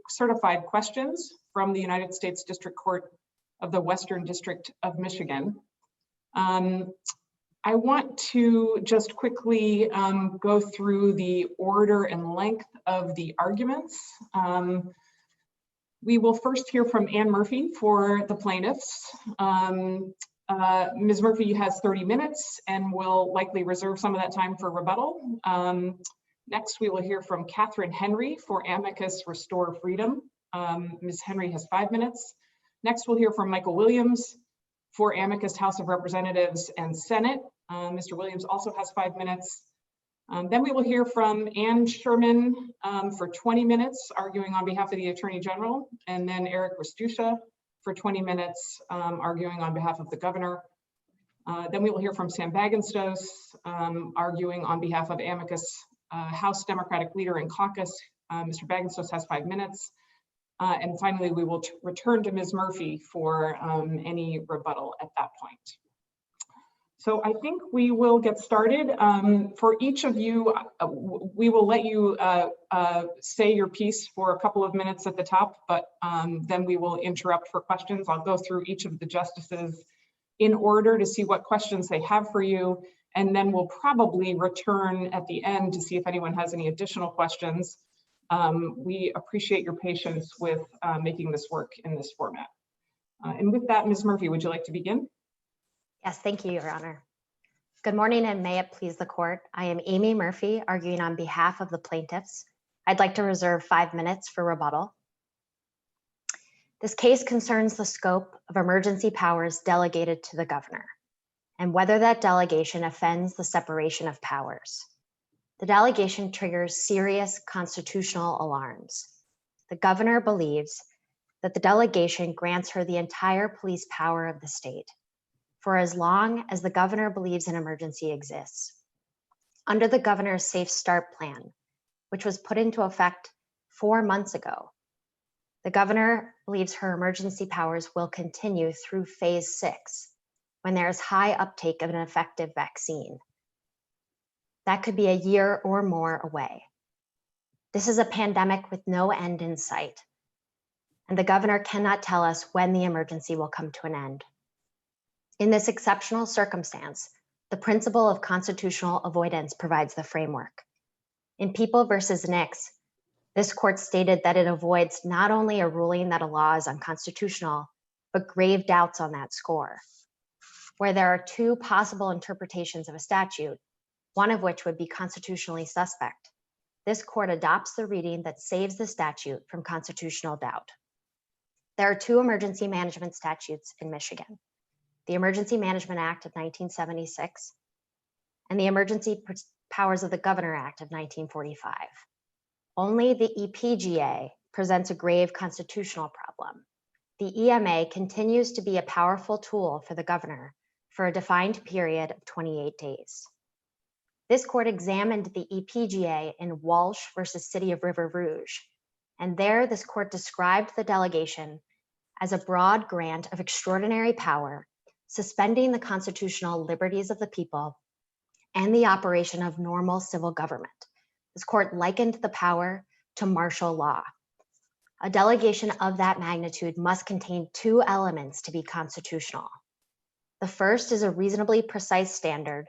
certified questions from the United States District Court of the Western District of Michigan. I want to just quickly go through the order and length of the arguments. We will first hear from Ann Murphy for the plaintiffs. Ms. Murphy has 30 minutes and will likely reserve some of that time for rebuttal. Next, we will hear from Catherine Henry for Amicus Restore Freedom. Ms. Henry has 5 minutes. Next, we'll hear from Michael Williams for Amicus House of Representatives and Senate. Mr. Williams also has 5 minutes. Then we will hear from Ann Sherman for 20 minutes, arguing on behalf of the Attorney General, and then Eric Rastusha for 20 minutes, arguing on behalf of the Governor. Then we will hear from Sam Bagenstos, arguing on behalf of Amicus House Democratic Leader and Caucus. Mr. Bagenstos has 5 minutes. And finally, we will return to Ms. Murphy for any rebuttal at that point. So I think we will get started. For each of you, we will let you say your piece for a couple of minutes at the top, but then we will interrupt for questions. I'll go through each of the justices in order to see what questions they have for you, and then we'll probably return at the end to see if anyone has any additional questions. We appreciate your patience with making this work in this format. And with that, Ms. Murphy, would you like to begin? Yes, thank you, Your Honor. Good morning, and may it please the court. I am Amy Murphy, arguing on behalf of the plaintiffs. I'd like to reserve 5 minutes for rebuttal. This case concerns the scope of emergency powers delegated to the governor and whether that delegation offends the separation of powers. The delegation triggers serious constitutional alarms. The governor believes that the delegation grants her the entire police power of the state for as long as the governor believes an emergency exists. Under the governor's Safe Start plan, which was put into effect 4 months ago, the governor believes her emergency powers will continue through phase 6, when there is high uptake of an effective vaccine. That could be a year or more away. This is a pandemic with no end in sight, and the governor cannot tell us when the emergency will come to an end. In this exceptional circumstance, the principle of constitutional avoidance provides the framework. In People versus Nix, this court stated that it avoids not only a ruling that a law is unconstitutional, but grave doubts on that score. Where there are 2 possible interpretations of a statute, one of which would be constitutionally suspect, this court adopts the reading that saves the statute from constitutional doubt. There are 2 emergency management statutes in Michigan: the Emergency Management Act of 1976 and the Emergency Powers of the Governor Act of 1945. Only the EPGA presents a grave constitutional problem. The EMA continues to be a powerful tool for the governor for a defined period of 28 days. This court examined the EPGA in Walsh versus City of River Rouge, and there this court described the delegation as a broad grant of extraordinary power, suspending the constitutional liberties of the people and the operation of normal civil government. This court likened the power to martial law. A delegation of that magnitude must contain 2 elements to be constitutional. The first is a reasonably precise standard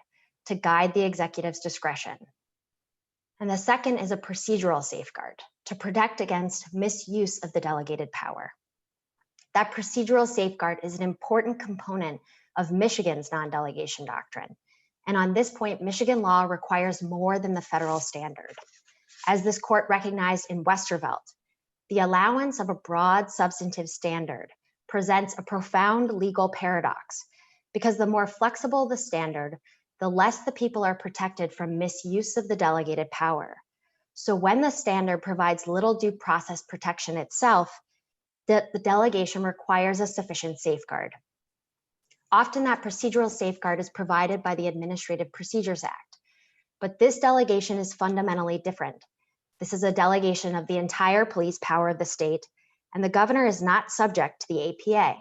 to guide the executive's discretion. And the second is a procedural safeguard to protect against misuse of the delegated power. That procedural safeguard is an important component of Michigan's non-delegation doctrine. And on this point, Michigan law requires more than the federal standard. As this court recognized in Westervelt, the allowance of a broad substantive standard presents a profound legal paradox, because the more flexible the standard, the less the people are protected from misuse of the delegated power. So when the standard provides little due process protection itself, the delegation requires a sufficient safeguard. Often that procedural safeguard is provided by the Administrative Procedures Act, but this delegation is fundamentally different. This is a delegation of the entire police power of the state, and the governor is not subject to the APA.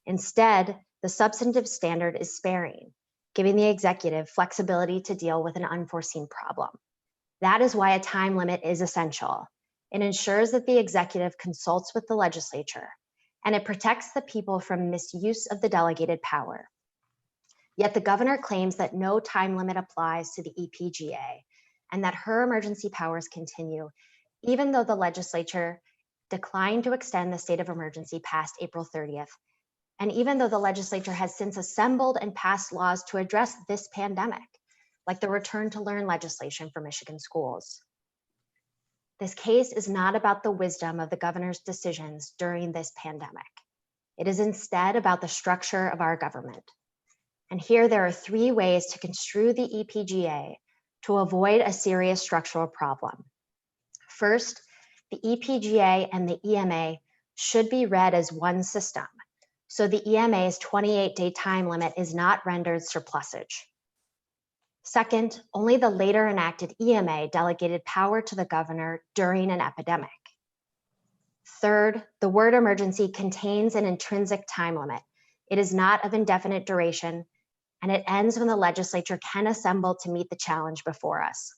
Instead, the substantive standard is sparing, giving the executive flexibility to deal with an unforeseen problem. That is why a time limit is essential. It ensures that the executive consults with the legislature, and it protects the people from misuse of the delegated power. Yet the governor claims that no time limit applies to the EPGA and that her emergency powers continue, even though the legislature declined to extend the state of emergency past April 30th, and even though the legislature has since assembled and passed laws to address this pandemic, like the Return to Learn legislation for Michigan schools. This case is not about the wisdom of the governor's decisions during this pandemic. It is instead about the structure of our government. And here there are 3 ways to construe the EPGA to avoid a serious structural problem. First, the EPGA and the EMA should be read as one system, so the EMA's 28-day time limit is not rendered surplusage. Second, only the later enacted EMA delegated power to the governor during an epidemic. Third, the word emergency contains an intrinsic time limit. It is not of indefinite duration, and it ends when the legislature can assemble to meet the challenge before us.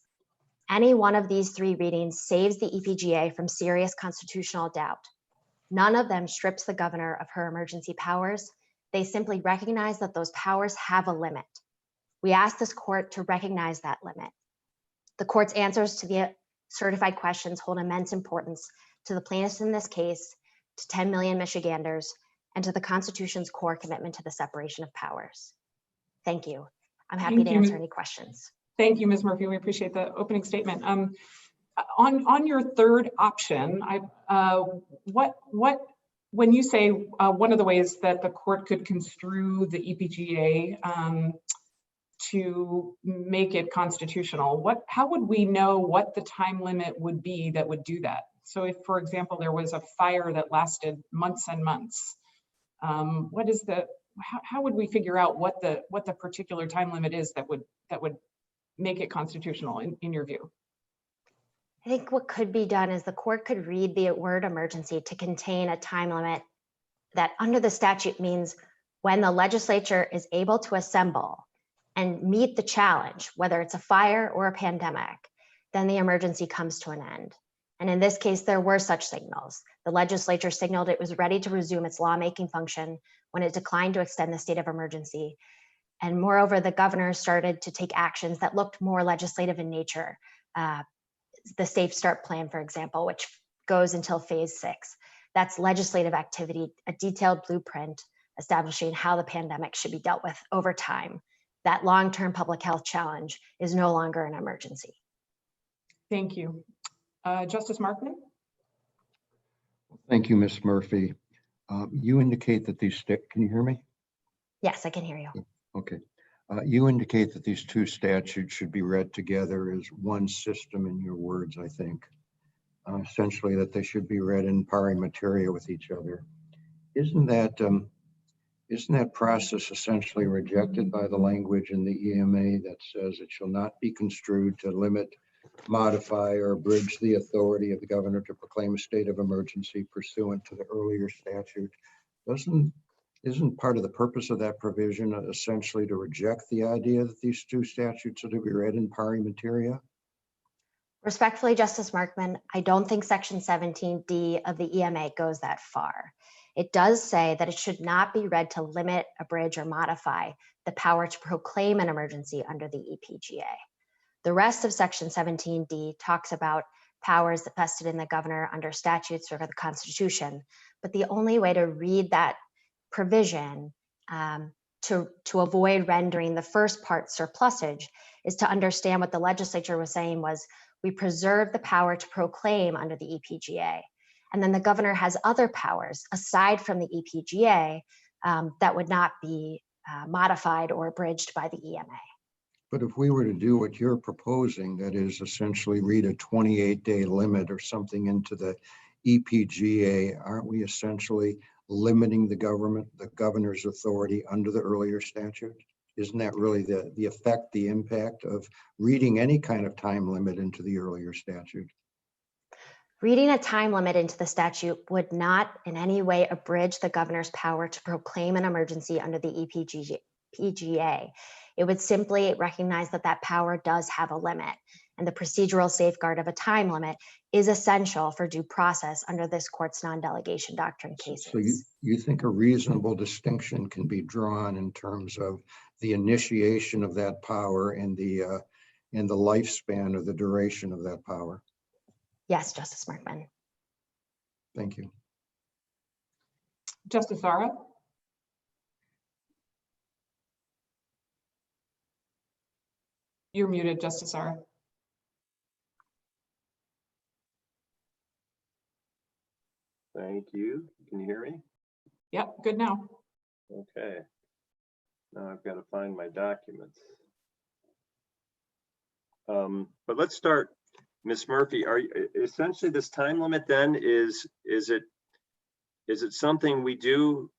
Any one of these 3 readings saves the EPGA from serious constitutional doubt. None of them strips the governor of her emergency powers. They simply recognize that those powers have a limit. We ask this court to recognize that limit. The court's answers to the certified questions hold immense importance to the plaintiffs in this case, to 10 million Michiganders, and to the Constitution's core commitment to the separation of powers. Thank you. I'm happy to answer any questions. Thank you, Ms. Murphy. We appreciate the opening statement. On your third option, when you say one of the ways that the court could construe the EPGA to make it constitutional, how would we know what the time limit would be that would do that? So if, for example, there was a fire that lasted months and months, how would we figure out what the particular time limit is that would make it constitutional in your view? I think what could be done is the court could read the word emergency to contain a time limit that under the statute means when the legislature is able to assemble and meet the challenge, whether it's a fire or a pandemic, then the emergency comes to an end. And in this case, there were such signals. The legislature signaled it was ready to resume its lawmaking function when it declined to extend the state of emergency. And moreover, the governor started to take actions that looked more legislative in nature. The Safe Start plan, for example, which goes until phase 6. That's legislative activity, a detailed blueprint establishing how the pandemic should be dealt with over time. That long-term public health challenge is no longer an emergency. Thank you. Justice Markman? Thank you, Ms. Murphy. You indicate that these, can you hear me? Yes, I can hear you. Okay. You indicate that these 2 statutes should be read together as one system in your words, I think. Essentially that they should be read in pari materia with each other. Isn't that process essentially rejected by the language in the EMA that says it shall not be construed to limit, modify, or abridge the authority of the governor to proclaim a state of emergency pursuant to the earlier statute? Isn't part of the purpose of that provision essentially to reject the idea that these 2 statutes are to be read in pari materia? Respectfully, Justice Markman, I don't think Section 17D of the EMA goes that far. It does say that it should not be read to limit, abridge, or modify the power to proclaim an emergency under the EPGA. The rest of Section 17D talks about powers vested in the governor under statutes or the Constitution, but the only way to read that provision to avoid rendering the first part surplusage is to understand what the legislature was saying was, we preserve the power to proclaim under the EPGA. And then the governor has other powers aside from the EPGA that would not be modified or abridged by the EMA. But if we were to do what you're proposing, that is essentially read a 28-day limit or something into the EPGA, aren't we essentially limiting the governor's authority under the earlier statute? Isn't that really the effect, the impact of reading any kind of time limit into the earlier statute? Reading a time limit into the statute would not in any way abridge the governor's power to proclaim an emergency under the EPGA. It would simply recognize that that power does have a limit. and the procedural safeguard of a time limit is essential for due process under this court's non-delegation doctrine cases. So you think a reasonable distinction can be drawn in terms of the initiation of that power and the lifespan of the duration of that power? Yes, Justice Markman. Thank you. Justice Zara? You're muted, Justice Zara. Thank you. Can you hear me? Yep, good now. Okay. Now I've got to find my documents. But let's start, Ms. Murphy. Are you, essentially this time limit then is it something we do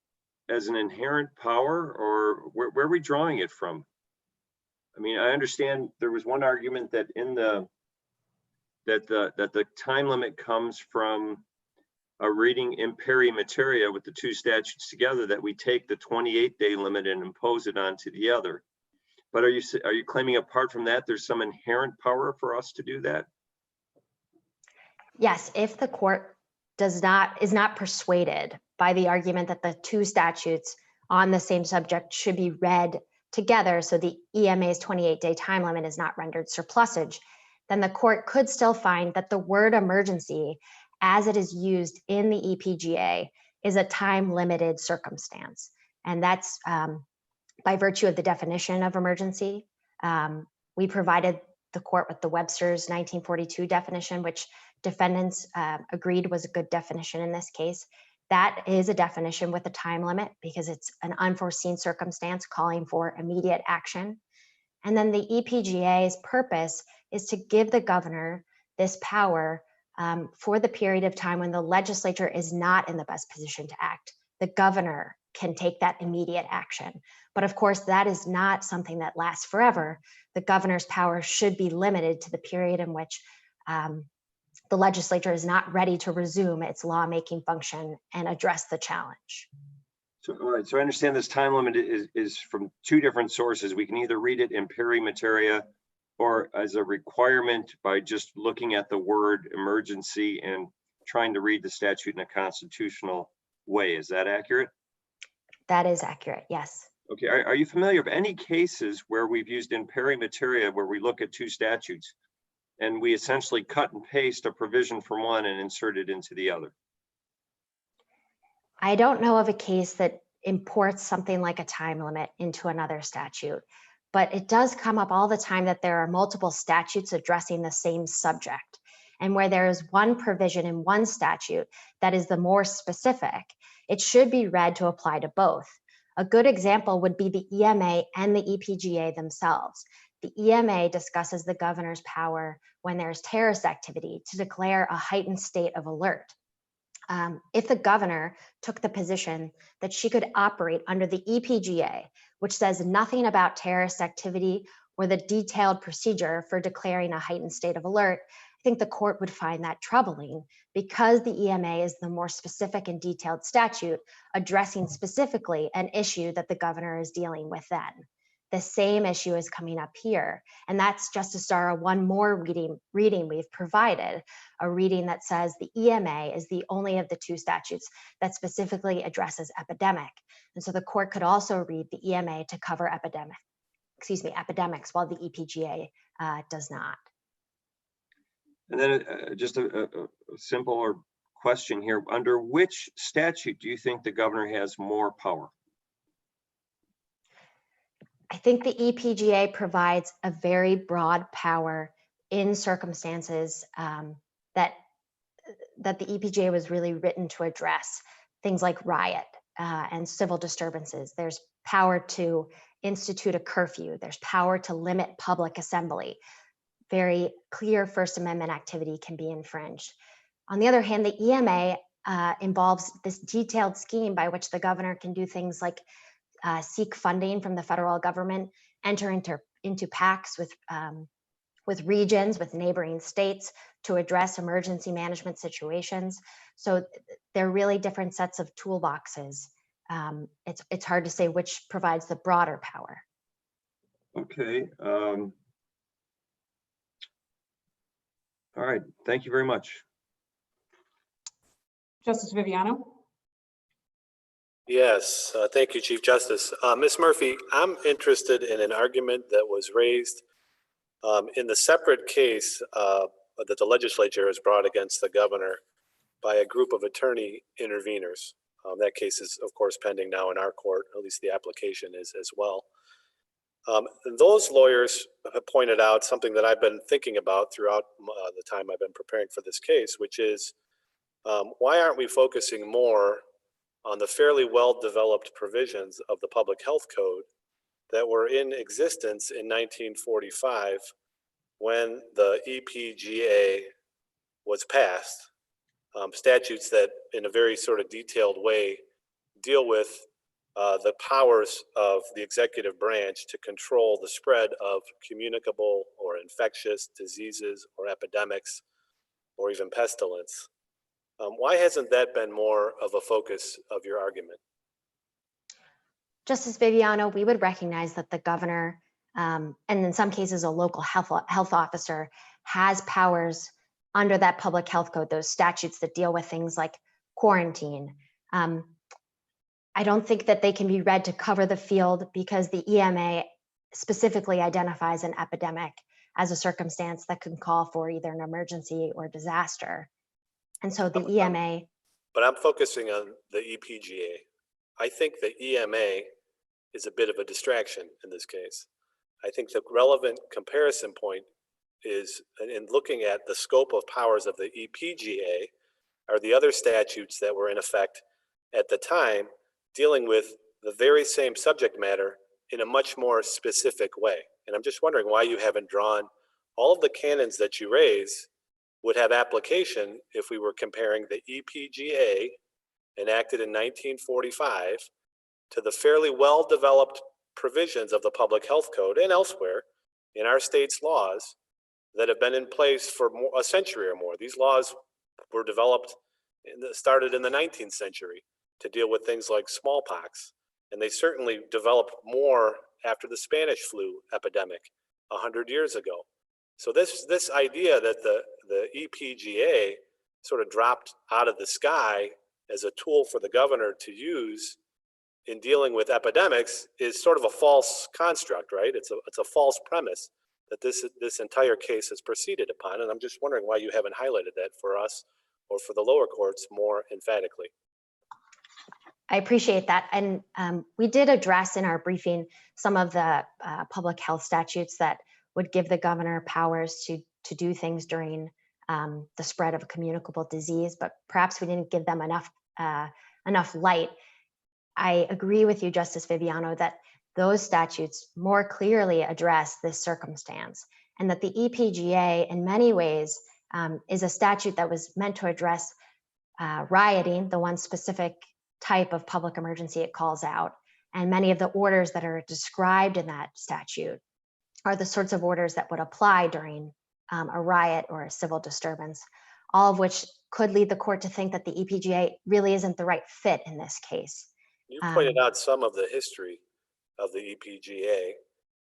as an inherent power, or where are we drawing it from? I mean, I understand there was one argument that in the time limit comes from a reading in peri materia with the two statutes together, that we take the 28-day limit and impose it onto the other. But are you claiming apart from that, there's some inherent power for us to do that? Yes, if the court is not persuaded by the argument that the two statutes on the same subject should be read together, so the EMA's 28-day time limit is not rendered surplusage, then the court could still find that the word emergency, as it is used in the EPGA, is a time-limited circumstance. And that's by virtue of the definition of emergency. We provided the court with the Webster's 1942 definition, which defendants agreed was a good definition in this case. That is a definition with a time limit because it's an unforeseen circumstance calling for immediate action. And then the EPGA's purpose is to give the governor this power for the period of time when the legislature is not in the best position to act. The governor can take that immediate action. But of course, that is not something that lasts forever. The governor's power should be limited to the period in which the legislature is not ready to resume its lawmaking function and address the challenge. So, all right, so I understand this time limit is from two different sources. We can either read it in peri materia or as a requirement by just looking at the word emergency and trying to read the statute in a constitutional way. Is that accurate? That is accurate, yes. Okay, are you familiar with any cases where we've used in peri materia where we look at two statutes and we essentially cut and paste a provision from one and insert it into the other? I don't know of a case that imports something like a time limit into another statute, but it does come up all the time that there are multiple statutes addressing the same subject. And where there is one provision in one statute that is the more specific, it should be read to apply to both. A good example would be the EMA and the EPGA themselves. The EMA discusses the governor's power when there's terrorist activity to declare a heightened state of alert. If the governor took the position that she could operate under the EPGA, which says nothing about terrorist activity or the detailed procedure for declaring a heightened state of alert, I think the court would find that troubling because the EMA is the more specific and detailed statute addressing specifically an issue that the governor is dealing with then. The same issue is coming up here. And that's, Justice Zara, one more reading we've provided, a reading that says the EMA is the only of the two statutes that specifically addresses epidemic. And so the court could also read the EMA to cover epidemics, while the EPGA does not. And then just a simpler question here. Under which statute do you think the governor has more power? I think the EPGA provides a very broad power in circumstances that the EPGA was really written to address, things like riot and civil disturbances. There's power to institute a curfew. There's power to limit public assembly. Very clear First Amendment activity can be infringed. On the other hand, the EMA involves this detailed scheme by which the governor can do things like seek funding from the federal government, enter into pacts with regions, with neighboring states to address emergency management situations. So they're really different sets of toolboxes. It's hard to say which provides the broader power. Okay. All right, thank you very much. Justice Viviano. Yes, thank you, Chief Justice. Ms. Murphy, I'm interested in an argument that was raised in the separate case that the legislature has brought against the governor by a group of attorney interveners. That case is, of course, pending now in our court, at least the application is as well. Those lawyers have pointed out something that I've been thinking about throughout the time I've been preparing for this case, which is why aren't we focusing more on the fairly well-developed provisions of the Public Health Code that were in existence in 1945 when the EPGA was passed. Statutes that in a very sort of detailed way deal with the powers of the executive branch to control the spread of communicable or infectious diseases or epidemics or even pestilence. Why hasn't that been more of a focus of your argument? Justice Viviano, we would recognize that the governor, and in some cases a local health officer, has powers under that public health code, those statutes that deal with things like quarantine. I don't think that they can be read to cover the field because the EMA specifically identifies an epidemic as a circumstance that can call for either an emergency or disaster. And so the EMA. But I'm focusing on the EPGA. I think the EMA is a bit of a distraction in this case. I think the relevant comparison point is in looking at the scope of powers of the EPGA are the other statutes that were in effect at the time dealing with the very same subject matter in a much more specific way. And I'm just wondering why you haven't drawn all of the canons that you raise would have application if we were comparing the EPGA enacted in 1945 to the fairly well-developed provisions of the Public Health Code and elsewhere in our state's laws that have been in place for a century or more. These laws were developed, started in the 19th century to deal with things like smallpox. And they certainly developed more after the Spanish flu epidemic 100 years ago. So this idea that the EPGA sort of dropped out of the sky as a tool for the governor to use in dealing with epidemics is sort of a false construct, right? It's a false premise that this entire case has proceeded upon. And I'm just wondering why you haven't highlighted that for us or for the lower courts more emphatically. I appreciate that. And we did address in our briefing some of the public health statutes that would give the governor powers to do things during the spread of a communicable disease, but perhaps we didn't give them enough light. I agree with you, Justice Viviano, that those statutes more clearly address this circumstance, and that the EPGA in many ways is a statute that was meant to address rioting, the one specific type of public emergency it calls out. And many of the orders that are described in that statute are the sorts of orders that would apply during a riot or a civil disturbance, all of which could lead the court to think that the EPGA really isn't the right fit in this case. You pointed out some of the history of the EPGA,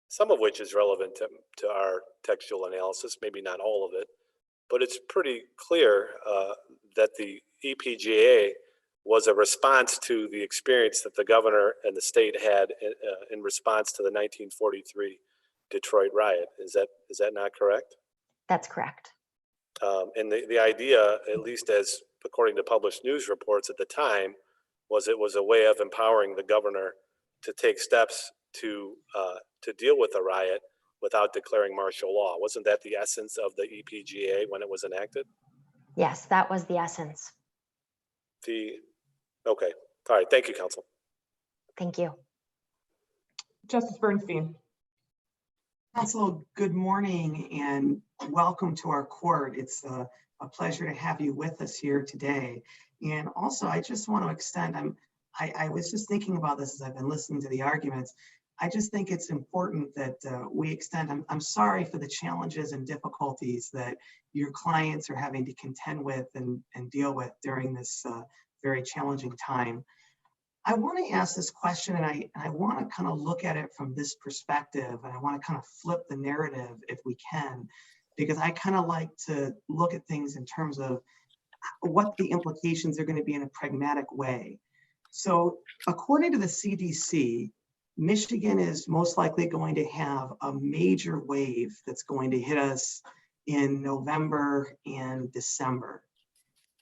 some of which is relevant to our textual analysis, maybe not all of it, but it's pretty clear that the EPGA was a response to the experience that the governor and the state had in response to the 1943 Detroit riot. Is that not correct? That's correct. And the idea, at least as according to published news reports at the time, was it was a way of empowering the governor to take steps to deal with the riot without declaring martial law. Wasn't that the essence of the EPGA when it was enacted? Yes, that was the essence. Okay. All right. Thank you, counsel. Thank you. Justice Bernstein. Counsel, good morning and welcome to our court. It's a pleasure to have you with us here today. And also, I just want to extend, I was just thinking about this as I've been listening to the arguments. I just think it's important that we extend, I'm sorry for the challenges and difficulties that your clients are having to contend with and deal with during this very challenging time. I want to ask this question, and I want to kind of look at it from this perspective, and I want to kind of flip the narrative if we can. because I kind of like to look at things in terms of what the implications are going to be in a pragmatic way. So according to the CDC, Michigan is most likely going to have a major wave that's going to hit us in November and December.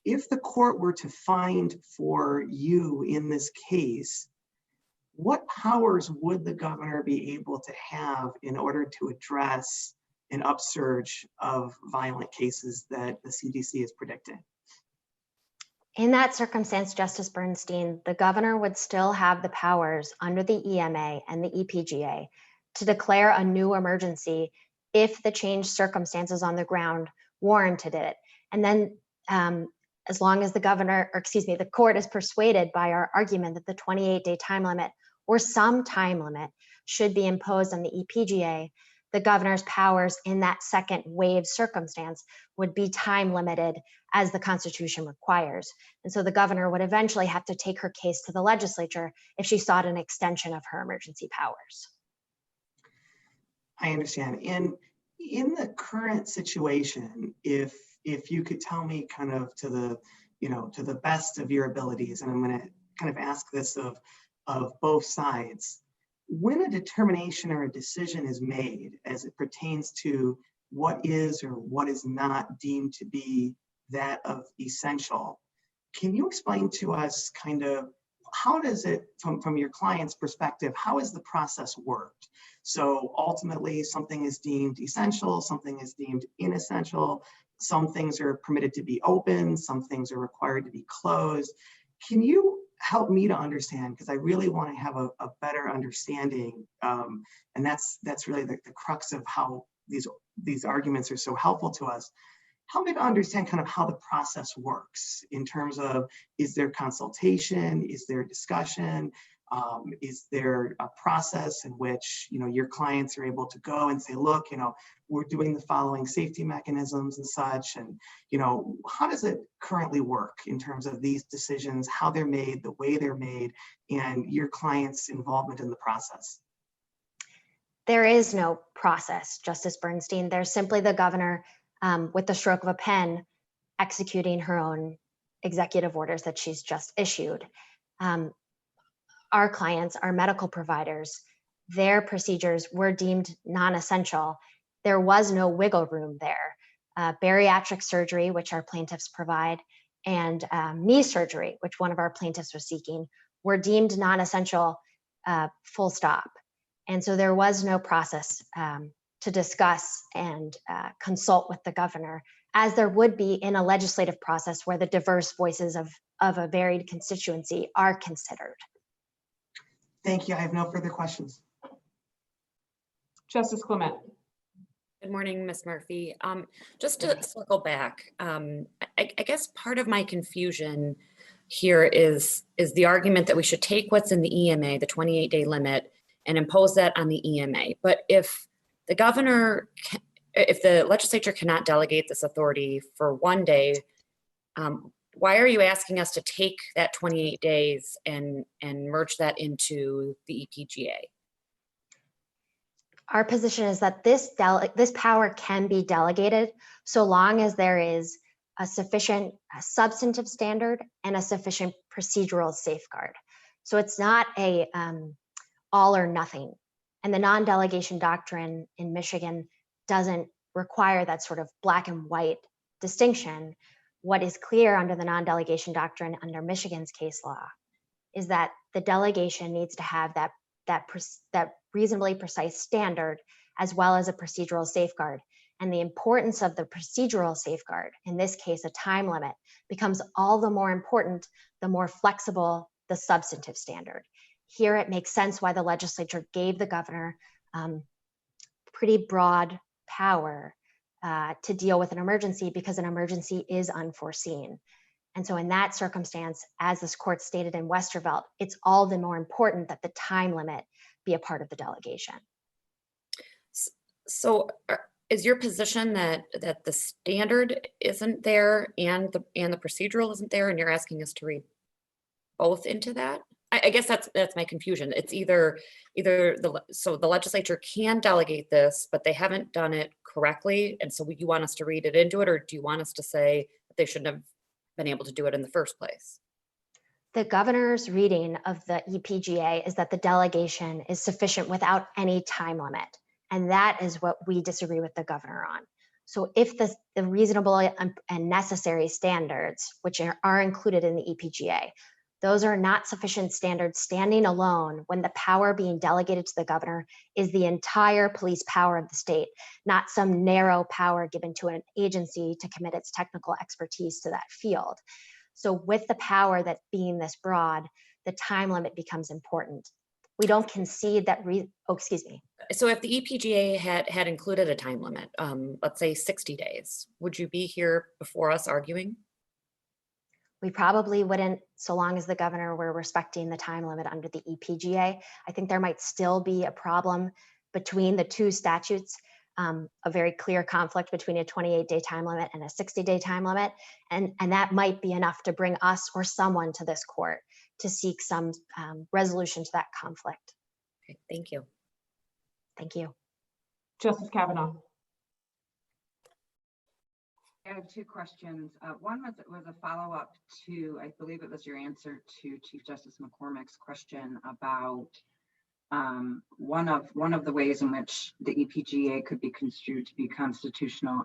If the court were to find for you in this case, what powers would the governor be able to have in order to address an upsurge of violent cases that the CDC is predicting? In that circumstance, Justice Bernstein, the governor would still have the powers under the EMA and the EPGA to declare a new emergency if the changed circumstances on the ground warranted it. And then as long as the court is persuaded by our argument that the 28-day time limit or some time limit should be imposed on the EPGA, the governor's powers in that second wave circumstance would be time limited as the Constitution requires. And so the governor would eventually have to take her case to the legislature if she sought an extension of her emergency powers. I understand. And in the current situation, if you could tell me kind of to the best of your abilities, and I'm going to kind of ask this of both sides, when a determination or a decision is made as it pertains to what is or what is not deemed to be that of essential, can you explain to us kind of how does it, from your client's perspective, how has the process worked? So ultimately something is deemed essential, something is deemed inessential, some things are permitted to be open, some things are required to be closed. Can you help me to understand, because I really want to have a better understanding, and that's really the crux of how these arguments are so helpful to us. Help me to understand kind of how the process works in terms of, is there consultation, is there discussion, is there a process in which your clients are able to go and say, look, we're doing the following safety mechanisms and such, and how does it currently work in terms of these decisions, how they're made, the way they're made, and your client's involvement in the process? There is no process, Justice Bernstein. There's simply the governor with the stroke of a pen executing her own executive orders that she's just issued. Our clients, our medical providers, their procedures were deemed non-essential. There was no wiggle room there. Bariatric surgery, which our plaintiffs provide, and knee surgery, which one of our plaintiffs was seeking, were deemed non-essential, full stop. And so there was no process to discuss and consult with the governor, as there would be in a legislative process where the diverse voices of a varied constituency are considered. Thank you. I have no further questions. Justice Clement. Good morning, Ms. Murphy. Just to circle back, I guess part of my confusion here is the argument that we should take what's in the EMA, the 28-day limit, and impose that on the EMA. But if the governor, if the legislature cannot delegate this authority for 1 day, why are you asking us to take that 28 days and merge that into the EPGA? Our position is that this power can be delegated so long as there is a sufficient substantive standard and a sufficient procedural safeguard. So it's not a all or nothing. And the non-delegation doctrine in Michigan doesn't require that sort of black and white distinction. What is clear under the non-delegation doctrine under Michigan's case law is that the delegation needs to have that reasonably precise standard as well as a procedural safeguard. And the importance of the procedural safeguard, in this case a time limit, becomes all the more important the more flexible the substantive standard. Here it makes sense why the legislature gave the governor pretty broad power to deal with an emergency, because an emergency is unforeseen. And so in that circumstance, as this court stated in Westervelt, it's all the more important that the time limit be a part of the delegation. So is your position that the standard isn't there and the procedural isn't there, and you're asking us to read both into that? I guess that's my confusion. It's either so the legislature can delegate this, but they haven't done it correctly. And so you want us to read it into it, or do you want us to say that they shouldn't have been able to do it in the first place? The governor's reading of the EPGA is that the delegation is sufficient without any time limit. And that is what we disagree with the governor on. So if the reasonable and necessary standards, which are included in the EPGA, those are not sufficient standards standing alone when the power being delegated to the governor is the entire police power of the state, not some narrow power given to an agency to commit its technical expertise to that field. So with the power that being this broad, the time limit becomes important. We don't concede that, excuse me. So if the EPGA had included a time limit, let's say 60 days, would you be here before us arguing? We probably wouldn't, so long as the governor were respecting the time limit under the EPGA. I think there might still be a problem between the two statutes, a very clear conflict between a 28-day time limit and a 60-day time limit. And that might be enough to bring us or someone to this court to seek some resolution to that conflict. Okay, thank you. Thank you. Justice Kavanaugh. I have two questions. One was a follow-up to, I believe it was your answer to Chief Justice McCormick's question about one of the ways in which the EPGA could be construed to be constitutional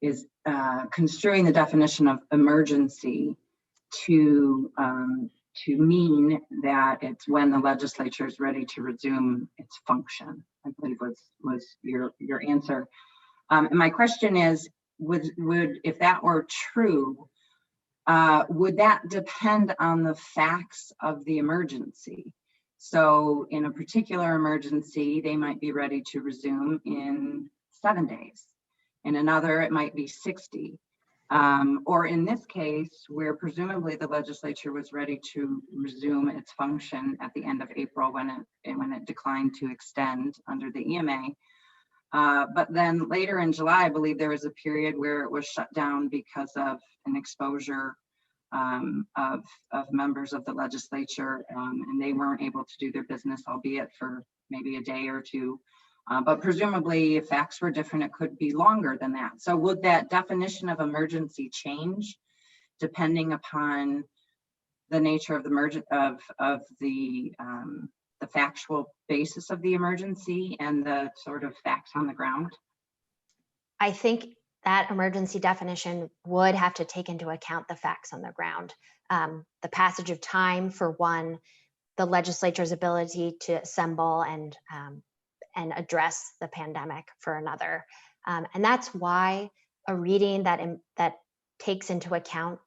is construing the definition of emergency to mean that it's when the legislature is ready to resume its function. I believe was your answer. And my question is, would if that were true, would that depend on the facts of the emergency? So in a particular emergency, they might be ready to resume in 7 days. In another, it might be 60. Or in this case, where presumably the legislature was ready to resume its function at the end of April when it declined to extend under the EMA. But then later in July, I believe there was a period where it was shut down because of an exposure of members of the legislature, and they weren't able to do their business, albeit for maybe a day or two. But presumably, if facts were different, it could be longer than that. So would that definition of emergency change depending upon the nature of the factual basis of the emergency and the sort of facts on the ground? I think that emergency definition would have to take into account the facts on the ground. The passage of time for one, the legislature's ability to assemble and address the pandemic for another. And that's why a reading that takes into account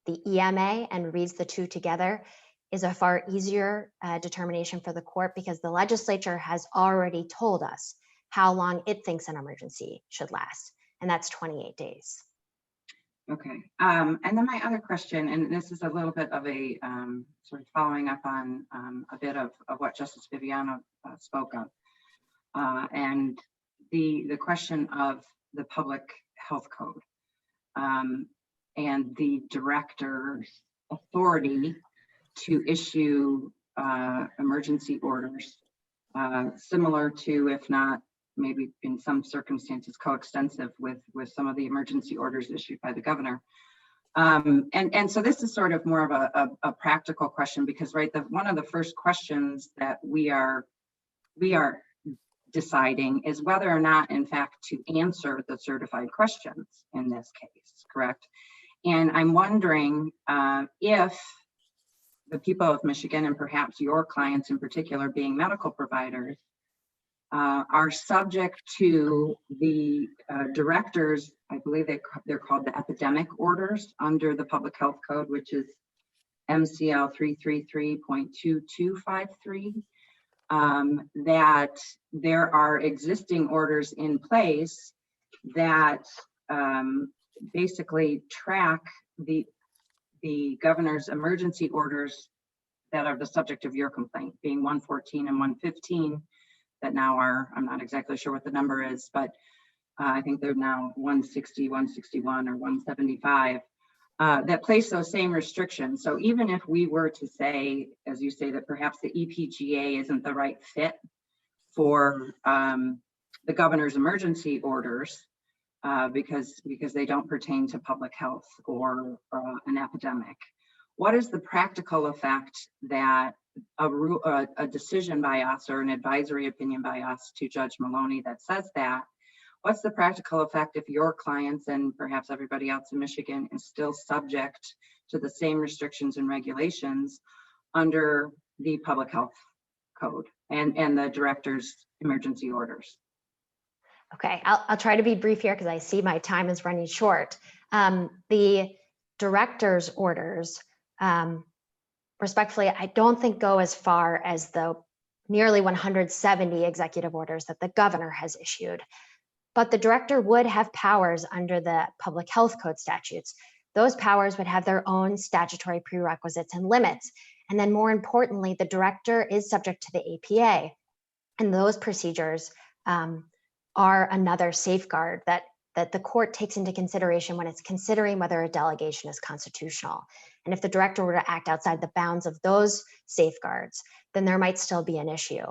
the EMA and reads the two together is a far easier determination for the court, because the legislature has already told us how long it thinks an emergency should last, and that's 28 days. Okay, and then my other question, and this is a little bit of a sort of following up on a bit of what Justice Viviano spoke of, and the question of the public health code and the director's authority to issue emergency orders, similar to, if not maybe in some circumstances coextensive with some of the emergency orders issued by the governor. And so this is sort of more of a practical question, because one of the first questions that we are deciding is whether or not, in fact, to answer the certified questions in this case, correct? And I'm wondering if the people of Michigan, and perhaps your clients in particular being medical providers, are subject to the directors, I believe they're called the epidemic orders under the public health code, which is MCL 333.2253, that there are existing orders in place that basically track the governor's emergency orders that are the subject of your complaint, being 114 and 115, that now are, I'm not exactly sure what the number is, but I think they're now 160, 161, or 175. that place those same restrictions. So even if we were to say, as you say, that perhaps the EPGA isn't the right fit for the governor's emergency orders because they don't pertain to public health or an epidemic, what is the practical effect that a decision by us or an advisory opinion by us to Judge Maloney that says that? What's the practical effect if your clients and perhaps everybody else in Michigan is still subject to the same restrictions and regulations under the public health code and the director's emergency orders? Okay, I'll try to be brief here because I see my time is running short. The director's orders, respectfully, I don't think go as far as the nearly 170 executive orders that the governor has issued. But the director would have powers under the public health code statutes. Those powers would have their own statutory prerequisites and limits. And then more importantly, the director is subject to the APA. And those procedures are another safeguard that the court takes into consideration when it's considering whether a delegation is constitutional. And if the director were to act outside the bounds of those safeguards, then there might still be an issue.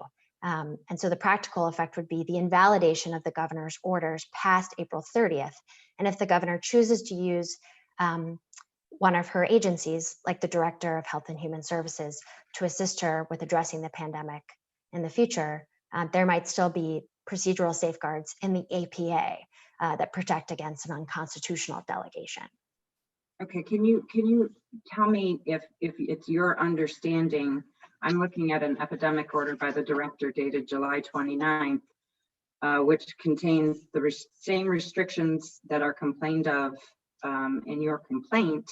And so the practical effect would be the invalidation of the governor's orders past April 30th. And if the governor chooses to use one of her agencies, like the Director of Health and Human Services, to assist her with addressing the pandemic in the future, there might still be procedural safeguards in the APA that protect against an unconstitutional delegation. Okay, can you tell me if it's your understanding? I'm looking at an epidemic order by the director dated July 29th, which contains the same restrictions that are complained of in your complaint,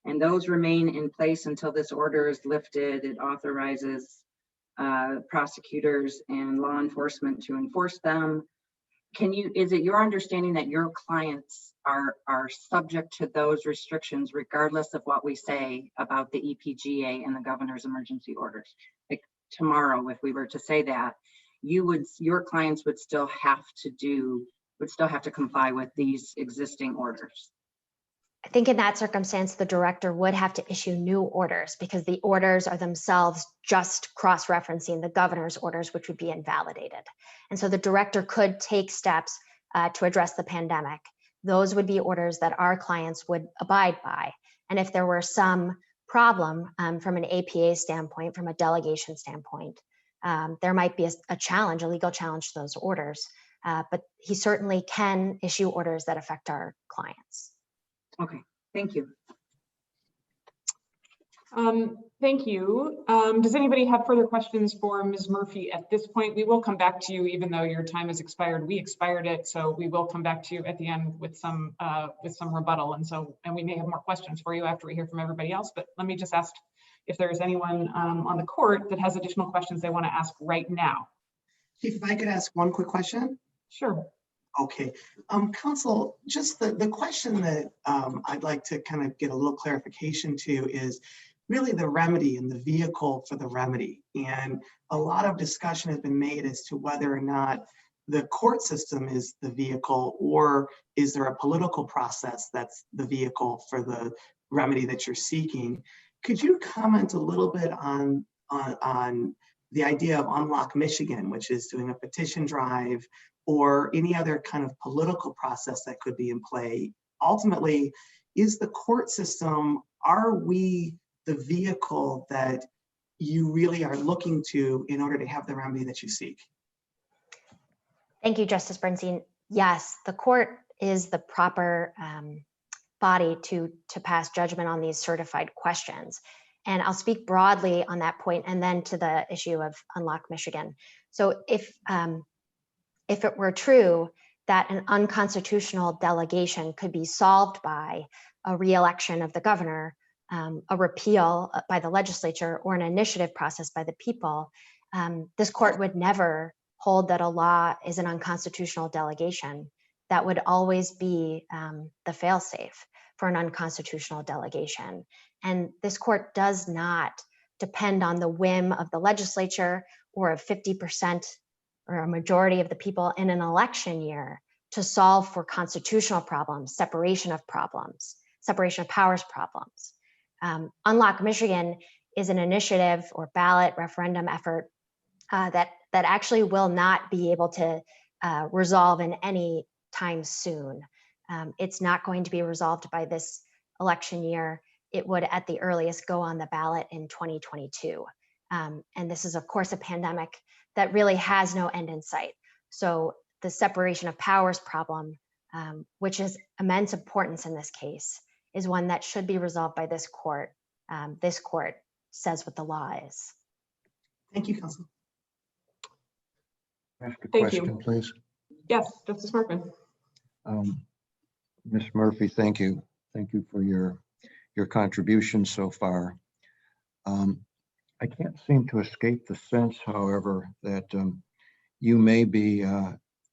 and those remain in place until this order is lifted. It authorizes prosecutors and law enforcement to enforce them. Is it your understanding that your clients are subject to those restrictions regardless of what we say about the EPGA and the governor's emergency orders? Like tomorrow, if we were to say that, your clients would still have to comply with these existing orders? I think in that circumstance, the director would have to issue new orders because the orders are themselves just cross-referencing the governor's orders, which would be invalidated. And so the director could take steps to address the pandemic. Those would be orders that our clients would abide by. And if there were some problem from an APA standpoint, from a delegation standpoint, there might be a challenge, a legal challenge to those orders. But he certainly can issue orders that affect our clients. Okay, thank you. Thank you. Does anybody have further questions for Ms. Murphy at this point? We will come back to you, even though your time has expired. We expired it, so we will come back to you at the end with some rebuttal. And we may have more questions for you after we hear from everybody else. But let me just ask if there is anyone on the court that has additional questions they want to ask right now. Chief, if I could ask one quick question? Sure. Okay, counsel, just the question that I'd like to kind of get a little clarification to is really the remedy and the vehicle for the remedy. And a lot of discussion has been made as to whether or not the court system is the vehicle, or is there a political process that's the vehicle for the remedy that you're seeking. Could you comment a little bit on the idea of Unlock Michigan, which is doing a petition drive, or any other kind of political process that could be in play? Ultimately, is the court system, are we the vehicle that you really are looking to in order to have the remedy that you seek? Thank you, Justice Bernstein. Yes, the court is the proper body to pass judgment on these certified questions. And I'll speak broadly on that point and then to the issue of Unlock Michigan. So if it were true that an unconstitutional delegation could be solved by a re-election of the governor, a repeal by the legislature, or an initiative process by the people, this court would never hold that a law is an unconstitutional delegation. That would always be the fail-safe for an unconstitutional delegation. And this court does not depend on the whim of the legislature or of 50% or a majority of the people in an election year to solve for constitutional problems, separation of problems. separation of powers problems. Unlock Michigan is an initiative or ballot referendum effort that actually will not be able to resolve in any time soon. It's not going to be resolved by this election year. It would at the earliest go on the ballot in 2022. And this is of course a pandemic that really has no end in sight. So the separation of powers problem, which is immense importance in this case, is one that should be resolved by this court. This court says what the law is. Thank you, Council. Ask a Thank you. question, please. Yes, Justice Markman. Ms. Murphy, thank you. Thank you for your contribution so far. I can't seem to escape the sense, however, that you may be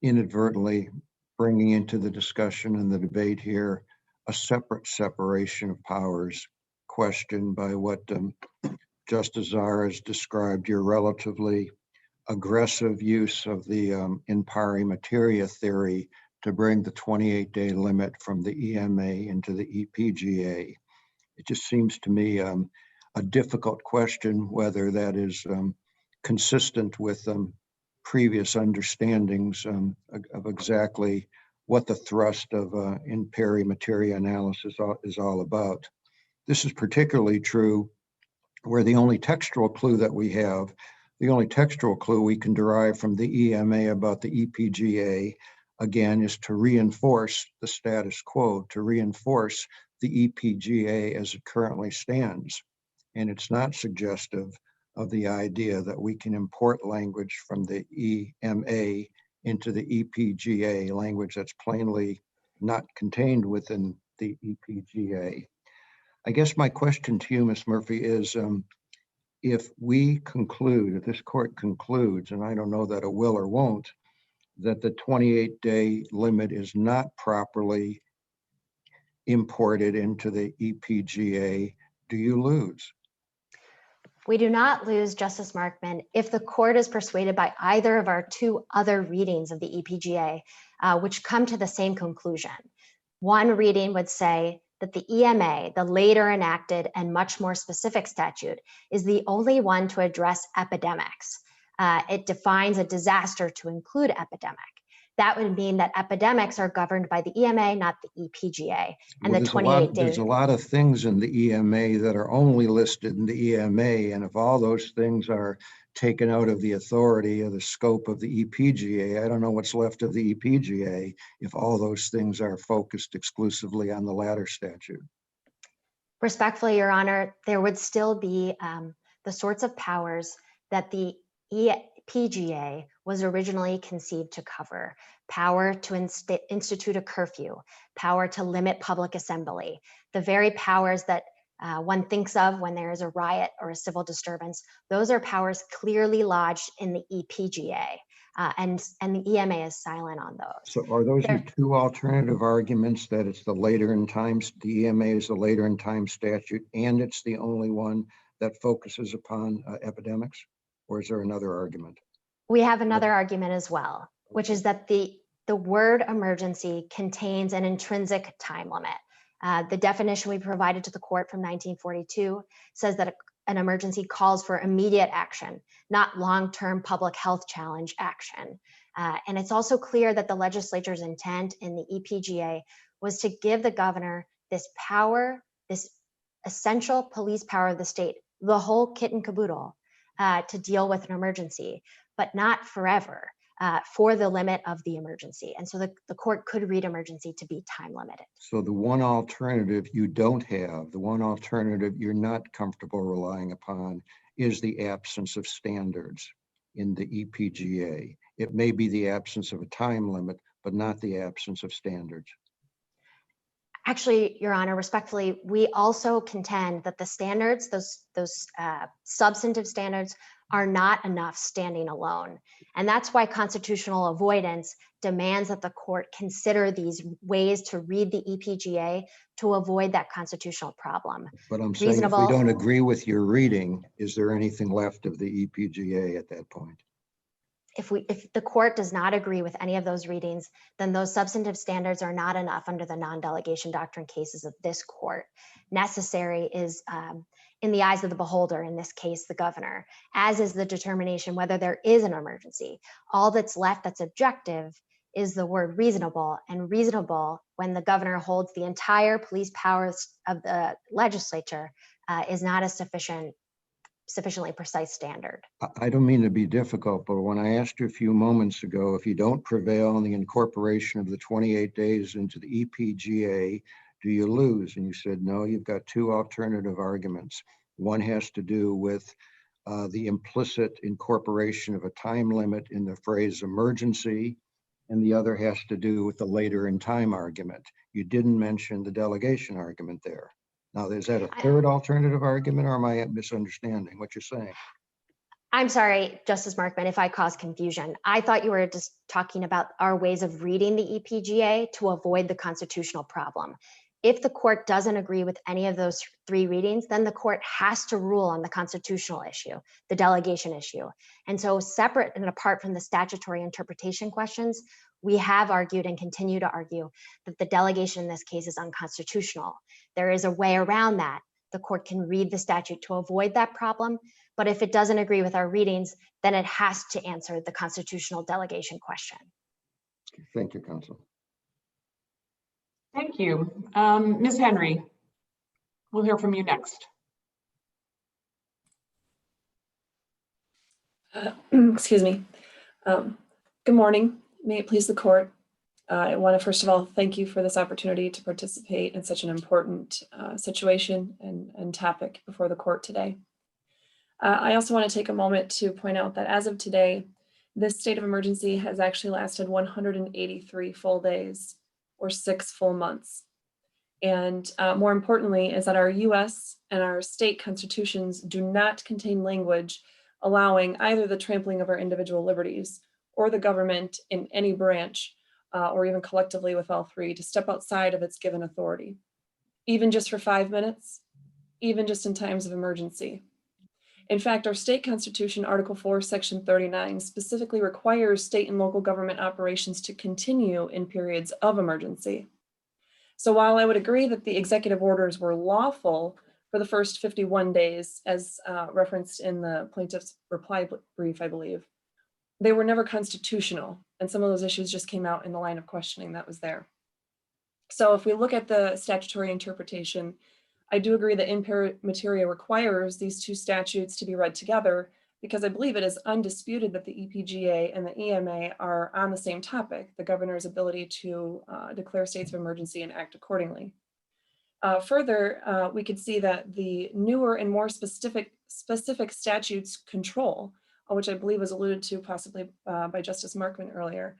inadvertently bringing into the discussion and the debate here a separate separation of powers question by what Justice Zara has described your relatively aggressive use of the in pari materia theory to bring the 28-day limit from the EMA into the EPGA. It just seems to me a difficult question whether that is consistent with previous understandings of exactly what the thrust of in pari materia analysis is all about. This is particularly true where the only textual clue that we have, the only textual clue we can derive from the EMA about the EPGA, again, is to reinforce the status quo, to reinforce the EPGA as it currently stands. And it's not suggestive of the idea that we can import language from the EMA into the EPGA, language that's plainly not contained within the EPGA. I guess my question to you, Ms. Murphy, is if we conclude, if this court concludes, and I don't know that it will or won't, that the 28-day limit is not properly imported into the EPGA, do you lose? We do not lose, Justice Markman, if the court is persuaded by either of our two other readings of the EPGA, which come to the same conclusion. One reading would say that the EMA, the later enacted and much more specific statute, is the only one to address epidemics. It defines a disaster to include epidemic. That would mean that epidemics are governed by the EMA, not the EPGA. And Well, the 28-day. There's a lot of things in the EMA that are only listed in the EMA, and if all those things are taken out of the authority or the scope of the EPGA, I don't know what's left of the EPGA if all those things are focused exclusively on the latter statute. Respectfully, Your Honor, there would still be the sorts of powers that the EPGA was originally conceived to cover: power to institute a curfew, power to limit public assembly, the very powers that one thinks of when there is a riot or a civil disturbance. Those are powers clearly lodged in the EPGA, and the EMA is silent on those. So are those your two alternative arguments, that it's the later in time, the EMA is the later in time statute, and it's the only one that focuses upon epidemics? Or is there another argument? We have another argument as well, which is that the word emergency contains an intrinsic time limit. The definition we provided to the court from 1942 says that an emergency calls for immediate action, not long-term public health challenge action. And it's also clear that the legislature's intent in the EPGA was to give the governor this power, this essential police power of the state, the whole kit and caboodle, to deal with an emergency, but not forever, for the limit of the emergency. And so the court could read emergency to be time limited. So the one alternative you don't have, the one alternative you're not comfortable relying upon, is the absence of standards in the EPGA. It may be the absence of a time limit, but not the absence of standards. Actually, Your Honor, respectfully, we also contend that the standards, those substantive standards, are not enough standing alone. And that's why constitutional avoidance demands that the court consider these ways to read the EPGA to avoid that constitutional problem. But I'm saying if we don't agree with your reading, is there anything left of the EPGA at that point? if the court does not agree with any of those readings, then those substantive standards are not enough under the non-delegation doctrine cases of this court. Necessary is in the eyes of the beholder, in this case, the governor, as is the determination whether there is an emergency. All that's left that's objective is the word reasonable, and reasonable when the governor holds the entire police powers of the legislature is not a sufficiently precise standard. I don't mean to be difficult, but when I asked you a few moments ago, if you don't prevail on the incorporation of the 28 days into the EPGA, do you lose? And you said, no, you've got two alternative arguments. One has to do with the implicit incorporation of a time limit in the phrase emergency, and the other has to do with the later in time argument. You didn't mention the delegation argument there. Now, is that a third alternative argument, or am I misunderstanding what you're saying? I'm sorry, Justice Markman, if I caused confusion. I thought you were just talking about our ways of reading the EPGA to avoid the constitutional problem. If the court doesn't agree with any of those three readings, then the court has to rule on the constitutional issue, the delegation issue. And so separate and apart from the statutory interpretation questions, we have argued and continue to argue that the delegation in this case is unconstitutional. There is a way around that. The court can read the statute to avoid that problem, but if it doesn't agree with our readings, then it has to answer the constitutional delegation question. Thank you, counsel. Thank you. Ms. Henry, we'll hear from you next. Excuse me. Good morning. May it please the court. I want to first of all thank you for this opportunity to participate in such an important situation and topic before the court today. I also want to take a moment to point out that as of today, this state of emergency has actually lasted 183 full days or 6 full months. And more importantly is that our US and our state constitutions do not contain language allowing either the trampling of our individual liberties or the government in any branch or even collectively with all three to step outside of its given authority, even just for 5 minutes, even just in times of emergency. In fact, our state constitution, Article 4, Section 39, specifically requires state and local government operations to continue in periods of emergency. So while I would agree that the executive orders were lawful for the first 51 days, as referenced in the plaintiff's reply brief, I believe, they were never constitutional. And some of those issues just came out in the line of questioning that was there. So if we look at the statutory interpretation, I do agree that impera materia requires these two statutes to be read together because I believe it is undisputed that the EPGA and the EMA are on the same topic, the governor's ability to declare states of emergency and act accordingly. Further, we could see that the newer and more specific statutes control, which I believe was alluded to possibly by Justice Markman earlier,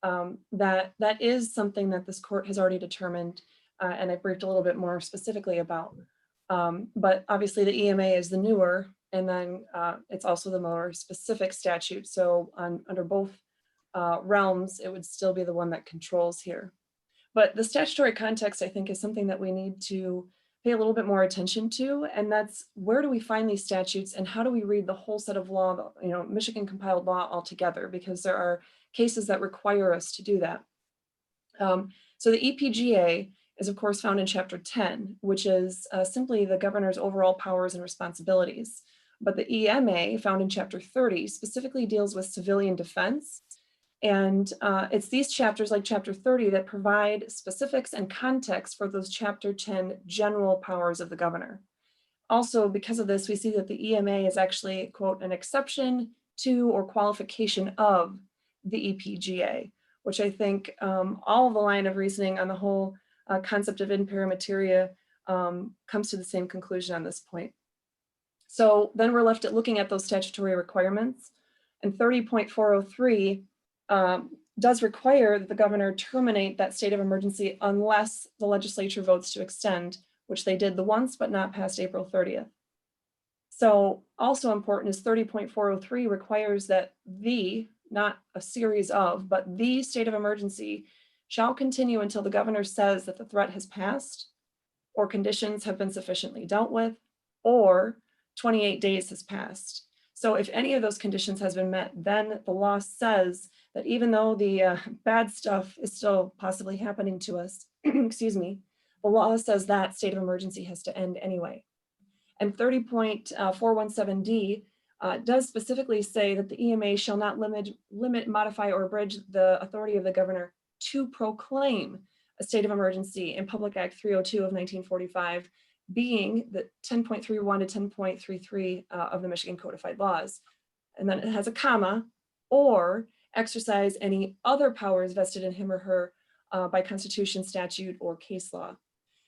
that is something that this court has already determined, and I briefed a little bit more specifically about. But obviously the EMA is the newer, and then it's also the more specific statute. So under both realms, it would still be the one that controls here. But the statutory context, I think, is something that we need to pay a little bit more attention to, and that's where do we find these statutes and how do we read the whole set of law, Michigan compiled law altogether, because there are cases that require us to do that. So the EPGA is of course found in Chapter 10, which is simply the governor's overall powers and responsibilities. But the EMA, found in Chapter 30, specifically deals with civilian defense. And it's these chapters like Chapter 30 that provide specifics and context for those Chapter 10 general powers of the governor. Also, because of this, we see that the EMA is actually, quote, an exception to or qualification of the EPGA, which I think all of the line of reasoning on the whole concept of impera materia comes to the same conclusion on this point. So then we're left at looking at those statutory requirements, and 30.403 does require that the governor terminate that state of emergency unless the legislature votes to extend, which they did the once, but not past April 30th. So also important is 30.403 requires that not a series of, but the state of emergency shall continue until the governor says that the threat has passed, or conditions have been sufficiently dealt with, or 28 days has passed. So if any of those conditions has been met, then the law says that even though the bad stuff is still possibly happening to us, excuse me, the law says that state of emergency has to end anyway. And 30.417D does specifically say that the EMA shall not limit, modify, or abridge the authority of the governor to proclaim a state of emergency in Public Act 302 of 1945, being the 10.31 to 10.33 of the Michigan Codified Laws. And then it has a comma, or exercise any other powers vested in him or her by Constitution, statute, or case law.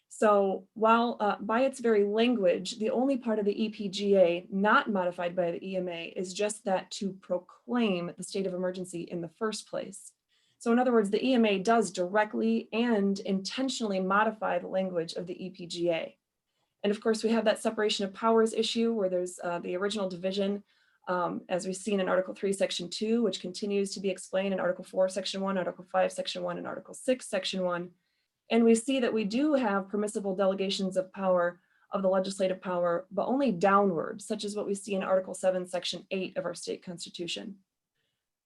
So while by its very language, the only part of the EPGA not modified by the EMA is just that to proclaim the state of emergency in the first place. So in other words, the EMA does directly and intentionally modify the language of the EPGA. And of course, we have that separation of powers issue where there's the original division, as we've seen in Article 3, Section 2, which continues to be explained in Article 4, Section 1, Article 5, Section 1, and Article 6, Section 1. And we see that we do have permissible delegations of power of the legislative power, but only downward, such as what we see in Article 7, Section 8 of our state constitution.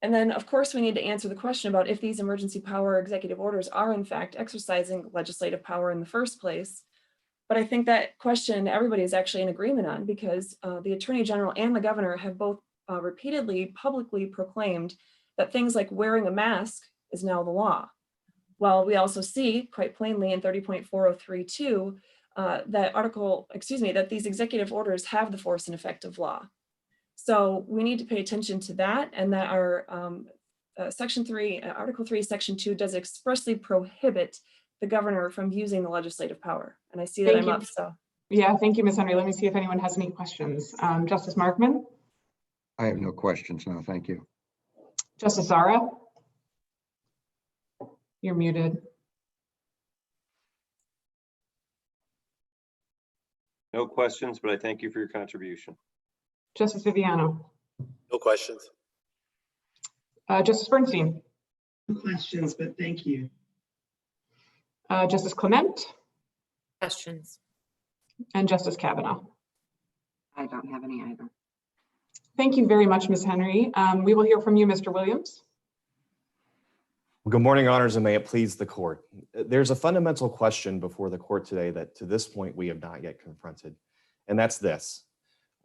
And then, of course, we need to answer the question about if these emergency power executive orders are in fact exercising legislative power in the first place. But I think that question everybody is actually in agreement on, because the Attorney General and the governor have both repeatedly publicly proclaimed that things like wearing a mask is now the law. Well, we also see quite plainly in 30.4032 that these executive orders have the force and effect of law. So we need to pay attention to that, and that our Section 3, Article 3, Section 2 does expressly prohibit the governor from using the legislative power. And I see that I'm up, so. Yeah, thank you, Ms. Henry. Let me see if anyone has any questions. Justice Markman? I have no questions now, thank you. Justice Zara? You're muted. No questions, but I thank you for your contribution. Justice Viviano? No questions. Justice Bernstein? No questions, but thank you. Justice Clement? Questions. And Justice Kavanaugh? I don't have any either. Thank you very much, Ms. Henry. We will hear from you, Mr. Williams. Well, good morning, honors, and may it please the court. There's a fundamental question before the court today that to this point we have not yet confronted, and that's this.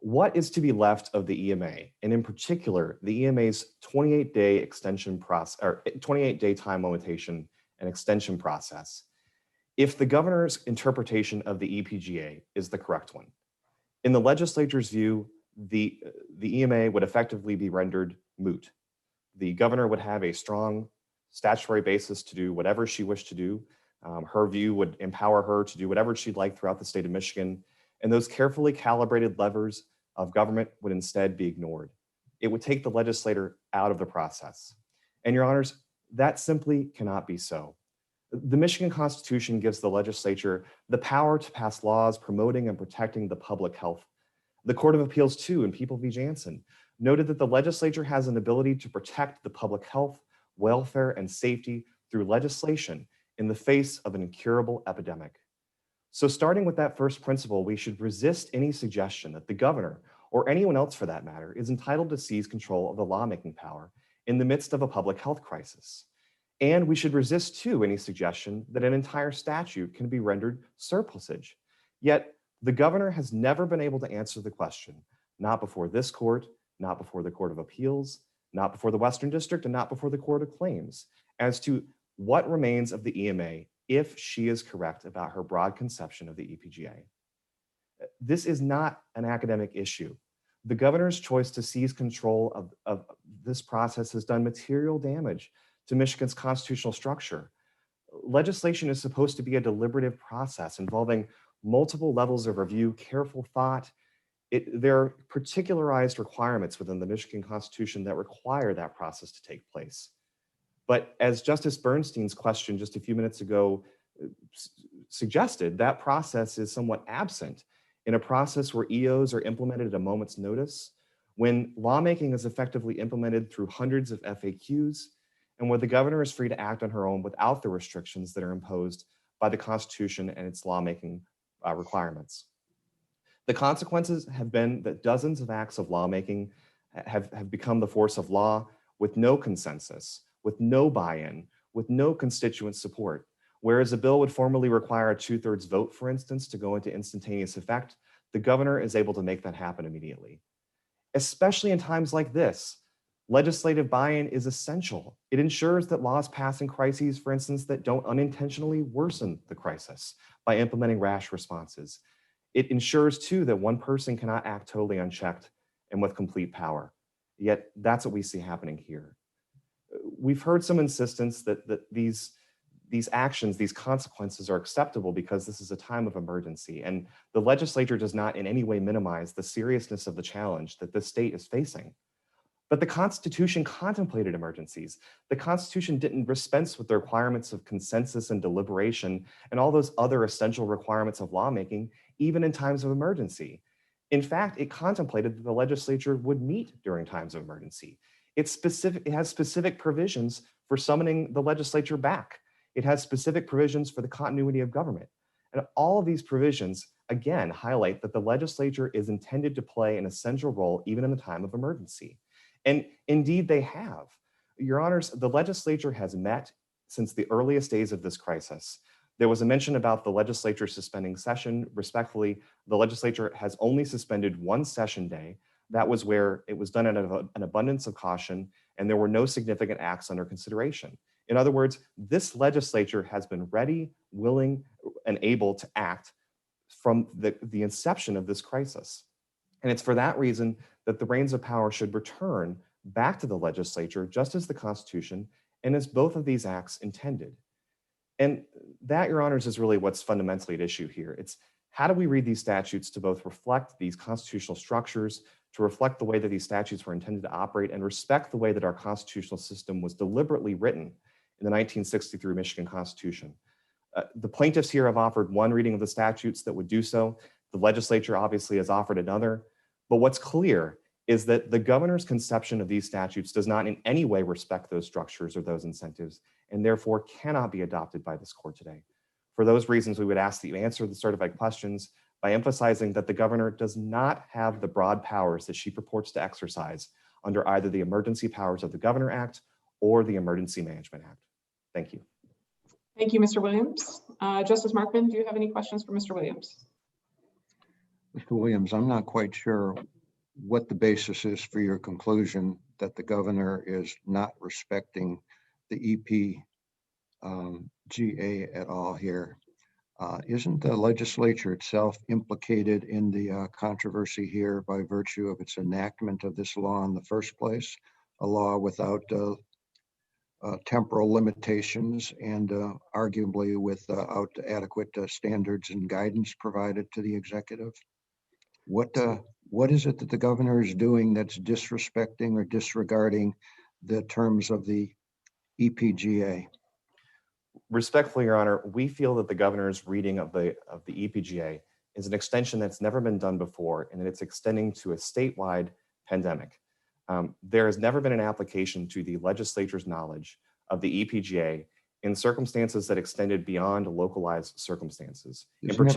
What is to be left of the EMA, and in particular, the EMA's 28-day extension process, or 28-day time limitation and extension process, if the governor's interpretation of the EPGA is the correct one? In the legislature's view, the EMA would effectively be rendered moot. The governor would have a strong statutory basis to do whatever she wished to do. Her view would empower her to do whatever she'd like throughout the state of Michigan, and those carefully calibrated levers of government would instead be ignored. It would take the legislator out of the process. And your honors, that simply cannot be so. The Michigan Constitution gives the legislature the power to pass laws promoting and protecting the public health. The Court of Appeals, too, in People v. Jansen, noted that the legislature has an ability to protect the public health, welfare, and safety through legislation in the face of an incurable epidemic. So starting with that first principle, we should resist any suggestion that the governor, or anyone else for that matter, is entitled to seize control of the lawmaking power in the midst of a public health crisis. And we should resist, too, any suggestion that an entire statute can be rendered surplusage. Yet, the governor has never been able to answer the question, not before this court, not before the Court of Appeals, not before the Western District, and not before the Court of Claims, as to what remains of the EMA if she is correct about her broad conception of the EPGA. This is not an academic issue. The governor's choice to seize control of this process has done material damage to Michigan's constitutional structure. Legislation is supposed to be a deliberative process involving multiple levels of review, careful thought. There are particularized requirements within the Michigan Constitution that require that process to take place. But as Justice Bernstein's question just a few minutes ago suggested, that process is somewhat absent in a process where EOs are implemented at a moment's notice, when lawmaking is effectively implemented through hundreds of FAQs, and where the governor is free to act on her own without the restrictions that are imposed by the Constitution and its lawmaking requirements. The consequences have been that dozens of acts of lawmaking have become the force of law with no consensus, with no buy-in, with no constituent support. Whereas a bill would formally require a 2/3 vote, for instance, to go into instantaneous effect, the governor is able to make that happen immediately. Especially in times like this, legislative buy-in is essential. It ensures that laws pass in crises, for instance, that don't unintentionally worsen the crisis by implementing rash responses. It ensures, too, that one person cannot act totally unchecked and with complete power. Yet that's what we see happening here. We've heard some insistence that these actions, these consequences are acceptable because this is a time of emergency, and the legislature does not in any way minimize the seriousness of the challenge that this state is facing. But the Constitution contemplated emergencies. The Constitution didn't dispense with the requirements of consensus and deliberation and all those other essential requirements of lawmaking, even in times of emergency. In fact, it contemplated that the legislature would meet during times of emergency. It has specific provisions for summoning the legislature back. It has specific provisions for the continuity of government. And all of these provisions, again, highlight that the legislature is intended to play an essential role even in the time of emergency. And indeed they have. Your honors, the legislature has met since the earliest days of this crisis. There was a mention about the legislature suspending session. Respectfully, the legislature has only suspended one session day. That was where it was done out of an abundance of caution, and there were no significant acts under consideration. In other words, this legislature has been ready, willing, and able to act from the inception of this crisis. And it's for that reason that the reins of power should return back to the legislature, just as the Constitution and as both of these acts intended. And that, your honors, is really what's fundamentally at issue here. It's how do we read these statutes to both reflect these constitutional structures, to reflect the way that these statutes were intended to operate, and respect the way that our constitutional system was deliberately written in the 1963 Michigan Constitution. The plaintiffs here have offered one reading of the statutes that would do so. The legislature obviously has offered another. But what's clear is that the governor's conception of these statutes does not in any way respect those structures or those incentives, and therefore cannot be adopted by this court today. For those reasons, we would ask that you answer the certified questions by emphasizing that the governor does not have the broad powers that she purports to exercise under either the Emergency Powers of the Governor Act or the Emergency Management Act. Thank you. Thank you, Mr. Williams. Justice Markman, do you have any questions for Mr. Williams? Mr. Williams, I'm not quite sure what the basis is for your conclusion that the governor is not respecting the EPGA at all here. Isn't the legislature itself implicated in the controversy here by virtue of its enactment of this law in the first place, a law without temporal limitations and arguably without adequate standards and guidance provided to the executive? What is it that the governor is doing that's disrespecting or disregarding the terms of the EPGA? Respectfully, Your Honor, we feel that the governor's reading of the EPGA is an extension that's never been done before, and that it's extending to a statewide pandemic. There has never been an application to the legislature's knowledge of the EPGA in circumstances that extended beyond localized circumstances. There's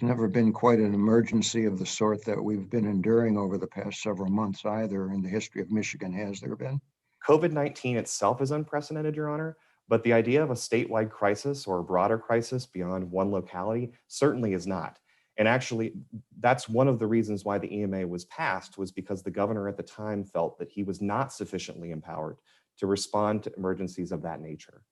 never been quite an emergency of the sort that we've been enduring over the past several months either in the history of Michigan, has there been? COVID-19 itself is unprecedented, Your Honor, but the idea of a statewide crisis or a broader crisis beyond one locality certainly is not. And actually, that's one of the reasons why the EMA was passed, was because the governor at the time felt that he was not sufficiently empowered to respond to emergencies of that nature.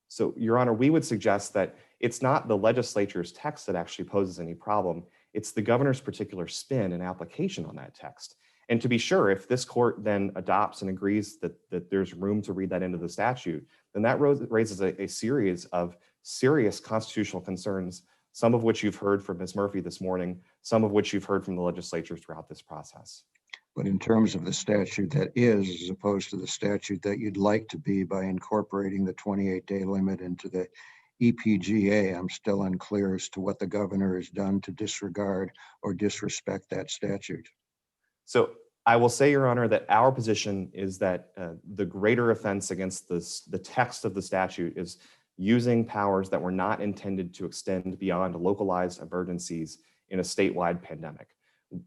So, Your Honor, we would suggest that it's not the legislature's text that actually poses any problem. It's the governor's particular spin and application on that text. And to be sure, if this court then adopts and agrees that there's room to read that into the statute, then that raises a series of serious constitutional concerns, some of which you've heard from Ms. Murphy this morning, some of which you've heard from the legislature throughout this process. But in terms of the statute that is, as opposed to the statute that you'd like to be by incorporating the 28-day limit into the EPGA, I'm still unclear as to what the governor has done to disregard or disrespect that statute. So I will say, Your Honor, that our position is that the greater offense against the text of the statute is using powers that were not intended to extend beyond localized emergencies in a statewide pandemic.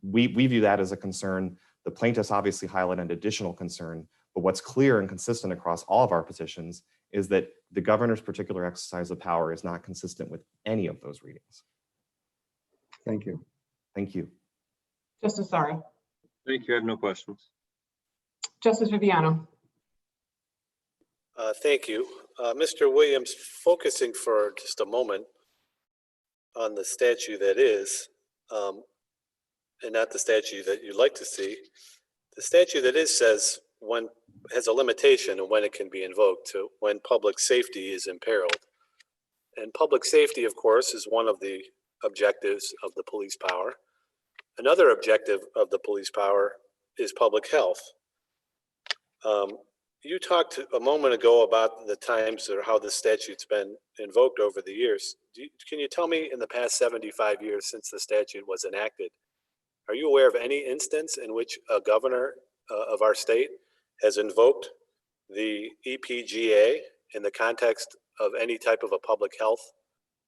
We view that as a concern. The plaintiffs obviously highlight an additional concern, but what's clear and consistent across all of our positions is that the governor's particular exercise of power is not consistent with any of those readings. Thank you. Thank you. Justice Zara. Thank you. I have no questions. Justice Viviano. Thank you. Mr. Williams, focusing for just a moment on the statute that is, and not the statute that you'd like to see. The statute that is says when has a limitation on when it can be invoked to when public safety is imperiled. And public safety, of course, is one of the objectives of the police power. Another objective of the police power is public health. You talked a moment ago about the times or how the statute's been invoked over the years. Can you tell me in the past 75 years since the statute was enacted, are you aware of any instance in which a governor of our state has invoked the EPGA in the context of any type of a public health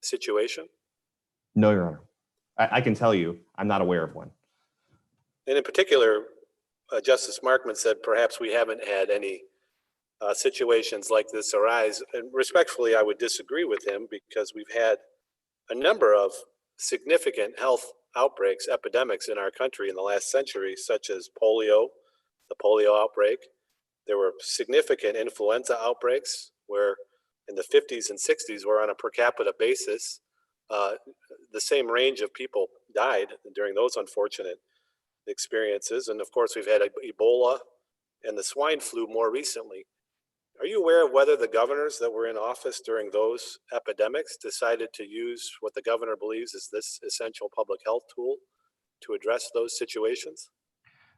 situation? No, Your Honor. I can tell you, I'm not aware of one. And in particular, Justice Markman said perhaps we haven't had any situations like this arise. And respectfully, I would disagree with him because we've had a number of significant health outbreaks, epidemics in our country in the last century, such as polio, the polio outbreak. There were significant influenza outbreaks where in the 50s and 60s were on a per capita basis. The same range of people died during those unfortunate experiences. And of course, we've had Ebola and the swine flu more recently. Are you aware of whether the governors that were in office during those epidemics decided to use what the governor believes is this essential public health tool to address those situations?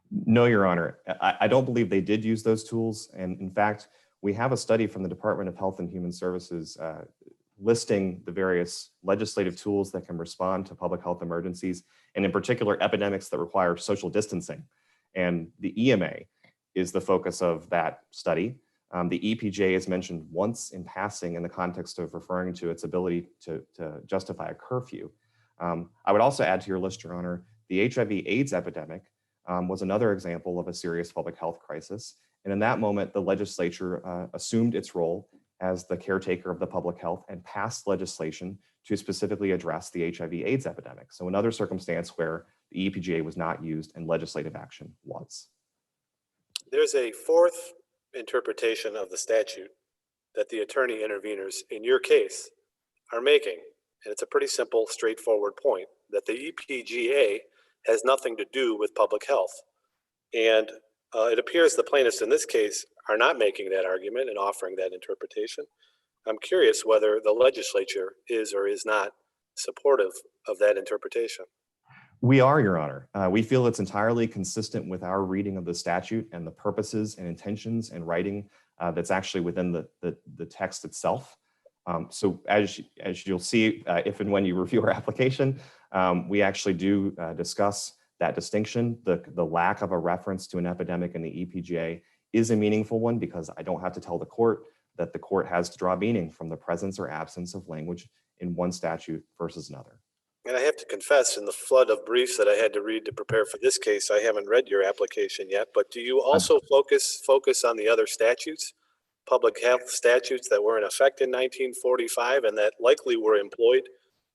No, Your Honor. I don't believe they did use those tools. And in fact, we have a study from the Department of Health and Human Services listing the various legislative tools that can respond to public health emergencies, and in particular, epidemics that require social distancing. And the EMA is the focus of that study. The EPJ is mentioned once in passing in the context of referring to its ability to justify a curfew. I would also add to your list, Your Honor, the HIV/AIDS epidemic was another example of a serious public health crisis. And in that moment, the legislature assumed its role as the caretaker of the public health and passed legislation to specifically address the HIV/AIDS epidemic. So another circumstance where the EPJ was not used and legislative action was. There's a fourth interpretation of the statute that the attorney interveners in your case are making. And it's a pretty simple, straightforward point that the EPGA has nothing to do with public health. And it appears the plaintiffs in this case are not making that argument and offering that interpretation. I'm curious whether the legislature is or is not supportive of that interpretation. We are, Your Honor. We feel it's entirely consistent with our reading of the statute and the purposes and intentions and writing that's actually within the text itself. So as you'll see, if and when you review our application, we actually do discuss that distinction. The lack of a reference to an epidemic in the EPGA is a meaningful one because I don't have to tell the court that the court has to draw meaning from the presence or absence of language in one statute versus another. And I have to confess, in the flood of briefs that I had to read to prepare for this case, I haven't read your application yet, but do you also focus on the other statutes, public health statutes that were in effect in 1945 and that likely were employed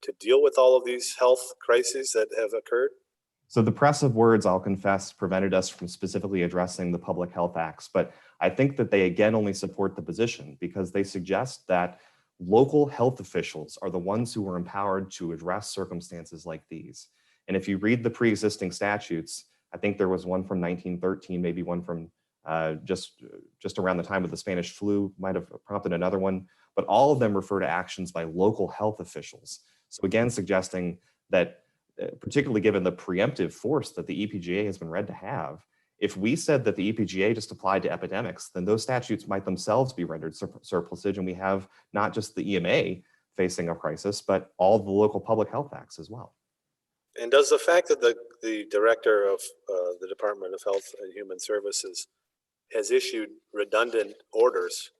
to deal with all of these health crises that have occurred? So the press of words, I'll confess, prevented us from specifically addressing the public health acts, but I think that they again only support the position because they suggest that local health officials are the ones who are empowered to address circumstances like these. And if you read the pre-existing statutes, I think there was one from 1913, maybe one from just around the time of the Spanish flu, might have prompted another one, but all of them refer to actions by local health officials. So again, suggesting that particularly given the preemptive force that the EPGA has been read to have, if we said that the EPGA just applied to epidemics, then those statutes might themselves be rendered surplusage, and we have not just the EMA facing a crisis, but all the local public health acts as well. And does the fact that the director of the Department of Health and Human Services has issued redundant orders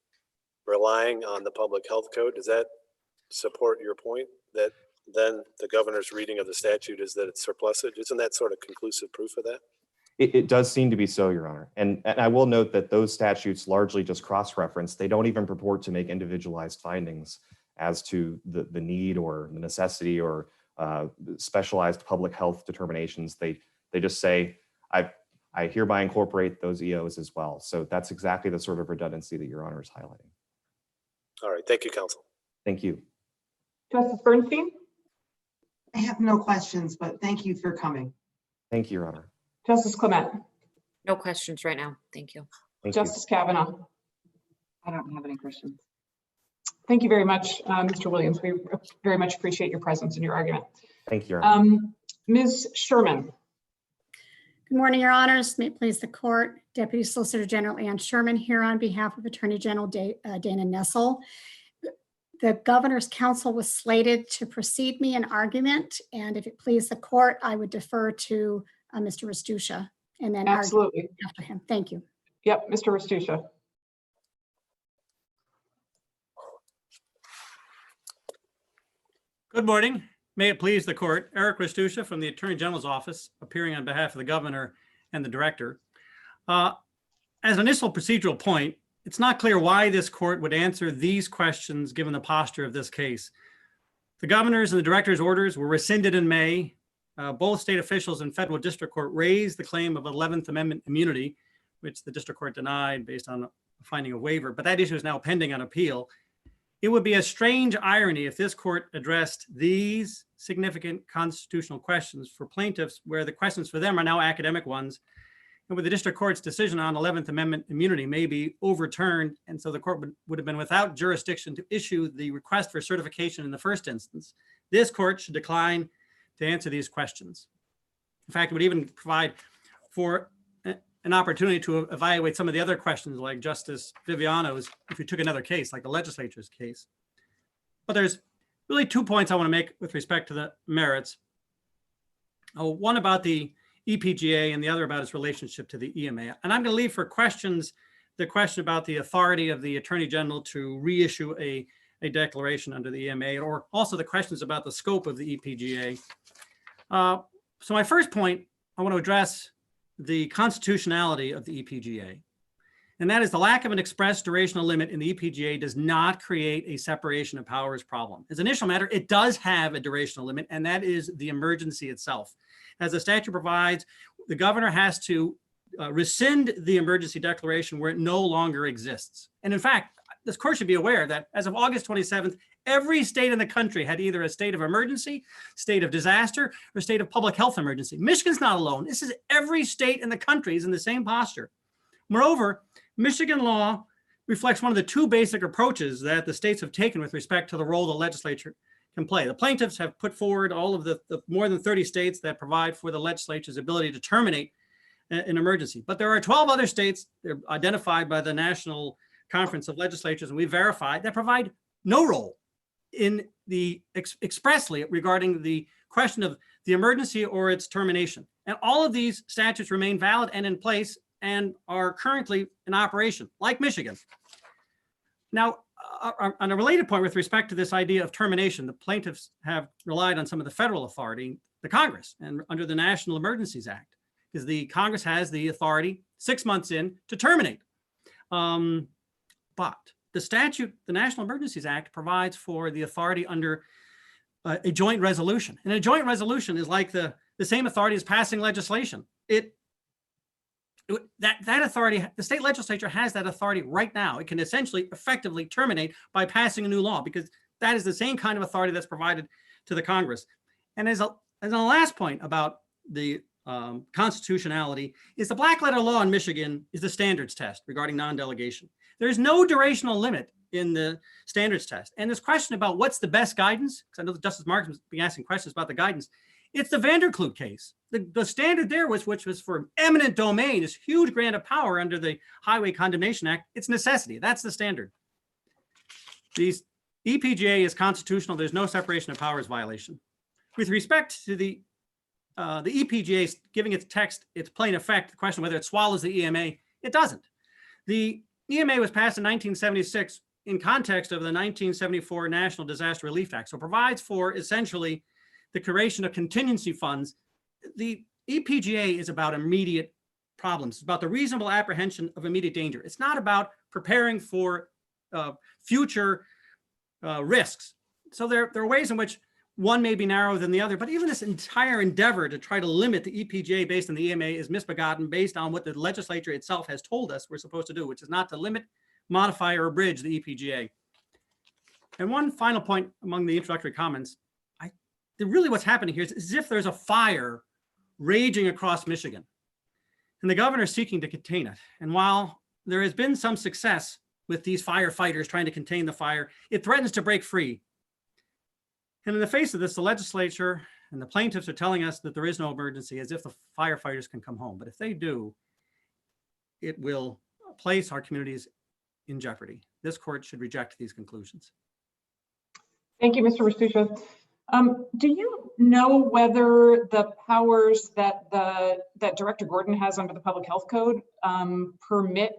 relying on the public health code, does that support your point that then the governor's reading of the statute is that it's surplusage? Isn't that sort of conclusive proof of that? It does seem to be so, Your Honor. And I will note that those statutes largely just cross-reference. They don't even purport to make individualized findings as to the need or the necessity or specialized public health determinations. They just say, I hereby incorporate those EOs as well. So that's exactly the sort of redundancy that Your Honor is highlighting. All right, thank you, counsel. Thank you. Justice Bernstein? I have no questions, but thank you for coming. Thank you, Your Honor. Justice Clement? No questions right now. Thank you. Thank you. Justice Kavanaugh? I don't have any questions. Thank you very much, Mr. Williams. We very much appreciate your presence and your argument. Thank you, Your Honor. Ms. Sherman? Good morning, Your Honors. May it please the court. Deputy Solicitor General Ann Sherman here on behalf of Attorney General Dana Nessel. The Governor's Council was slated to precede me in argument, and if it please the court, I would defer to Mr. Rastusha and then Absolutely. argue after him. Thank you. Yep, Mr. Rastusha. Good morning. May it please the court. Eric Rastusha from the Attorney General's office, appearing on behalf of the governor and the director. As an initial procedural point, it's not clear why this court would answer these questions given the posture of this case. The governor's and the director's orders were rescinded in May. Both state officials in federal district court raised the claim of 11th Amendment immunity, which the district court denied based on finding a waiver, but that issue is now pending on appeal. It would be a strange irony if this court addressed these significant constitutional questions for plaintiffs, where the questions for them are now academic ones, and where the district court's decision on 11th Amendment immunity may be overturned, and so the court would have been without jurisdiction to issue the request for certification in the first instance. This court should decline to answer these questions. In fact, it would even provide for an opportunity to evaluate some of the other questions like Justice Viviano's if you took another case, like the legislature's case. But there's really 2 points I want to make with respect to the merits. One about the EPGA and the other about its relationship to the EMA. And I'm going to leave for questions the question about the authority of the Attorney General to reissue a declaration under the EMA, or also the questions about the scope of the EPGA. So my first point, I want to address the constitutionality of the EPGA. And that is the lack of an express durational limit in the EPGA does not create a separation of powers problem. As an initial matter, it does have a durational limit, and that is the emergency itself. As the statute provides, the governor has to rescind the emergency declaration where it no longer exists. And in fact, this court should be aware that as of August 27th, every state in the country had either a state of emergency, state of disaster, or state of public health emergency. Michigan's not alone. This is every state in the country is in the same posture. Moreover, Michigan law reflects one of the 2 basic approaches that the states have taken with respect to the role the legislature can play. The plaintiffs have put forward all of the more than 30 states that provide for the legislature's ability to terminate an emergency. But there are 12 other states, they're identified by the National Conference of Legislatures, and we verified, that provide no role in the expressly regarding the question of the emergency or its termination. And all of these statutes remain valid and in place and are currently in operation, like Michigan. Now, on a related point with respect to this idea of termination, the plaintiffs have relied on some of the federal authority, the Congress, and under the National Emergencies Act, because the Congress has the authority 6 months in to terminate. But the statute, the National Emergencies Act, provides for the authority under a joint resolution. And a joint resolution is like the same authority as passing legislation. That authority, the state legislature has that authority right now. It can essentially effectively terminate by passing a new law, because that is the same kind of authority that's provided to the Congress. And as a last point about the constitutionality is the black letter law in Michigan is the standards test regarding non-delegation. There's no durational limit in the standards test. And this question about what's the best guidance, because I know that Justice Marks has been asking questions about the guidance, it's the Vanderklut case. The standard there was, which was for eminent domain, this huge grant of power under the Highway Condemnation Act. It's necessity. That's the standard. The EPGA is constitutional. There's no separation of powers violation. With respect to the EPGA giving its text its plain effect, the question whether it swallows the EMA, it doesn't. The EMA was passed in 1976 in context of the 1974 National Disaster Relief Act. So it provides for essentially the creation of contingency funds. The EPGA is about immediate problems. It's about the reasonable apprehension of immediate danger. It's not about preparing for future risks. So there are ways in which one may be narrower than the other, but even this entire endeavor to try to limit the EPGA based on the EMA is misbegotten based on what the legislature itself has told us we're supposed to do, which is not to limit, modify, or abridge the EPGA. And one final point among the introductory comments, really what's happening here is as if there's a fire raging across Michigan and the governor is seeking to contain it. And while there has been some success with these firefighters trying to contain the fire, it threatens to break free. And in the face of this, the legislature and the plaintiffs are telling us that there is no emergency, as if the firefighters can come home. But if they do, it will place our communities in jeopardy. This court should reject these conclusions. Thank you, Mr. Restuccia. Do you know whether the powers that Director Gordon has under the Public Health Code permit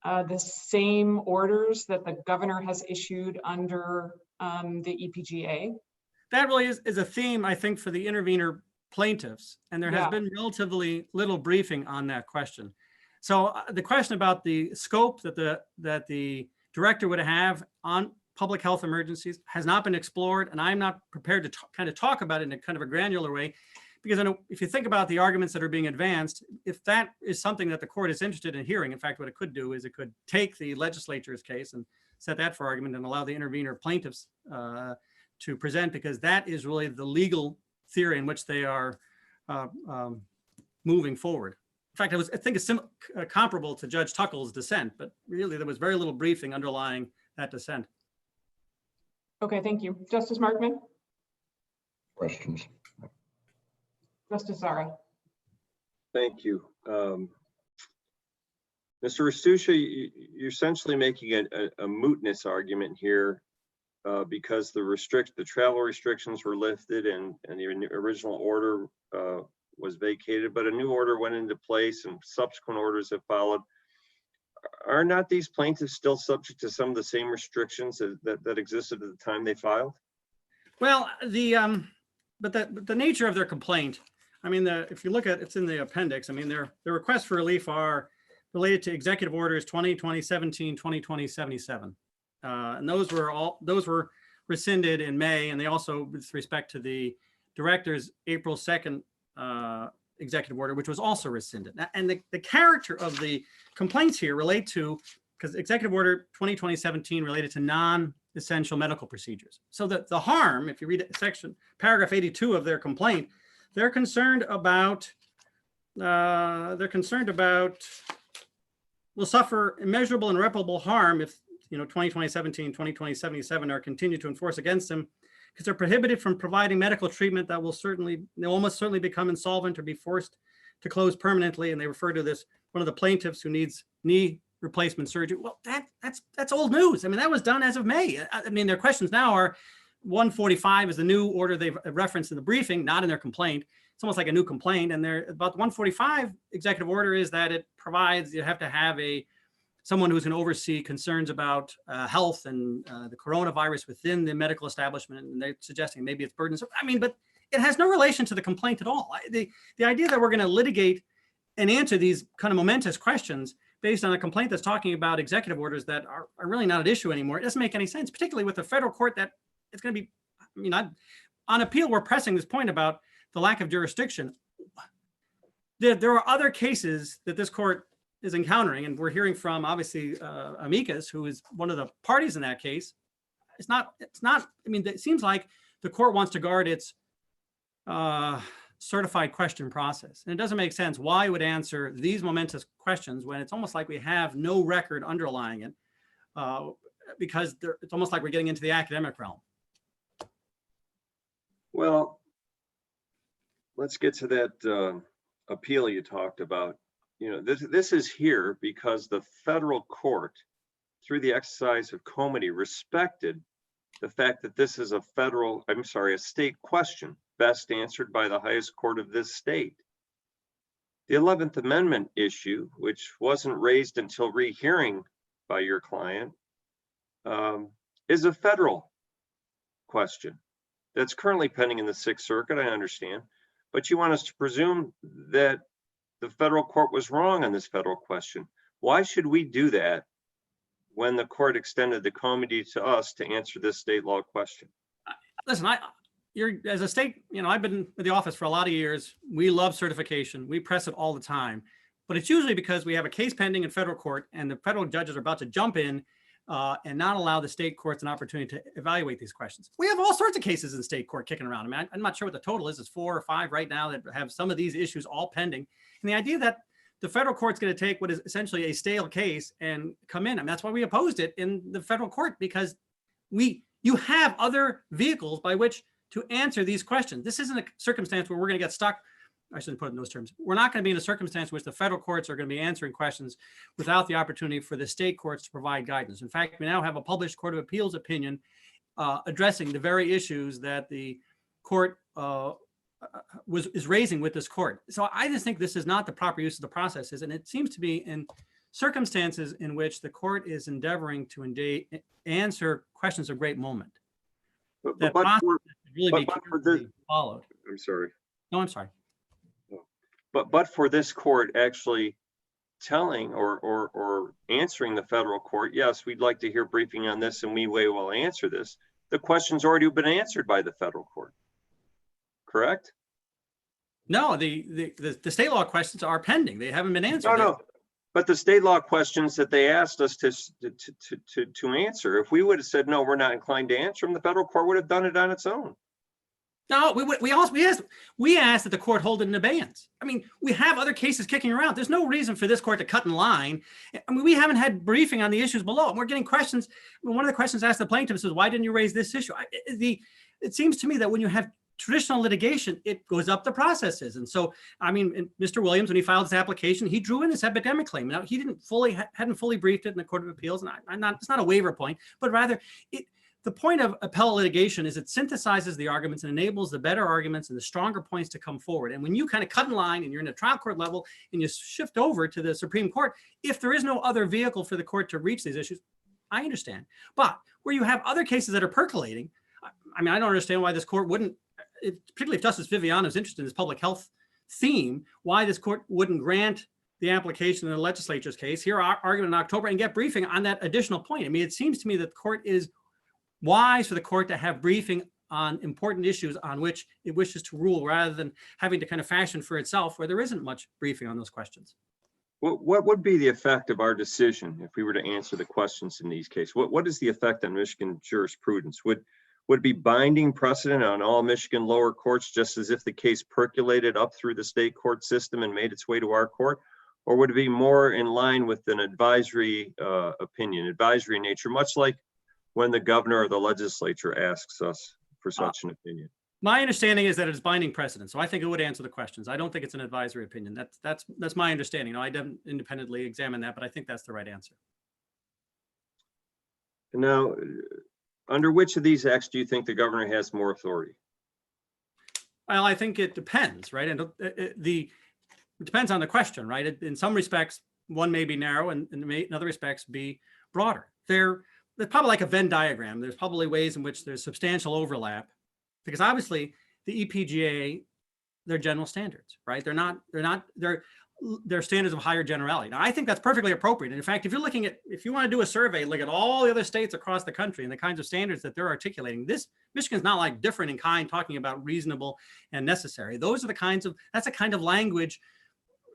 the same orders that the governor has issued under the EPGA? That really is a theme, I think, for the intervener plaintiffs, and there has been relatively little briefing on that question. So the question about the scope that the director would have on public health emergencies has not been explored, and I'm not prepared to kind of talk about it in a kind of a granular way, because I know if you think about the arguments that are being advanced, if that is something that the court is interested in hearing, in fact, what it could do is it could take the legislature's case and set that for argument and allow the intervener plaintiffs to present, because that is really the legal theory in which they are moving forward. In fact, I think it's comparable to Judge Tuckle's dissent, but really there was very little briefing underlying that dissent. Okay, thank you. Justice Markman? Questions? Justice Zara? Thank you. Mr. Restuccia, you're essentially making a mootness argument here because the travel restrictions were lifted and the original order was vacated, but a new order went into place and subsequent orders have followed. Are not these plaintiffs still subject to some of the same restrictions that existed at the time they filed? Well, but the nature of their complaint, I mean, if you look at it's in the appendix, I mean, their requests for relief are related to Executive Orders 2017, 2077. And those were rescinded in May, and they also, with respect to the director's April 2nd executive order, which was also rescinded. And the character of the complaints here relate to, because Executive Order 2017 related to non-essential medical procedures. So that the harm, if you read paragraph 82 of their complaint, they're concerned about will suffer immeasurable and irreparable harm if 2017, 2077 are continued to enforce against them, because they're prohibited from providing medical treatment that will almost certainly become insolvent or be forced to close permanently. And they refer to this, one of the plaintiffs who needs knee replacement surgery. Well, that's old news. I mean, that was done as of May. I mean, their questions now are 145 is the new order they've referenced in the briefing, not in their complaint. It's almost like a new complaint. And they're about the 145 executive order is that it provides, you have to have someone who's going to oversee concerns about health and the coronavirus within the medical establishment. And they're suggesting maybe it's burdensome. I mean, but it has no relation to the complaint at all. The idea that we're going to litigate and answer these kind of momentous questions based on a complaint that's talking about executive orders that are really not at issue anymore, it doesn't make any sense, particularly with the federal court that it's going to be, I mean, on appeal, we're pressing this point about the lack of jurisdiction. There are other cases that this court is encountering, and we're hearing from obviously Amicus, who is one of the parties in that case. It's not, I mean, it seems like the court wants to guard its certified question process. And it doesn't make sense why it would answer these momentous questions when it's almost like we have no record underlying it, because it's almost like we're getting into the academic realm. Well, let's get to that appeal you talked about. This is here because the federal court, through the exercise of comity, respected the fact that this is a state question best answered by the highest court of this state. The 11th Amendment issue, which wasn't raised until rehearing by your client, is a federal question that's currently pending in the Sixth Circuit, I understand, but you want us to presume that the federal court was wrong on this federal question. Why should we do that when the court extended the comity to us to answer this state law question? Listen, you're as a state, I've been with the office for a lot of years. We love certification. We press it all the time, but it's usually because we have a case pending in federal court and the federal judges are about to jump in and not allow the state courts an opportunity to evaluate these questions. We have all sorts of cases in state court kicking around. I mean, I'm not sure what the total is. It's 4 or 5 right now that have some of these issues all pending. And the idea that the federal court's going to take what is essentially a stale case and come in, that's why we opposed it in the federal court, because you have other vehicles by which to answer these questions. This isn't a circumstance where we're going to get stuck. I shouldn't put it in those terms. We're not going to be in a circumstance in which the federal courts are going to be answering questions without the opportunity for the state courts to provide guidance. In fact, we now have a published Court of Appeals opinion addressing the very issues that the court is raising with this court. So I just think this is not the proper use of the processes. And it seems to be in circumstances in which the court is endeavoring to answer questions of great moment. But Followed. I'm sorry. No, I'm sorry. But for this court actually telling or answering the federal court, yes, we'd like to hear briefing on this and we will answer this. The question's already been answered by the federal court, correct? No, the state law questions are pending. They haven't been answered. No. But the state law questions that they asked us to answer, if we would have said, no, we're not inclined to answer them, the federal court would have done it on its own. No, we asked that the court hold it in abeyance. I mean, we have other cases kicking around. There's no reason for this court to cut in line. I mean, we haven't had briefing on the issues below, and we're getting questions. One of the questions asked the plaintiffs is, why didn't you raise this issue? It seems to me that when you have traditional litigation, it goes up the processes. And so, I mean, Mr. Williams, when he filed his application, he drew in this epidemic claim. Now, he hadn't fully briefed it in the Court of Appeals, and it's not a waiver point, but rather the point of appellate litigation is it synthesizes the arguments and enables the better arguments and the stronger points to come forward. And when you kind of cut in line and you're in a trial court level and you shift over to the Supreme Court, if there is no other vehicle for the court to reach these issues, I understand. But where you have other cases that are percolating, I mean, I don't understand why this court wouldn't, particularly if Justice Viviano is interested in this public health theme, why this court wouldn't grant the application in the legislature's case, hear our argument in October, and get briefing on that additional point. I mean, it seems to me that the court is wise for the court to have briefing on important issues on which it wishes to rule, rather than having to kind of fashion for itself where there isn't much briefing on those questions. What would be the effect of our decision if we were to answer the questions in these cases? What is the effect on Michigan jurisprudence? Would it be binding precedent on all Michigan lower courts, just as if the case percolated up through the state court system and made its way to our court? Or would it be more in line with an advisory opinion, advisory nature, much like when the governor or the legislature asks us for such an opinion? My understanding is that it's binding precedent, so I think it would answer the questions. I don't think it's an advisory opinion. That's my understanding. I didn't independently examine that, but I think that's the right answer. Now, under which of these acts do you think the governor has more authority? Well, I think it depends, right? And it depends on the question, right? In some respects, one may be narrow, and in other respects be broader. There's probably like a Venn diagram. There's probably ways in which there's substantial overlap, because obviously the EPGA, they're general standards, right? They're standards of higher generality. Now, I think that's perfectly appropriate. And in fact, if you want to do a survey, look at all the other states across the country and the kinds of standards that they're articulating. Michigan's not like different in kind, talking about reasonable and necessary. That's the kind of language,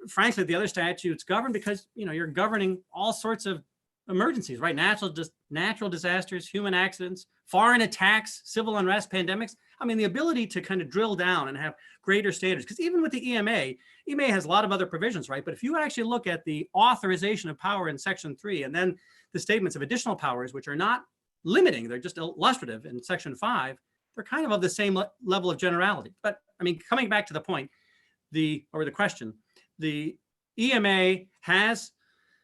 frankly, the other statutes govern, because you're governing all sorts of emergencies, right? Natural disasters, human accidents, foreign attacks, civil unrest, pandemics. I mean, the ability to kind of drill down and have greater standards, because even with the EMA has a lot of other provisions, right? But if you actually look at the authorization of power in Section 3, and then the statements of additional powers, which are not limiting, they're just illustrative in Section 5, they're kind of the same level of generality. But I mean, coming back to the point, the question, the EMA has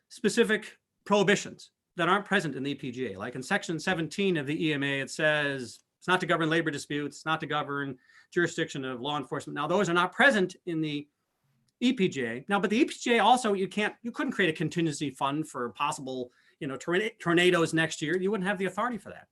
specific prohibitions that aren't present in the EPGA. Like in Section 17 of the EMA, it says it's not to govern labor disputes, not to govern jurisdiction of law enforcement. Now, those are not present in the EPGA. Now, but the EPGA also, you couldn't create a contingency fund for possible, tornadoes next year. You wouldn't have the authority for that.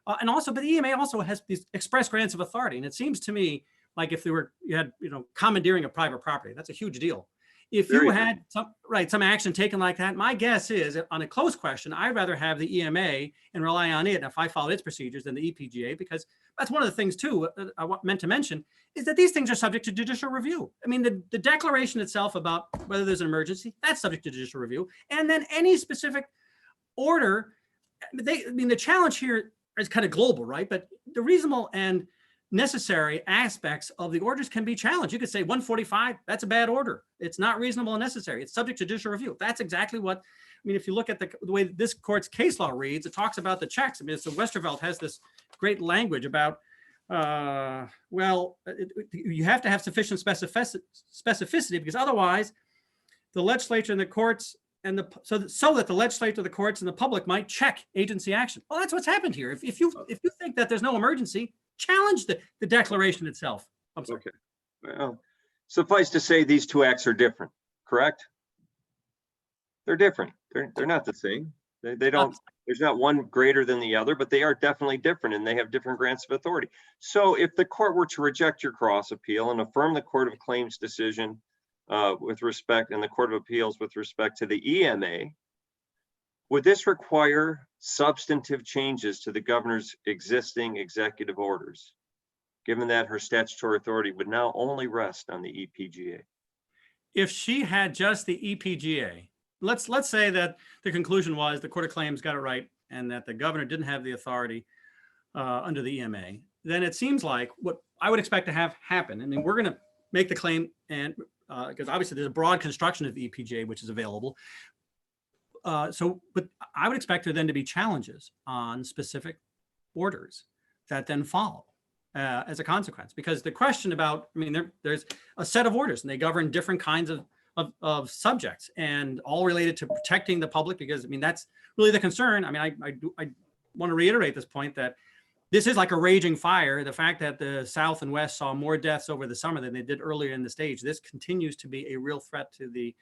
But the EMA also has these express grants of authority. And it seems to me like if you had commandeering of private property, that's a huge deal. if Very you good. had some action taken like that, my guess is on a close question, I'd rather have the EMA and rely on it if I follow its procedures than the EPGA, because that's one of the things too I meant to mention is that these things are subject to judicial review. I mean, the declaration itself about whether there's an emergency, that's subject to judicial review. And then any specific order, the challenge here is kind of global, right? But the reasonable and necessary aspects of the orders can be challenged. You could say 145, that's a bad order. It's not reasonable and necessary. It's subject to judicial review. That's exactly what, I mean, if you look at the way this court's case law reads, it talks about the checks. I mean, so Westervelt has this great language about, you have to have sufficient specificity because otherwise the legislature and the courts and so that the legislature, the courts, and the public might check agency action. Well, that's what's happened here. If you think that there's no emergency, challenge the declaration itself. I'm sorry. Okay. Well, suffice to say, these two acts are different, correct? They're different. They're not the same. They don't. There's not one greater than the other, but they are definitely different, and they have different grants of authority. So, if the court were to reject your cross appeal and affirm the Court of Claims decision with respect, and the Court of Appeals with respect to the EMA, would this require substantive changes to the governor's existing executive orders, given that her statutory authority would now only rest on the EPGA? If she had just the EPGA, let's say that the conclusion was the Court of Claims got it right and that the governor didn't have the authority under the EMA, then it seems like what I would expect to have happen. I mean, we're going to make the claim, and because obviously there's a broad construction of the EPGA which is available. But I would expect there then to be challenges on specific orders that then follow as a consequence. Because the question about, I mean, there's a set of orders and they govern different kinds of subjects and all related to protecting the public, because I mean, that's really the concern. I mean, I want to reiterate this point that this is like a raging fire. The fact that the South and West saw more deaths over the summer than they did earlier in the stage, this continues to be a real threat to the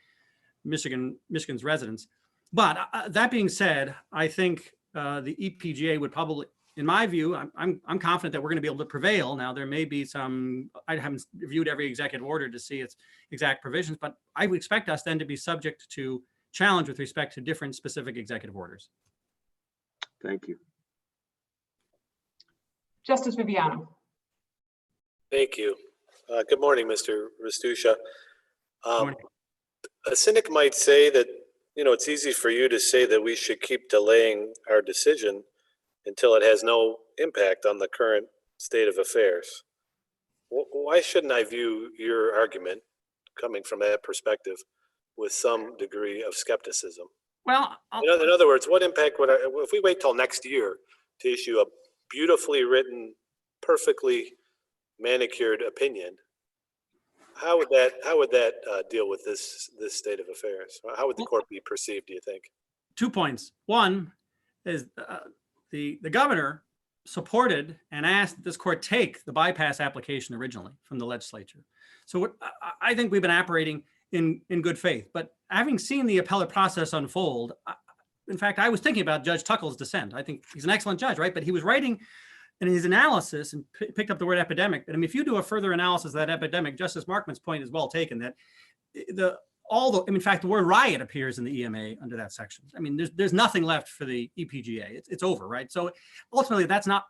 Michigan's residents. But that being said, I think the EPGA would probably, in my view, I'm confident that we're going to be able to prevail. Now, there may be some, I haven't reviewed every executive order to see its exact provisions, but I would expect us then to be subject to challenge with respect to different specific executive orders. Thank you. Justice Viviano. Thank you. Good morning, Mr. Rastusha. Morning. A cynic might say that, it's easy for you to say that we should keep delaying our decision until it has no impact on the current state of affairs. Why shouldn't I view your argument coming from that perspective with some degree of skepticism? Well, in other words, what impact would if we wait till next year to issue a beautifully written, perfectly manicured opinion? How would that deal with this state of affairs? How would the court be perceived, do you think? 2 points. One is the governor supported and asked that this court take the bypass application originally from the legislature. So I think we've been operating in good faith. But having seen the appellate process unfold, in fact, I was thinking about Judge Tuckle's dissent. I think he's an excellent judge, right? But he was writing in his analysis and picked up the word epidemic. But I mean, if you do a further analysis of that epidemic, Justice Markman's point is well taken, that in fact, the word riot appears in the EMA under that section. I mean, there's nothing left for the EPGA. It's over, right? So ultimately, that's not.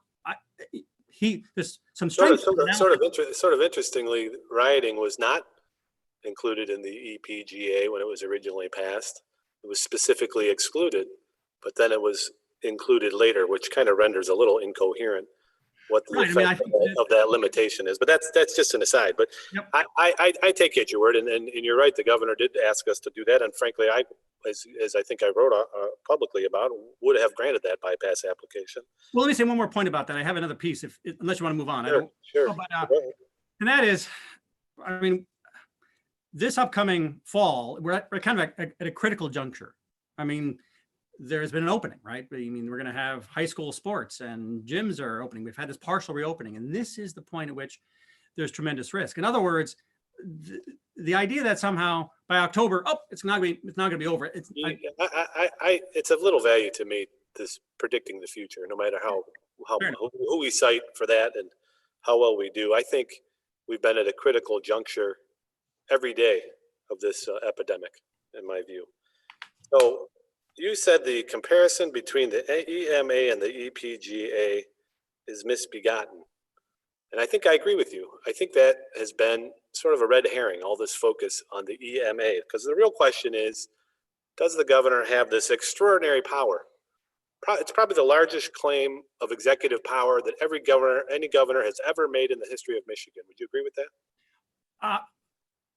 There's some strength. Sort of interestingly, rioting was not included in the EPGA when it was originally passed. It was specifically excluded, but then it was included later, which kind of renders a little incoherent what the effect of that limitation is. But that's just an aside. But yep. I take it your word, and you're right. The governor did ask us to do that, and frankly, as I think I wrote publicly about, would have granted that bypass application. Well, let me say one more point about that. I have another piece, unless you want to move on. Sure. And that is, I mean, this upcoming fall, we're kind of at a critical juncture. I mean, there's been an opening, right? I mean, we're going to have high school sports and gyms are opening. We've had this partial reopening, and this is the point at which there's tremendous risk. In other words, the idea that somehow by October, it's not going to be over. It's of little value to me, this predicting the future, no matter who we cite for that and how well we do. I think we've been at a critical juncture every day of this epidemic, in my view. So you said the comparison between the EMA and the EPGA is misbegotten. And I think I agree with you. I think that has been sort of a red herring, all this focus on the EMA, because the real question is, does the governor have this extraordinary power? It's probably the largest claim of executive power that any governor has ever made in the history of Michigan. Would you agree with that?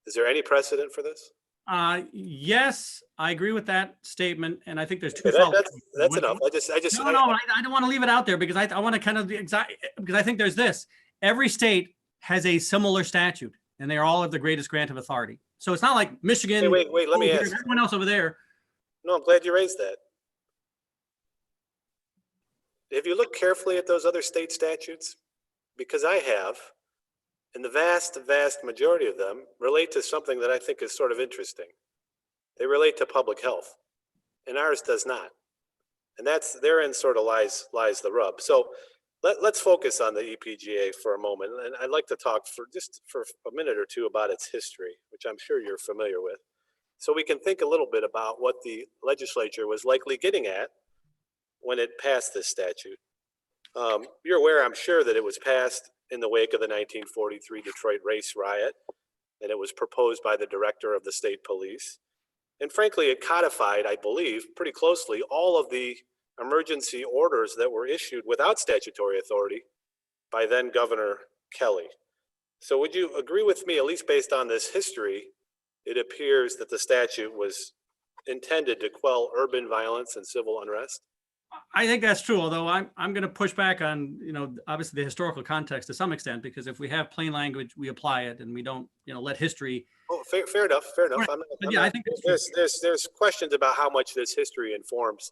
Is there any precedent for this? Yes, I agree with that statement, and I think there's two. Okay, that's enough. I don't want to leave it out there because I want to kind of because I think there's this. Every state has a similar statute, and they are all of the greatest grant of authority. So it's not like Michigan. Wait. Let me ask. Everyone else over there. No, I'm glad you raised that. Have you looked carefully at those other state statutes? Because I have, and the vast majority of them relate to something that I think is sort of interesting. They relate to public health, and ours does not. And therein sort of lies the rub. So let's focus on the EPGA for a moment. And I'd like to talk for a minute or two about its history, which I'm sure you're familiar with. So we can think a little bit about what the legislature was likely getting at when it passed this statute. You're aware, I'm sure, that it was passed in the wake of the 1943 Detroit race riot, and it was proposed by the director of the state police. And frankly, it codified, I believe, pretty closely all of the emergency orders that were issued without statutory authority by then Governor Kelly. So would you agree with me, at least based on this history, it appears that the statute was intended to quell urban violence and civil unrest? I think that's true, although I'm going to push back on, obviously the historical context to some extent, because if we have plain language, we apply it and we don't, let history. Oh, fair enough. Right. I think there's questions about how much this history informs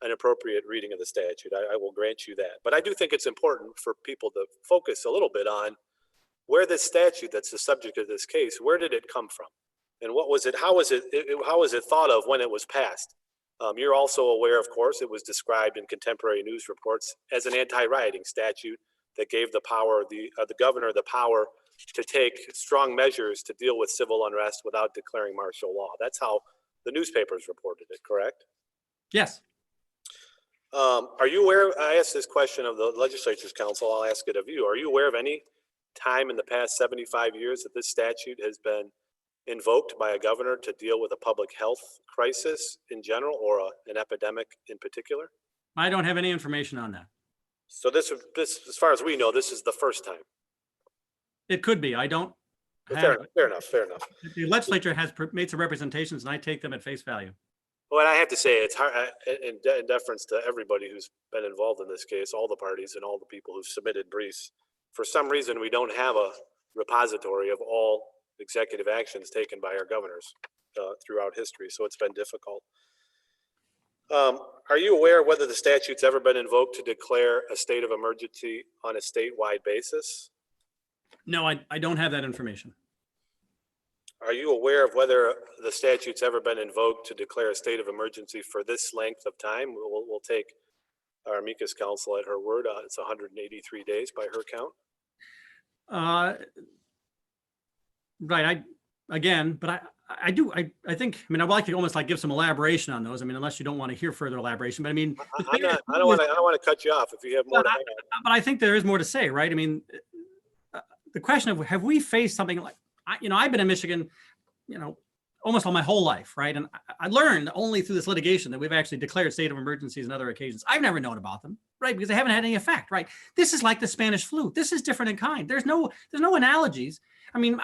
an appropriate reading of the statute. I will grant you that. But I do think it's important for people to focus a little bit on where this statute that's the subject of this case, where did it come from? And what was it? How was it thought of when it was passed? You're also aware, of course, it was described in contemporary news reports as an anti-rioting statute that gave the governor the power to take strong measures to deal with civil unrest without declaring martial law. That's how the newspapers reported it, correct? Yes. Are you aware, I asked this question of the legislature's counsel, I'll ask it of you. Are you aware of any time in the past 75 years that this statute has been invoked by a governor to deal with a public health crisis in general or an epidemic in particular? I don't have any information on that. So this, as far as we know, this is the first time. It could be. I don't. Fair enough. The legislature has made some representations, and I take them at face value. Well, and I have to say, it's hard, in deference to everybody who's been involved in this case, all the parties and all the people who've submitted briefs. For some reason, we don't have a repository of all executive actions taken by our governors throughout history, so it's been difficult. Are you aware whether the statute's ever been invoked to declare a state of emergency on a statewide basis? No, I don't have that information. Are you aware of whether the statute's ever been invoked to declare a state of emergency for this length of time? We'll take our amicus counsel at her word. It's 183 days by her count. Right. I think, I would like to almost like give some elaboration on those. Unless you don't want to hear further elaboration, but I don't want to cut you off if you have more to add. But I think there is more to say, right? The question of, have we faced something like, I've been in Michigan, almost all my whole life, right? And I learned only through this litigation that we've actually declared state of emergencies on other occasions. I've never known about them, right? Because they haven't had any effect, right? This is like the Spanish flu. This is different in kind. There's no analogies. You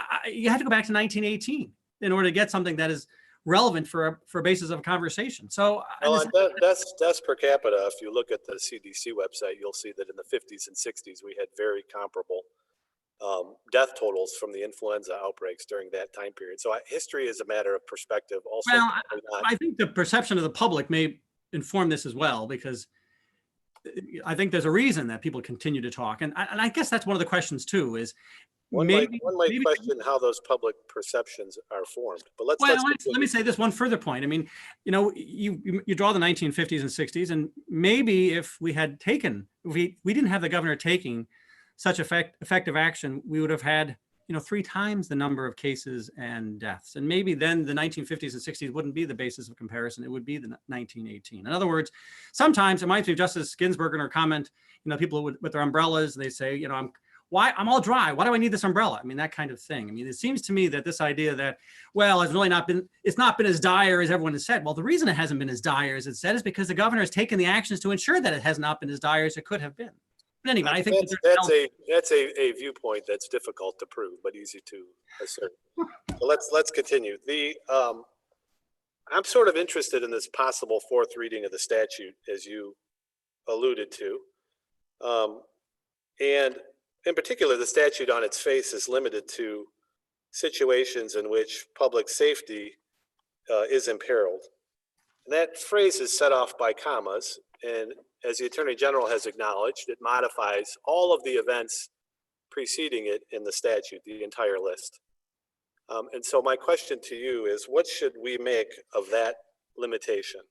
have to go back to 1918 in order to get something that is relevant for a basis of a conversation. So that's per capita. If you look at the CDC website, you'll see that in the 50s and 60s, we had very comparable death totals from the influenza outbreaks during that time period. So history is a matter of perspective also. Well, I think the perception of the public may inform this as well, because I think there's a reason that people continue to talk. And I guess that's one of the questions too, is one might question how those public perceptions are formed. But let me say this one further point. You draw the 1950s and 60s, and maybe if we didn't have the governor taking such effective action, we would have had 3 times the number of cases and deaths. And maybe then the 1950s and 60s wouldn't be the basis of comparison. It would be the 1918. In other words, sometimes it reminds me of Justice Ginsburg in her comment, people with their umbrellas, they say, I'm all dry. Why do I need this umbrella? I mean, that kind of thing. I mean, it seems to me that this idea that, well, it's not been as dire as everyone has said. Well, the reason it hasn't been as dire as it said is because the governor has taken the actions to ensure that it has not been as dire as it could have been. But anyway, I think that's a viewpoint that's difficult to prove, but easy to assert. So let's continue. I'm sort of interested in this possible fourth reading of the statute, as you alluded to, and in particular, the statute on its face is limited to situations in which public safety is imperiled. And that phrase is set off by commas, and as the Attorney General has acknowledged, it modifies all of the events preceding it in the statute, the entire list. And so my question to you is, what should we make of that limitation?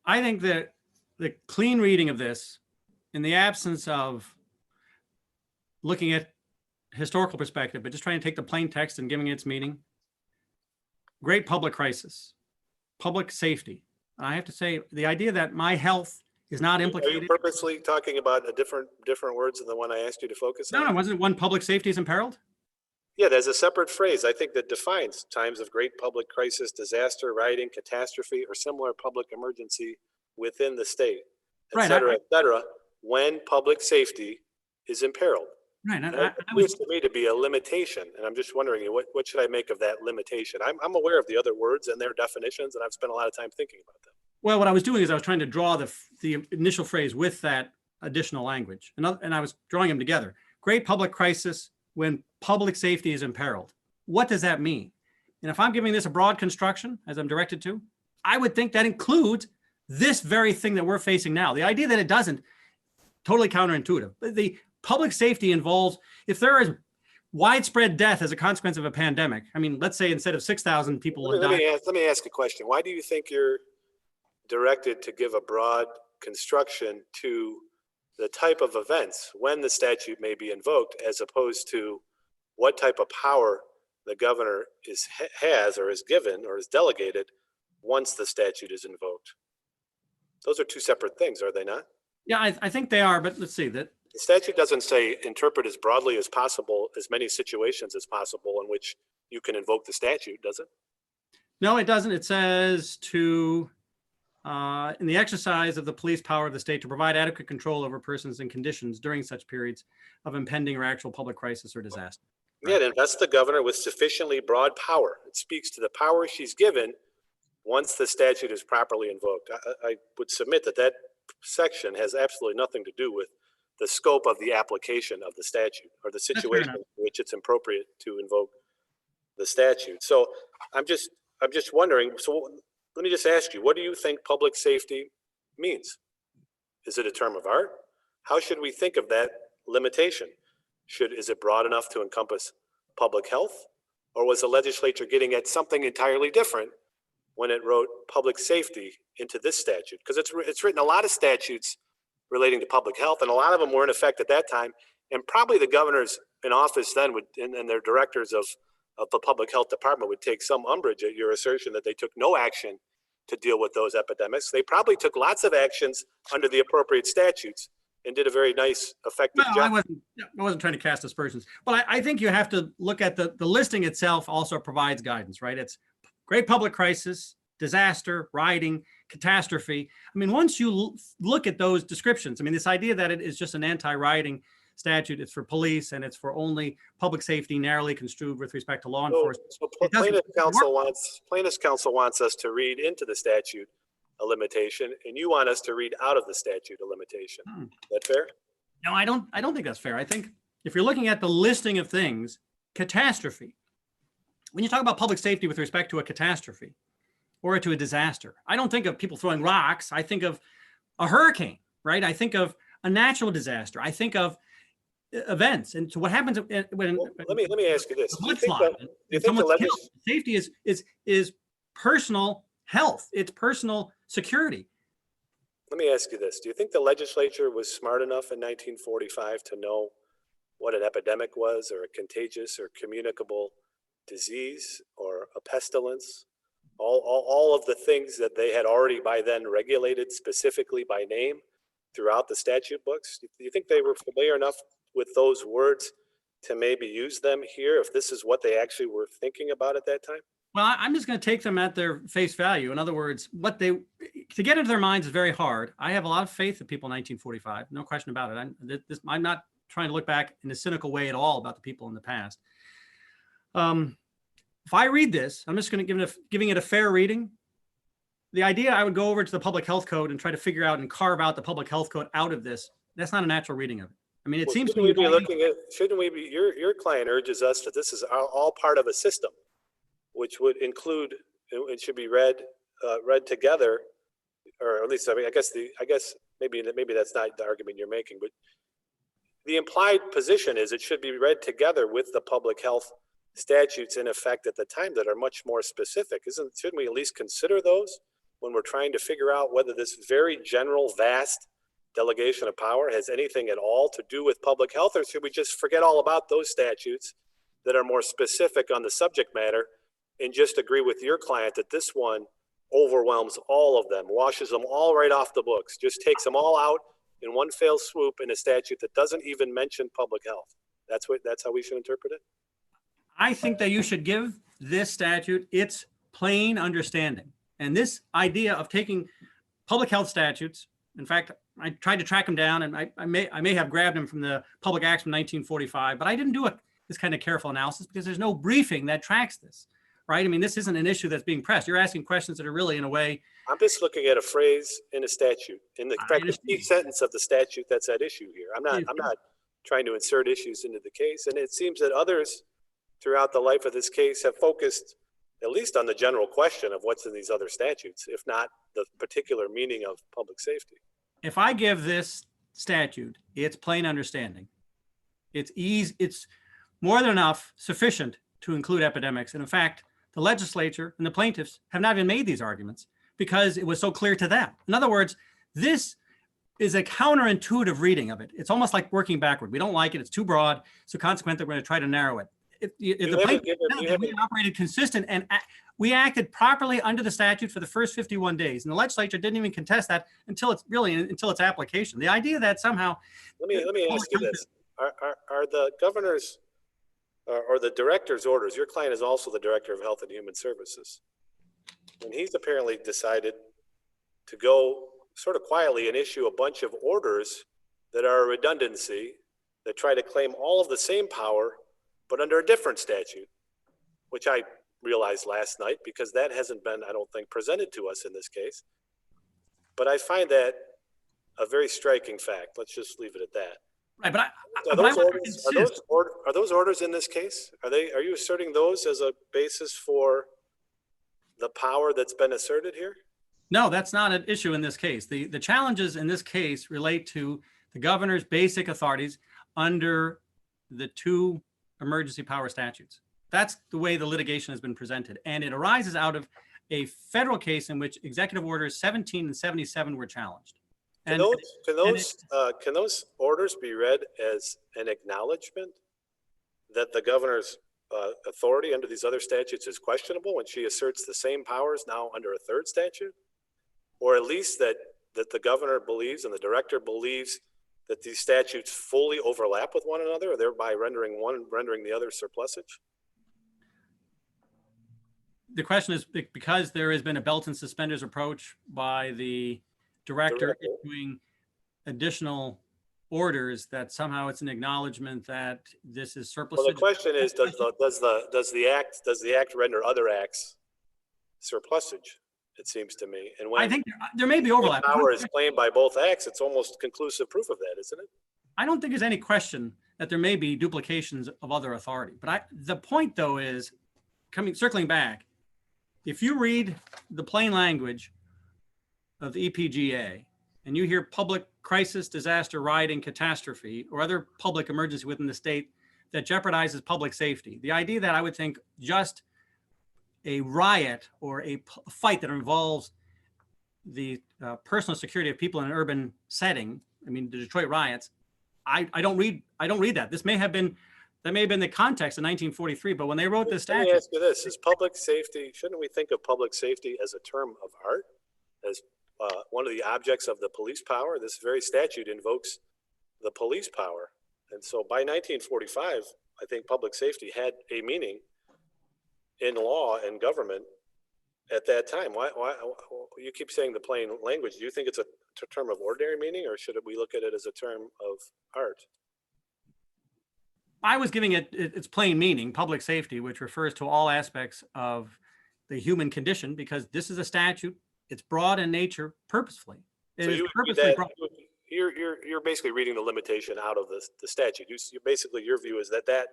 I think that the clean reading of this, in the absence of looking at historical perspective, but just trying to take the plain text and giving it its meaning, great public crisis, public safety. I have to say, the idea that my health is not implicated. Are you purposely talking about a different words than the one I asked you to focus on? No, wasn't it one public safety is imperiled? Yeah, there's a separate phrase, I think, that defines times of great public crisis, disaster, rioting, catastrophe, or similar public emergency within the state, et cetera, when public safety is imperiled. Right. It seems to me to be a limitation, and I'm just wondering, what should I make of that limitation? I'm aware of the other words and their definitions, and I've spent a lot of time thinking about them. Well, what I was doing is I was trying to draw the initial phrase with that additional language, and I was drawing them together. Great public crisis when public safety is imperiled. What does that mean? And if I'm giving this a broad construction, as I'm directed to, I would think that includes this very thing that we're facing now. The idea that it doesn't, totally counterintuitive. The public safety involves, if there is widespread death as a consequence of a pandemic, I mean, let's say instead of 6,000 people have died. Let me ask a question. Why do you think you're directed to give a broad construction to the type of events when the statute may be invoked, as opposed to what type of power the governor has or is given or is delegated once the statute is invoked? Those are two separate things, are they not? Yeah, I think they are, but let's see that. The statute doesn't say interpret as broadly as possible, as many situations as possible in which you can invoke the statute, does it? No, it doesn't. It says to, in the exercise of the police power of the state to provide adequate control over persons and conditions during such periods of impending or actual public crisis or disaster. Yeah, it invests the governor with sufficiently broad power. It speaks to the power she's given once the statute is properly invoked. I would submit that section has absolutely nothing to do with the scope of the application of the statute or the situation in which it's appropriate to invoke the statute. So I'm just wondering, so let me just ask you, what do you think public safety means? Is it a term of art? How should we think of that limitation? Is it broad enough to encompass public health? Or was the legislature getting at something entirely different when it wrote public safety into this statute? Because it's written a lot of statutes relating to public health, and a lot of them were in effect at that time. And probably the governors in office then would, and their directors of the public health department would take some umbrage at your assertion that they took no action to deal with those epidemics. They probably took lots of actions under the appropriate statutes and did a very nice, effective job. I wasn't trying to cast aspersions. Well, I think you have to look at the listing itself also provides guidance, right? It's great public crisis, disaster, rioting, catastrophe. I mean, once you look at those descriptions, I mean, this idea that it is just an anti-rioting statute, it's for police and it's for only public safety narrowly construed with respect to law enforcement. So plaintiff's counsel wants us to read into the statute a limitation, and you want us to read out of the statute a limitation. Is that fair? No, I don't think that's fair. I think if you're looking at the listing of things, catastrophe, when you talk about public safety with respect to a catastrophe or to a disaster, I don't think of people throwing rocks. I think of a hurricane, right? I think of a natural disaster. I think of events. And so what happens when let me ask you this. Safety is personal health. It's personal security. Let me ask you this. Do you think the legislature was smart enough in 1945 to know what an epidemic was, or a contagious or communicable disease, or a pestilence. All of the things that they had already by then regulated specifically by name throughout the statute books. Do you think they were familiar enough with those words to maybe use them here, if this is what they actually were thinking about at that time? Well, I'm just going to take them at their face value. In other words, to get into their minds is very hard. I have a lot of faith in people in 1945, no question about it. I'm not trying to look back in a cynical way at all about the people in the past. If I read this, I'm just going to giving it a fair reading. The idea I would go over to the public health code and try to figure out and carve out the public health code out of this, that's not a natural reading of it. I mean, it seems to me. Shouldn't we be, your client urges us that this is all part of a system, which would include, it should be read together, or at least, I mean, I guess maybe that's not the argument you're making, but the implied position is it should be read together with the public health statutes in effect at the time that are much more specific. Shouldn't we at least consider those when we're trying to figure out whether this very general, vast delegation of power has anything at all to do with public health, or should we just forget all about those statutes that are more specific on the subject matter and just agree with your client that this one overwhelms all of them, washes them all right off the books, just takes them all out in one fell swoop in a statute that doesn't even mention public health? That's how we should interpret it? I think that you should give this statute its plain understanding. And this idea of taking public health statutes, in fact, I tried to track them down, and I may have grabbed them from the Public Acts from 1945, but I didn't do this kind of careful analysis because there's no briefing that tracks this, right? I mean, this isn't an issue that's being pressed. You're asking questions that are really, in a way. I'm just looking at a phrase in a statute, in the key sentence of the statute that's at issue here. I'm not trying to insert issues into the case, and it seems that others throughout the life of this case have focused at least on the general question of what's in these other statutes, if not the particular meaning of public safety. If I give this statute its plain understanding, it's more than enough sufficient to include epidemics. And in fact, the legislature and the plaintiffs have not even made these arguments because it was so clear to them. In other words, this is a counterintuitive reading of it. It's almost like working backward. We don't like it. It's too broad. So consequently, we're going to try to narrow it. We operated consistent and we acted properly under the statute for the first 51 days. And the legislature didn't even contest that until its application. The idea that somehow. Let me ask you this. Are the governor's or the director's orders, your client is also the director of Health and Human Services, and he's apparently decided to go sort of quietly and issue a bunch of orders that are a redundancy, that try to claim all of the same power but under a different statute, which I realized last night because that hasn't been, I don't think, presented to us in this case. But I find that a very striking fact. Let's just leave it at that. Right, but are those orders in this case? Are you asserting those as a basis for the power that's been asserted here? No, that's not an issue in this case. The challenges in this case relate to the governor's basic authorities under the two emergency power statutes. That's the way the litigation has been presented. And it arises out of a federal case in which executive orders 17 and 77 were challenged. Can those orders be read as an acknowledgement that the governor's authority under these other statutes is questionable when she asserts the same powers now under a third statute? Or at least that the governor believes and the director believes that these statutes fully overlap with one another, thereby rendering the other surplusage? The question is because there has been a belt and suspenders approach by the director issuing additional orders that somehow it's an acknowledgement that this is surplusage. Well, the question is, does the act render other acts surplusage? It seems to me. And when I think there may be overlap. Power is claimed by both acts, it's almost conclusive proof of that, isn't it? I don't think there's any question that there may be duplications of other authority. But the point, though, is circling back. If you read the plain language of the EPGA and you hear public crisis, disaster, riot, and catastrophe, or other public emergency within the state that jeopardizes public safety, the idea that I would think just a riot or a fight that involves the personal security of people in an urban setting, I mean, the Detroit riots, I don't read that. That may have been the context in 1943, but when they wrote this Let me statute, ask you this, is public safety, shouldn't we think of public safety as a term of art? As one of the objects of the police power? This very statute invokes the police power. And so by 1945, I think public safety had a meaning in law and government at that time. Why you keep saying the plain language? Do you think it's a term of ordinary meaning, or should we look at it as a term of art? I was giving it its plain meaning, public safety, which refers to all aspects of the human condition, because this is a statute. It's broad in nature purposefully. It is purposely broad. You're basically reading the limitation out of the statute. You basically, your view is that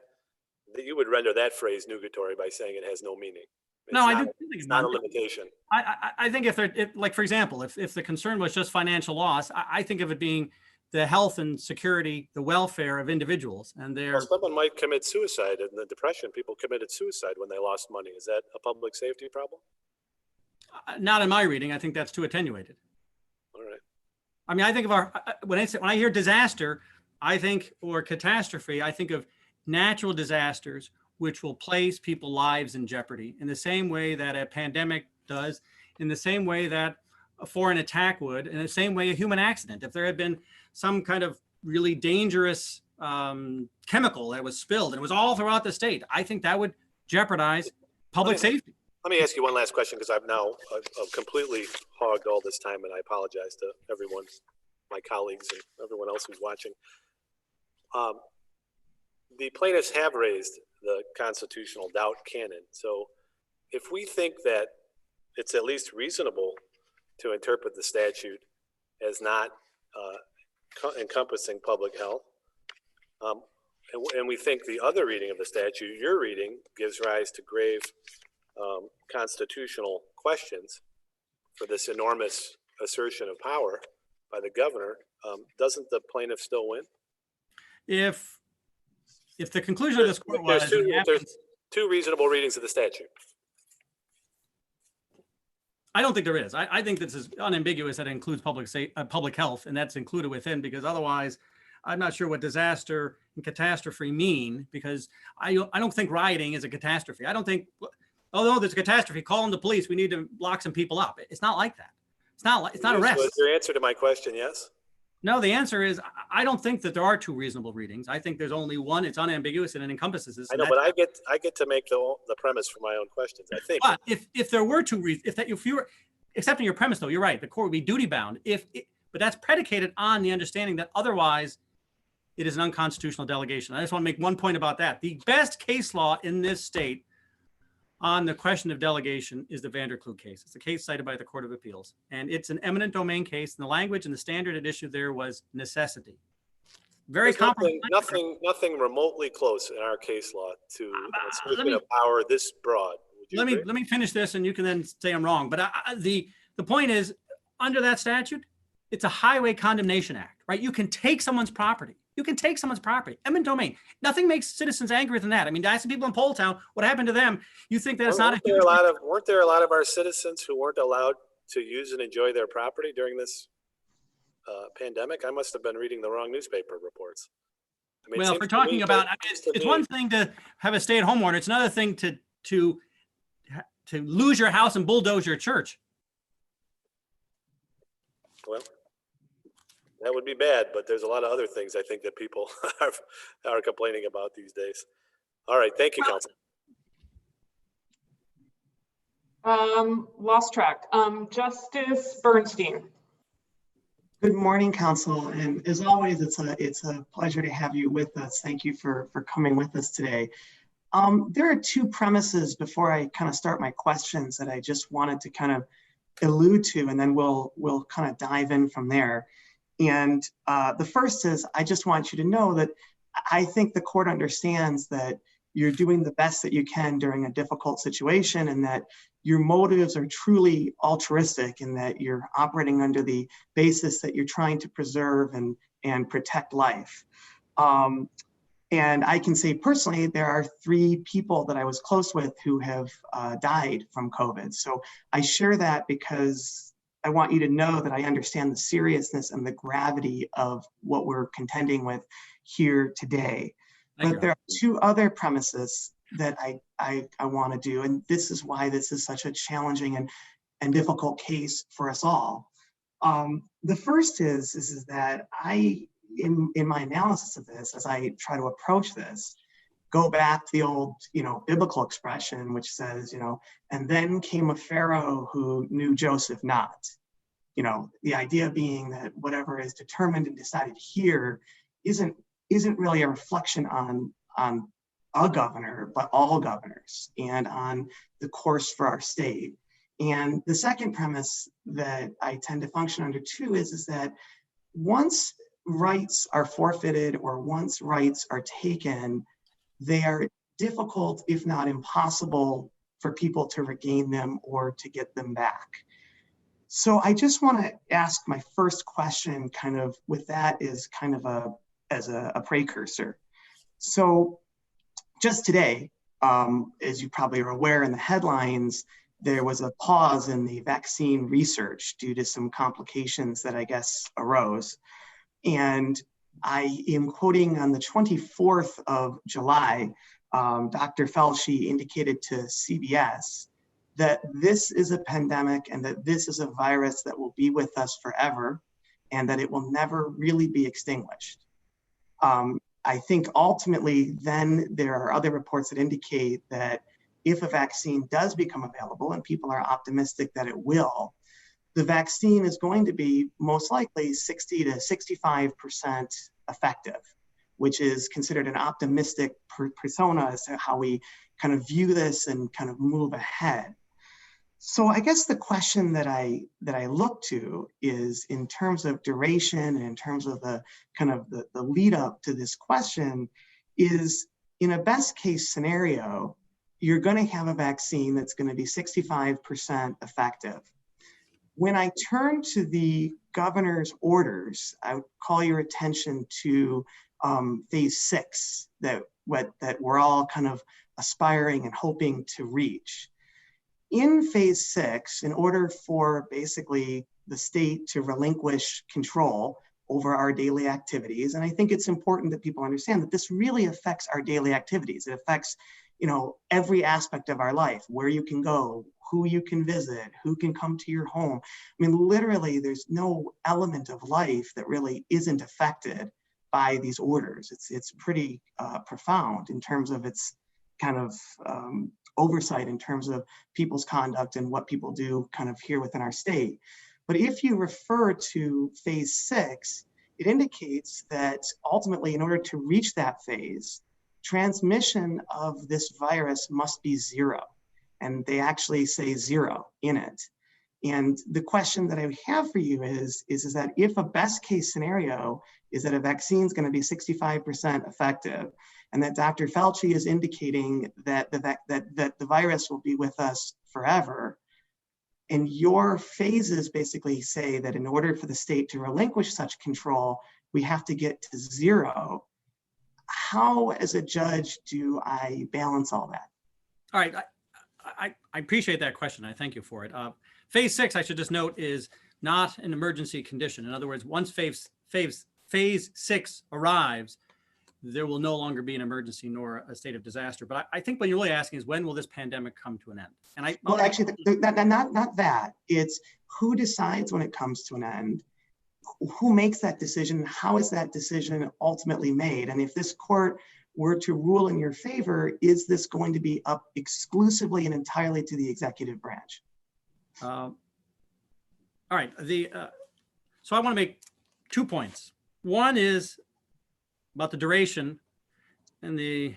you would render that phrase nugatory by saying it has no meaning. No, I do think it's not a limitation. I think if like, for example, if the concern was just financial loss, I think of it being the health and security, the welfare of individuals, and their. Well, someone might commit suicide. In the Depression, people committed suicide when they lost money. Is that a public safety problem? Not in my reading. I think that's too attenuated. All right. I mean, I think of when I hear disaster, or catastrophe, I think of natural disasters which will place people's lives in jeopardy in the same way that a pandemic does, in the same way that a foreign attack would, in the same way a human accident. If there had been some kind of really dangerous chemical that was spilled and it was all throughout the state, I think that would jeopardize public safety. Let me ask you one last question, because I've completely hogged all this time, and I apologize to everyone, my colleagues and everyone else who's watching. The plaintiffs have raised the constitutional doubt canon. So if we think that it's at least reasonable to interpret the statute as not encompassing public health, and we think the other reading of the statute, your reading, gives rise to grave constitutional questions for this enormous assertion of power by the governor, doesn't the plaintiff still win? If the conclusion of this court was there's two reasonable readings of the statute. I don't think there is. I think this is unambiguous that it includes public health, and that's included within, because otherwise I'm not sure what disaster and catastrophe mean, because I don't think rioting is a catastrophe. I don't think, although there's a catastrophe, call in the police, we need to lock some people up. It's not like that. It's not arrest. So is your answer to my question yes? No, the answer is I don't think that there are two reasonable readings. I think there's only one. It's unambiguous and it encompasses this. I know, but I get to make the premise for my own questions, I think. But if there were two reasons, if you were accepting your premise, though, you're right. The court would be duty bound. But that's predicated on the understanding that otherwise it is an unconstitutional delegation. I just want to make one point about that. The best case law in this state on the question of delegation is the Vanderkluge case. It's a case cited by the Court of Appeals, and it's an eminent domain case. And the language and the standard at issue there was necessity. Very complicated. Nothing remotely close in our case law to a power this broad. Let me finish this, and you can then say I'm wrong. But the point is, under that statute, it's a highway condemnation act, right? You can take someone's property. You can take someone's property, eminent domain. Nothing makes citizens angrier than that. I mean, I see people in Pole Town, what happened to them? You think that it's not a huge... Weren't there a lot of our citizens who weren't allowed to use and enjoy their property during this pandemic? I must have been reading the wrong newspaper reports. I mean, well, if we're talking about, it's one thing to have a stay-at-home order. It's another thing to lose your house and bulldoze your church. Well, that would be bad, but there's a lot of other things I think that people are complaining about these days. All right, thank you, Counsel. Lost track. Justice Bernstein. Good morning, Counsel, and as always, it's a pleasure to have you with us. Thank you for coming with us today. There are two premises before I kind of start my questions that I just wanted to kind of allude to, and then we'll kind of dive in from there. And the first is, I just want you to know that I think the court understands that you're doing the best that you can during a difficult situation, and that your motives are truly altruistic, and that you're operating under the basis that you're trying to preserve and protect life. And I can say personally, there are 3 people that I was close with who have died from COVID. So I share that because I want you to know that I understand the seriousness and the gravity of what we're contending with here today. Thank But you. there are two other premises that I want to do, and this is why this is such a challenging and difficult case for us all. The first is that in my analysis of this, as I try to approach this, go back to the old, biblical expression, which says, and then came a Pharaoh who knew Joseph not. The idea being that whatever is determined and decided here isn't really a reflection on a governor, but all governors, and on the course for our state. And the second premise that I tend to function under too is that once rights are forfeited or once rights are taken, they are difficult, if not impossible, for people to regain them or to get them back. So I just want to ask my first question kind of with that is kind of as a precursor. So just today, as you probably are aware in the headlines, there was a pause in the vaccine research due to some complications that I guess arose. And I am quoting on the 24th of July, Dr. Fauci indicated to CBS that this is a pandemic and that this is a virus that will be with us forever and that it will never really be extinguished. I think ultimately then there are other reports that indicate that if a vaccine does become available, and people are optimistic that it will, the vaccine is going to be most likely 60 to 65% effective, which is considered an optimistic persona as to how we kind of view this and kind of move ahead. So I guess the question that I look to is in terms of duration and in terms of the kind of the lead up to this question is, in a best case scenario, you're going to have a vaccine that's going to be 65% effective. When I turn to the governor's orders, I would call your attention to phase 6 that we're all kind of aspiring and hoping to reach. In phase 6, in order for basically the state to relinquish control over our daily activities, and I think it's important that people understand that this really affects our daily activities. It affects, every aspect of our life, where you can go, who you can visit, who can come to your home. I mean, literally, there's no element of life that really isn't affected by these orders. It's pretty profound in terms of its kind of oversight in terms of people's conduct and what people do kind of here within our state. But if you refer to phase 6, it indicates that ultimately, in order to reach that phase, transmission of this virus must be 0. And they actually say 0 in it. And the question that I have for you is that if a best case scenario is that a vaccine is going to be 65% effective, and that Dr. Fauci is indicating that the virus will be with us forever, and your phases basically say that in order for the state to relinquish such control, we have to get to 0. How, as a judge, do I balance all that? All right, I appreciate that question. I thank you for it. Phase 6, I should just note, is not an emergency condition. In other words, once phase 6 arrives, there will no longer be an emergency nor a state of disaster. But I think what you're really asking is, when will this pandemic come to an end? And well, actually, not that. It's who decides when it comes to an end, who makes that decision, how is that decision ultimately made? And if this court were to rule in your favor, is this going to be up exclusively and entirely to the executive branch? All right. So I want to make 2 points. One is about the duration, and the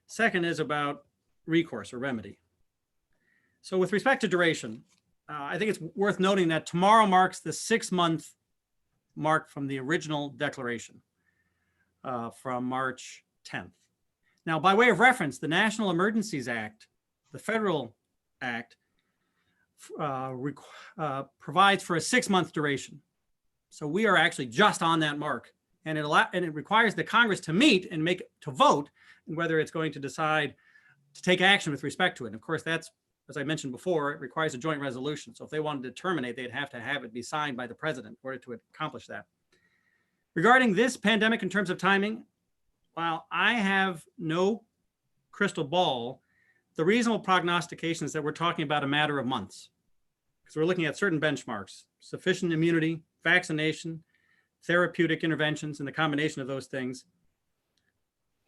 second is about recourse or remedy. So with respect to duration, I think it's worth noting that tomorrow marks the 6-month mark from the original declaration from March 10th. Now, by way of reference, the National Emergencies Act, the federal act, provides for a 6-month duration. So we are actually just on that mark, and it requires the Congress to meet and to vote, and whether it's going to decide to take action with respect to it. And of course, that's as I mentioned before, it requires a joint resolution. So if they wanted to terminate, they'd have to have it be signed by the president in order to accomplish that. Regarding this pandemic in terms of timing, while I have no crystal ball, the reasonable prognostication is that we're talking about a matter of months, because we're looking at certain benchmarks: sufficient immunity, vaccination, therapeutic interventions, and the combination of those things.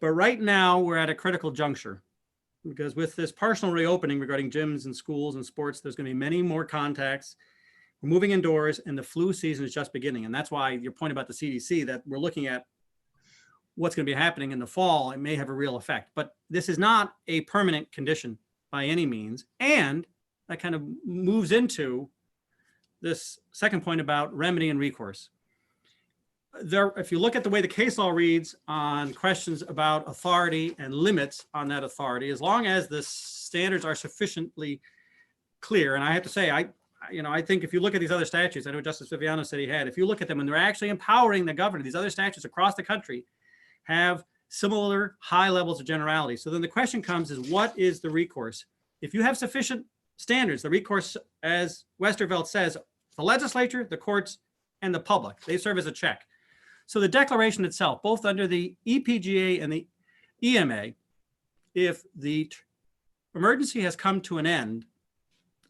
But right now we're at a critical juncture, because with this partial reopening regarding gyms and schools and sports, there's going to be many more contacts. We're moving indoors and the flu season is just beginning. And that's why your point about the CDC, that we're looking at what's going to be happening in the fall, it may have a real effect. But this is not a permanent condition by any means. And that kind of moves into this second point about remedy and recourse. If you look at the way the case law reads on questions about authority and limits on that authority, as long as the standards are sufficiently clear, and I have to say, I think if you look at these other statutes, I know Justice Viviano said he had, if you look at them and they're actually empowering the governor, these other statutes across the country have similar high levels of generality. So then the question comes is, what is the recourse? If you have sufficient standards, the recourse, as Westervelt says, the legislature, the courts, and the public, they serve as a check. So the declaration itself, both under the EPGA and the EMA, if the emergency has come to an end,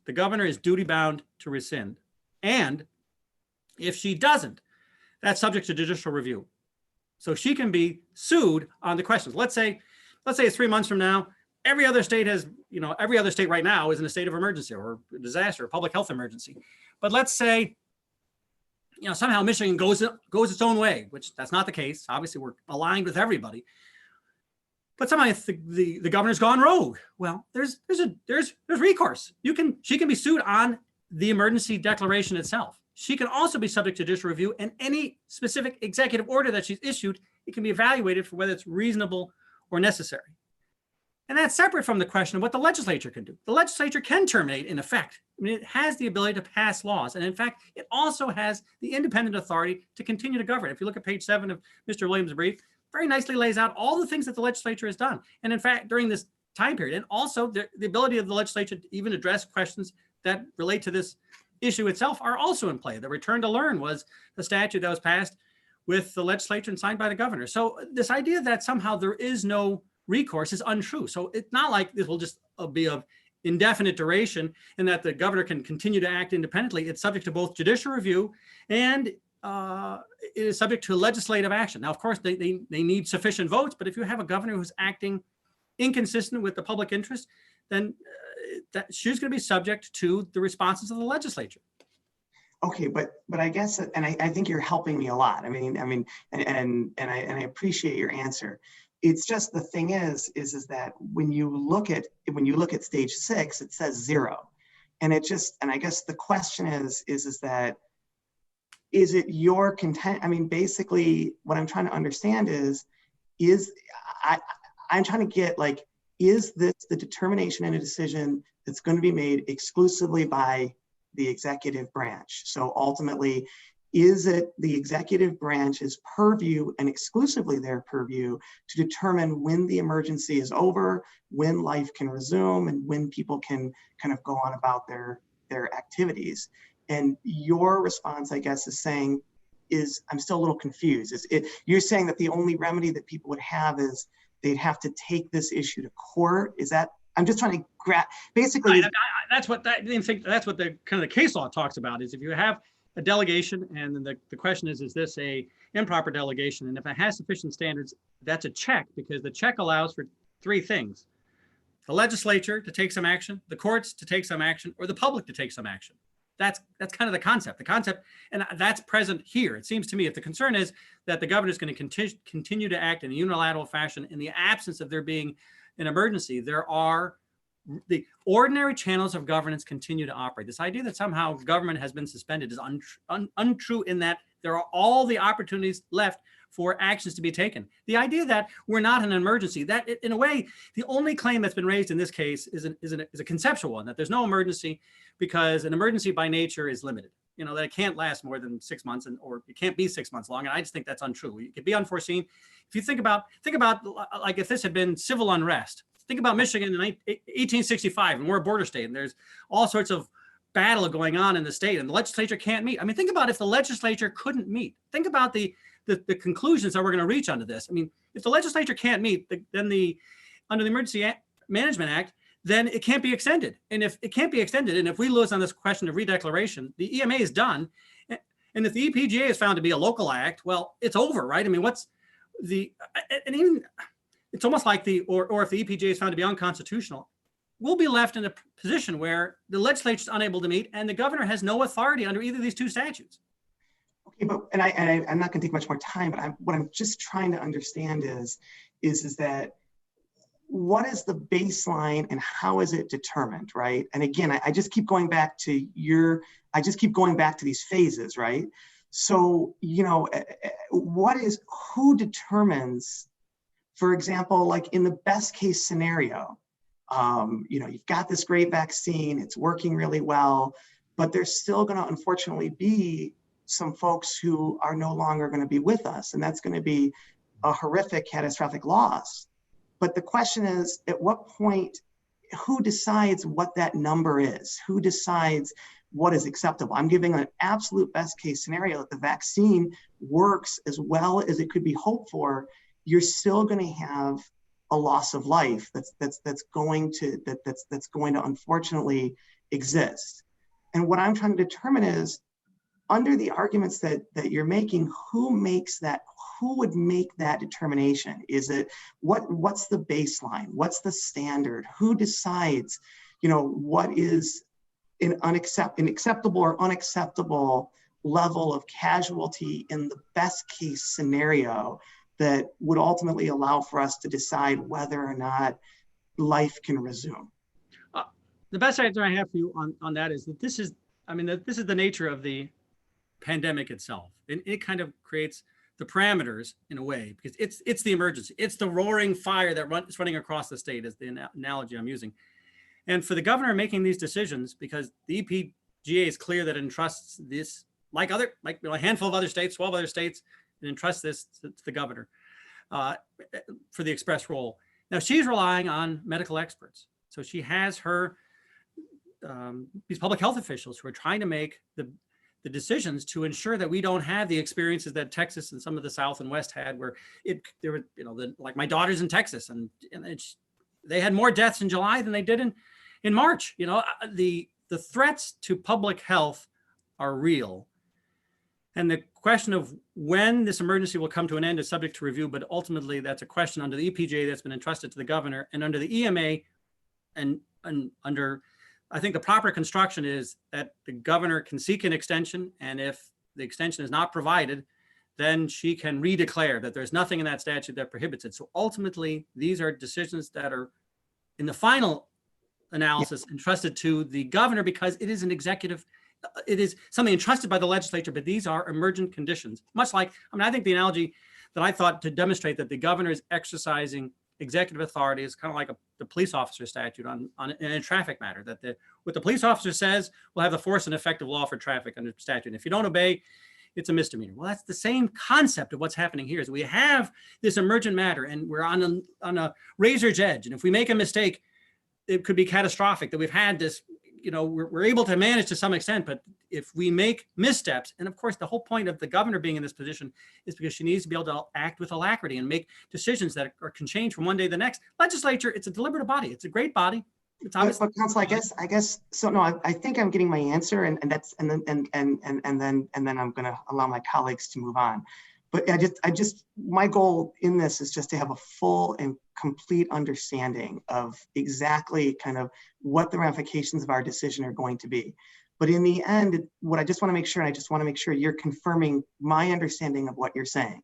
the governor is duty bound to rescind. And if she doesn't, that's subject to judicial review. So she can be sued on the questions. Let's say it's 3 months from now, every other state right now is in a state of emergency or disaster, or public health emergency. But let's say, somehow Michigan goes its own way, which that's not the case. Obviously, we're aligned with everybody. But somehow if the governor's gone rogue, well, there's recourse. She can be sued on the emergency declaration itself. She can also be subject to judicial review, and any specific executive order that she's issued, it can be evaluated for whether it's reasonable or necessary. And that's separate from the question of what the legislature can do. The legislature can terminate in effect. It has the ability to pass laws. And in fact, it also has the independent authority to continue to govern. If you look at page 7 of Mr. Williams' brief, very nicely lays out all the things that the legislature has done. And in fact, during this time period, and also the ability of the legislature to even address questions that relate to this issue itself are also in play. The Return to Learn was the statute that was passed with the legislature and signed by the governor. So this idea that somehow there is no recourse is untrue. So it's not like this will just be of indefinite duration and that the governor can continue to act independently. It's subject to both judicial review and it is subject to legislative action. Now, of course, they need sufficient votes, but if you have a governor who's acting inconsistent with the public interest, then she's going to be subject to the responses of the legislature. Okay, but I guess, and I think you're helping me a lot. And I appreciate your answer. It's just, the thing is that when you look at stage 6, it says 0, and I guess the question is that, is it your content? Basically what I'm trying to understand I'm trying to get, is this the determination and a decision that's going to be made exclusively by the executive branch? So ultimately, is it the executive branch's purview and exclusively their purview to determine when the emergency is over, when life can resume, and when people can kind of go on about their activities? And your response, I guess, is I'm still a little confused. You're saying that the only remedy that people would have is they'd have to take this issue to court? Is that, I'm just trying to grab, basically. That's what the kind of the case law talks about, is if you have a delegation and then the question is this a improper delegation? And if it has sufficient standards, that's a check, because the check allows for 3 things: the legislature to take some action, the courts to take some action, or the public to take some action. That's kind of the concept, and that's present here. It seems to me, if the concern is that the governor is going to continue to act in a unilateral fashion in the absence of there being an emergency, there are the ordinary channels of governance continue to operate. This idea that somehow government has been suspended is untrue, in that there are all the opportunities left for actions to be taken. The idea that we're not in an emergency, that in a way, the only claim that's been raised in this case is a conceptual one, that there's no emergency because an emergency by nature is limited. That it can't last more than 6 months, or it can't be 6 months long. And I just think that's untrue. It could be unforeseen. If you think about like if this had been civil unrest, Think about Michigan in 1865, and we're a border state, and there's all sorts of battle going on in the state, and the legislature can't meet. I mean, think about if the legislature couldn't meet. Think about the conclusions that we're going to reach onto this. I mean, if the legislature can't meet, then under the Emergency Management Act, then it can't be extended. And if it can't be extended, and if we lose on this question of redeclaration, the EMA is done. And if the EPGA is found to be a local act, well, it's over, right? I mean, and even it's almost like or if the EPGA is found to be unconstitutional, we'll be left in a position where the legislature is unable to meet and the governor has no authority under either of these two statutes. Okay, but I'm not going to take much more time, but what I'm just trying to understand is that what is the baseline and how is it determined, right? And again, I just keep going back to these phases, right? So, who determines, for example, like in the best case scenario, you've got this great vaccine, it's working really well, but there's still going to unfortunately be some folks who are no longer going to be with us, and that's going to be a horrific catastrophic loss. But the question is, at what point, who decides what that number is? Who decides what is acceptable? I'm giving an absolute best case scenario that the vaccine works as well as it could be hoped for. You're still going to have a loss of life that's going to unfortunately exist. And what I'm trying to determine is, under the arguments that you're making, who would make that determination? Is it what's the baseline? What's the standard? Who decides, what is an acceptable or unacceptable level of casualty in the best case scenario that would ultimately allow for us to decide whether or not life can resume? The best answer I have for you on that is that this is the nature of the pandemic itself. And it kind of creates the parameters in a way, because it's the emergency. It's the roaring fire that's running across the state, is the analogy I'm using. And for the governor making these decisions, because the EPGA is clear that it entrusts this, like a handful of other states, 12 other states, and entrusts this to the governor for the express role. Now she's relying on medical experts. So she has these public health officials who are trying to make the decisions to ensure that we don't have the experiences that Texas and some of the South and West had, where there were, like my daughter's in Texas, and they had more deaths in July than they did in March. The threats to public health are real. And the question of when this emergency will come to an end is subject to review, but ultimately that's a question under the EPGA that's been entrusted to the governor, and under the EMA and under, I think the proper construction is that the governor can seek an extension, and if the extension is not provided, then she can redeclare that there's nothing in that statute that prohibits it. So ultimately, these are decisions that are, in the final analysis, entrusted to the governor, because it is an executive, it is something entrusted by the legislature, but these are emergent conditions. Much like, I think the analogy that I thought to demonstrate that the governor is exercising executive authority is kind of like the police officer statute in a traffic matter, that what the police officer says will have the force and effect of law for traffic under statute. And if you don't obey, it's a misdemeanor. Well, that's the same concept of what's happening here. Is we have this emergent matter and we're on a razor's edge. And if we make a mistake, it could be catastrophic. That we've had this, we're able to manage to some extent, but if we make missteps, and of course the whole point of the governor being in this position is because she needs to be able to act with alacrity and make decisions that can change from one day to the next. Legislature, it's a deliberative body. It's a great body. It's obviously, but counsel, I guess so. No, I think I'm getting my answer, and then I'm going to allow my colleagues to move on. But my goal in this is just to have a full and complete understanding of exactly kind of what the ramifications of our decision are going to be. But in the end, what I just want to make sure, and I just want to make sure you're confirming my understanding of what you're saying.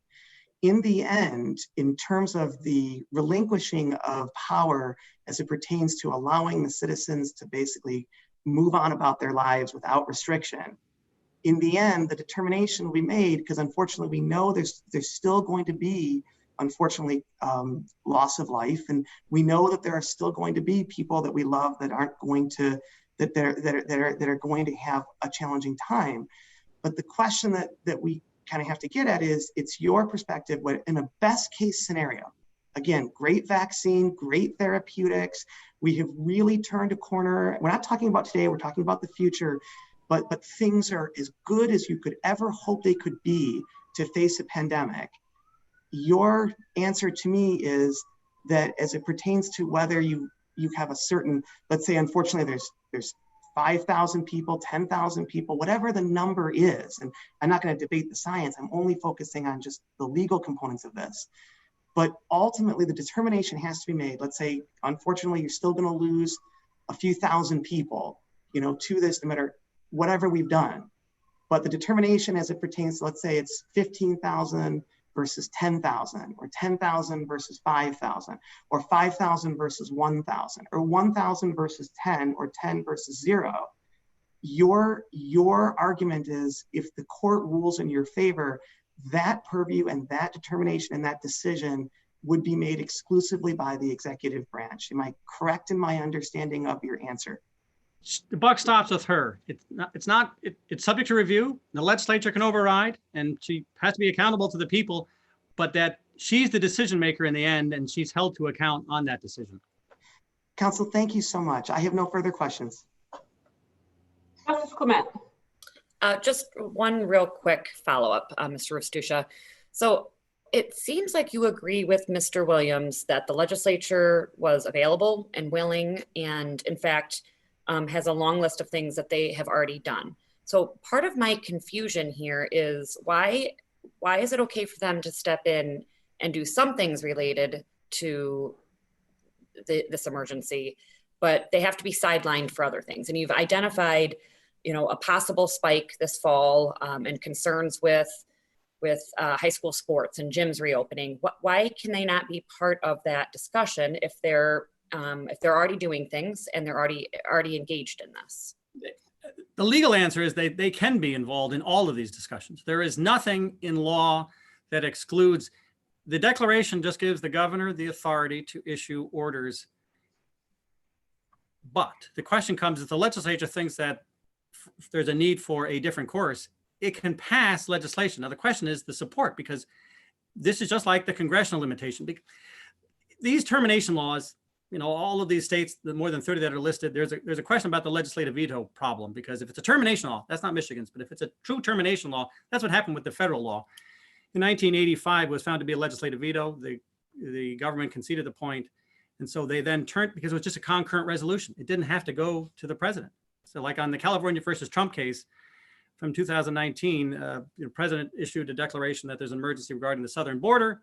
In the end, in terms of the relinquishing of power as it pertains to allowing the citizens to basically move on about their lives without restriction, in the end, the determination will be made, because unfortunately we know there's still going to be, unfortunately, loss of life, and we know that there are still going to be people that we love that aren't going to, that are going to have a challenging time. But the question that we kind of have to get at is, it's your perspective, what in a best case scenario, again, great vaccine, great therapeutics. We have really turned a corner. We're not talking about today, we're talking about the future, but things are as good as you could ever hope they could be to face a pandemic. Your answer to me is that as it pertains to whether you have a certain, let's say, unfortunately, there's 5,000 people, 10,000 people, whatever the number is, and I'm not going to debate the science, I'm only focusing on just the legal components of this. But ultimately, the determination has to be made. Let's say, unfortunately, you're still going to lose a few thousand people, to this, no matter whatever we've done. But the determination as it pertains to, let's say it's 15,000 versus 10,000, or 10,000 versus 5,000, or 5,000 versus 1,000, or 1,000 versus 10, or 10 versus 0. Your argument is, if the court rules in your favor, that purview and that determination and that decision would be made exclusively by the executive branch. Am I correct in my understanding of your answer? The buck stops with her. It's subject to review. The legislature can override, and she has to be accountable to the people, but that she's the decision maker in the end, and she's held to account on that decision. Counsel, thank you so much. I have no further questions. Justice Clement. Just one real quick follow-up, Mr. Restuccia. So it seems like you agree with Mr. Williams that the legislature was available and willing, and in fact, has a long list of things that they have already done. So part of my confusion here is why is it okay for them to step in and do some things related to this emergency, but they have to be sidelined for other things? And you've identified, a possible spike this fall and concerns with high school sports and gyms reopening. Why can they not be part of that discussion if they're already doing things and they're already engaged in this? The legal answer is they can be involved in all of these discussions. There is nothing in law that excludes. The declaration just gives the governor the authority to issue orders. But the question comes, if the legislature thinks that there's a need for a different course, it can pass legislation. Now, the question is the support, because this is just like the congressional limitation. These termination laws, all of these states, the more than 30 that are listed, there's a question about the legislative veto problem, because if it's a termination law, that's not Michigan's, but if it's a true termination law, that's what happened with the federal law. In 1985 was found to be a legislative veto. The government conceded the point. And so they then turned, because it was just a concurrent resolution. It didn't have to go to the president. So like on the California versus Trump case from 2019, the president issued a declaration that there's an emergency regarding the southern border.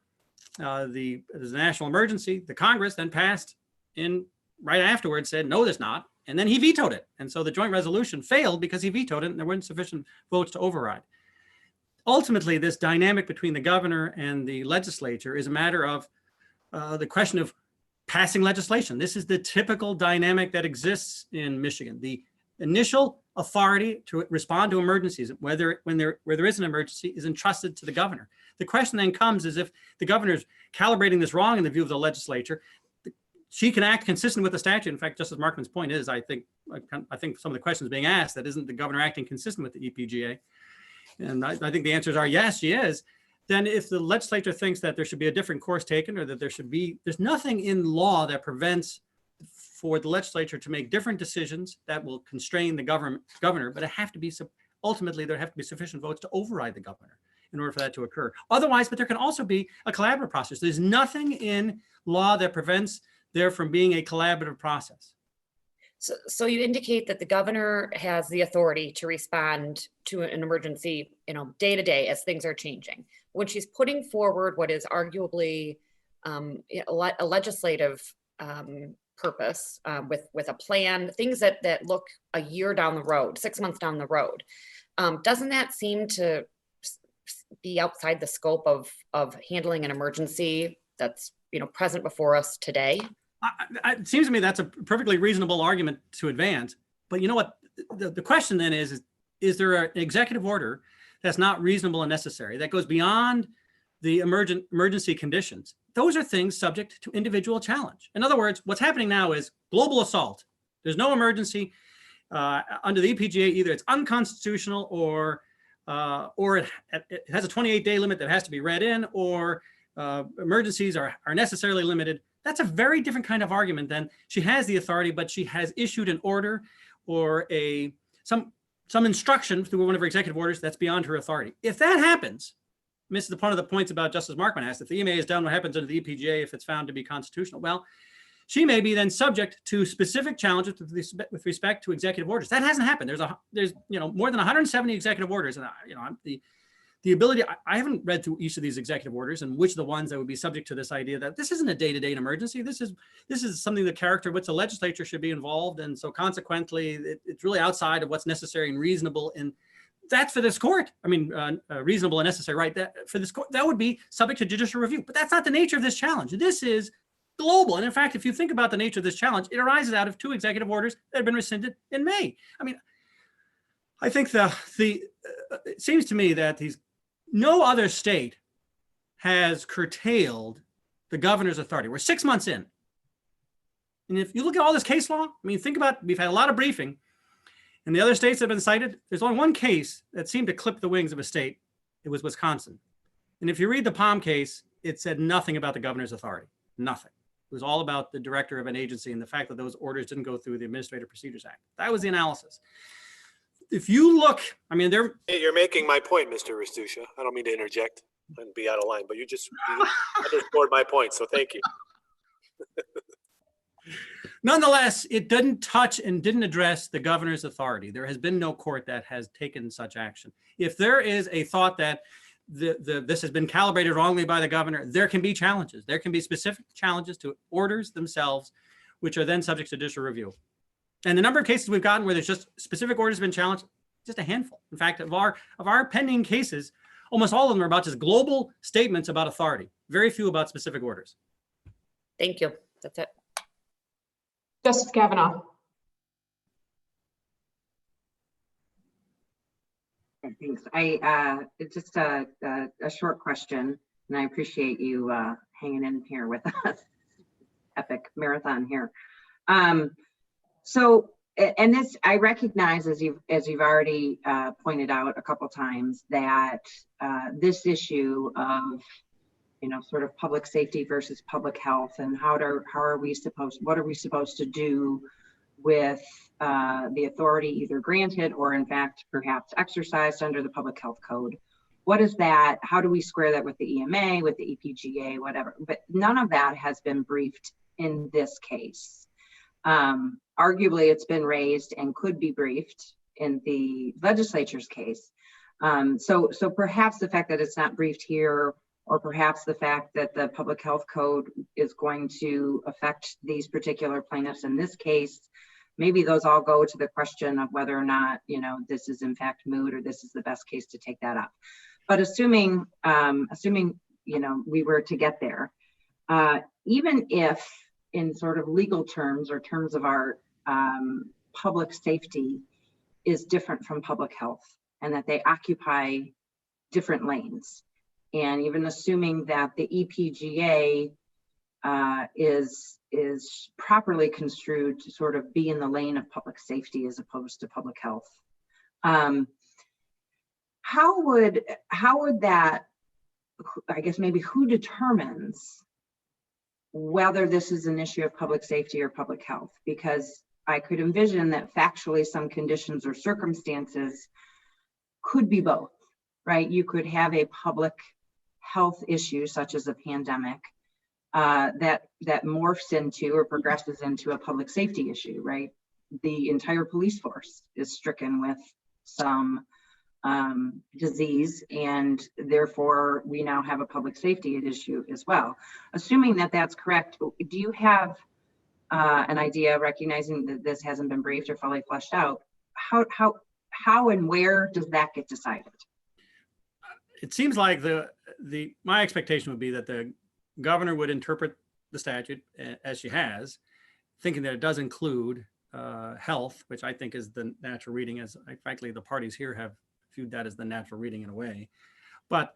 There's a national emergency. The Congress then passed in right afterwards, said, no, there's not. And then he vetoed it. And so the joint resolution failed because he vetoed it and there weren't sufficient votes to override. Ultimately, this dynamic between the governor and the legislature is a matter of the question of passing legislation. This is the typical dynamic that exists in Michigan. The initial authority to respond to emergencies, where there is an emergency, is entrusted to the governor. The question then comes is if the governor's calibrating this wrong in the view of the legislature, she can act consistent with the statute. In fact, Justice Markman's point is, I think some of the questions being asked, that isn't the governor acting consistent with the EPGA. And I think the answers are yes, she is. Then if the legislature thinks that there should be a different course taken, or that there's nothing in law that prevents for the legislature to make different decisions that will constrain the governor, but ultimately there have to be sufficient votes to override the governor in order for that to occur. Otherwise, but there can also be a collaborative process. There's nothing in law that prevents there from being a collaborative process. So you indicate that the governor has the authority to respond to an emergency, day to day as things are changing. When she's putting forward what is arguably a legislative purpose with a plan, things that look a year down the road, 6 months down the road, doesn't that seem to be outside the scope of handling an emergency that's present before us today? It seems to me that's a perfectly reasonable argument to advance. But you know what? The question then is there an executive order that's not reasonable and necessary, that goes beyond the emergency conditions? Those are things subject to individual challenge. In other words, what's happening now is global assault. There's no emergency under the EPGA. Either it's unconstitutional or it has a 28-day limit that has to be read in, or emergencies are necessarily limited. That's a very different kind of argument than she has the authority, but she has issued an order or some instruction through one of her executive orders that's beyond her authority. If that happens, this is one of the points about Justice Markman asked, if the EMA is done, what happens under the EPGA if it's found to be constitutional? Well, she may be then subject to specific challenges with respect to executive orders. That hasn't happened. There's more than 170 executive orders, and the ability, I haven't read through each of these executive orders and which of the ones that would be subject to this idea that this isn't a day-to-day emergency. This is something the character of which the legislature should be involved. And so consequently, it's really outside of what's necessary and reasonable. And that's for this court. I mean, reasonable and necessary, right? That for this court, that would be subject to judicial review. But that's not the nature of this challenge. This is global. And in fact, if you think about the nature of this challenge, it arises out of 2 executive orders that have been rescinded in May. I mean, I think it seems to me that no other state has curtailed the governor's authority. We're 6 months in. And if you look at all this case law, I mean, think about, we've had a lot of briefing, and the other states that have been cited, there's only one case that seemed to clip the wings of a state. It was Wisconsin. And if you read the Palm case, it said nothing about the governor's authority, nothing. It was all about the director of an agency and the fact that those orders didn't go through the Administrative Procedures Act. That was the analysis. If you look, I mean, You're making my point, Mr. Restuccia. I don't mean to interject and be out of line, but you just underscored my point, so thank you. Nonetheless, it didn't touch and didn't address the governor's authority. There has been no court that has taken such action. If there is a thought that this has been calibrated wrongly by the governor, there can be challenges. There can be specific challenges to orders themselves, which are then subject to judicial review. And the number of cases we've gotten where there's just specific orders have been challenged, just a handful. In fact, of our pending cases, almost all of them are about just global statements about authority. Very few about specific orders. Thank you. That's it. Justice Kavanaugh. Thanks. It's just a short question, and I appreciate you hanging in here with us. Epic marathon here. So, and this, I recognize, as you've already pointed out a couple times, that this issue of, sort of public safety versus public health, and what are we supposed to do with the authority either granted or in fact perhaps exercised under the public health code. What is that? How do we square that with the EMA, with the EPGA, whatever? But none of that has been briefed in this case. Arguably, it's been raised and could be briefed in the legislature's case. So perhaps the fact that it's not briefed here, or perhaps the fact that the public health code is going to affect these particular plaintiffs in this case, maybe those all go to the question of whether or not, this is in fact moot, or this is the best case to take that up. But assuming we were to get there, even if in sort of legal terms or terms of our public safety is different from public health, and that they occupy different lanes, and even assuming that the EPGA is properly construed to sort of be in the lane of public safety as opposed to public health, how would that, I guess maybe who determines whether this is an issue of public safety or public health? Because I could envision that factually some conditions or circumstances could be both, right? You could have a public health issue such as a pandemic that morphs into or progresses into a public safety issue, right? The entire police force is stricken with some disease, and therefore we now have a public safety issue as well. Assuming that that's correct, do you have an idea, recognizing that this hasn't been briefed or fully fleshed out, how and where does that get decided? It seems like my expectation would be that the governor would interpret the statute as she has, thinking that it does include health, which I think is the natural reading, as frankly the parties here have viewed that as the natural reading in a way. But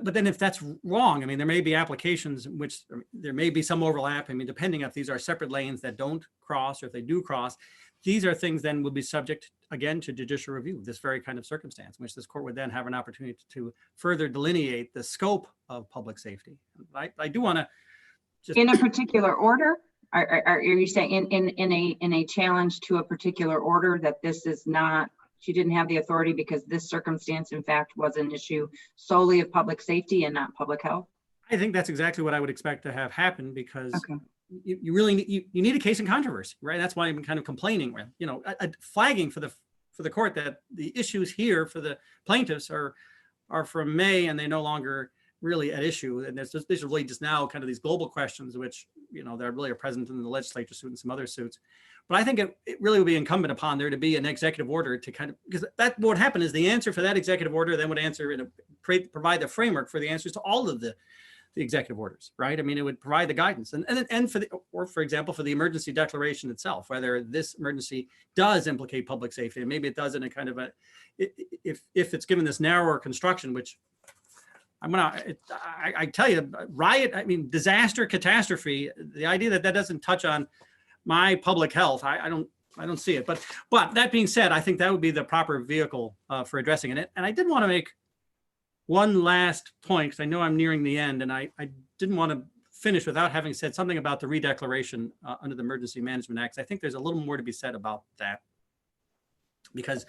then if that's wrong, I mean, there may be applications in which there may be some overlap. I mean, depending if these are separate lanes that don't cross, or if they do cross, these are things then will be subject again to judicial review, this very kind of circumstance, in which this court would then have an opportunity to further delineate the scope of public safety. I do want to just. In a particular order? Are you saying in a challenge to a particular order that this is not, she didn't have the authority because this circumstance in fact was an issue solely of public safety and not public health? I think that's exactly what I would expect to have happen, because Okay. you really need, you need a case in controversy, right? That's why I'm kind of complaining with, flagging for the court that the issues here for the plaintiffs are from May, and they no longer really at issue. And these are really just now kind of these global questions, which, that really are present in the legislature suit and some other suits. But I think it really would be incumbent upon there to be an executive order to kind of, because that what would happen is the answer for that executive order then would answer and provide the framework for the answers to all of the executive orders, right? I mean, it would provide the guidance and for example, for the emergency declaration itself, whether this emergency does implicate public safety, and maybe it does in a kind of if it's given this narrower construction, which I tell you, disaster, catastrophe, the idea that doesn't touch on my public health, I don't see it. But that being said, I think that would be the proper vehicle for addressing it. And I did want to make one last point, because I know I'm nearing the end, and I didn't want to finish without having said something about the redeclaration under the Emergency Management Act. I think there's a little more to be said about that, because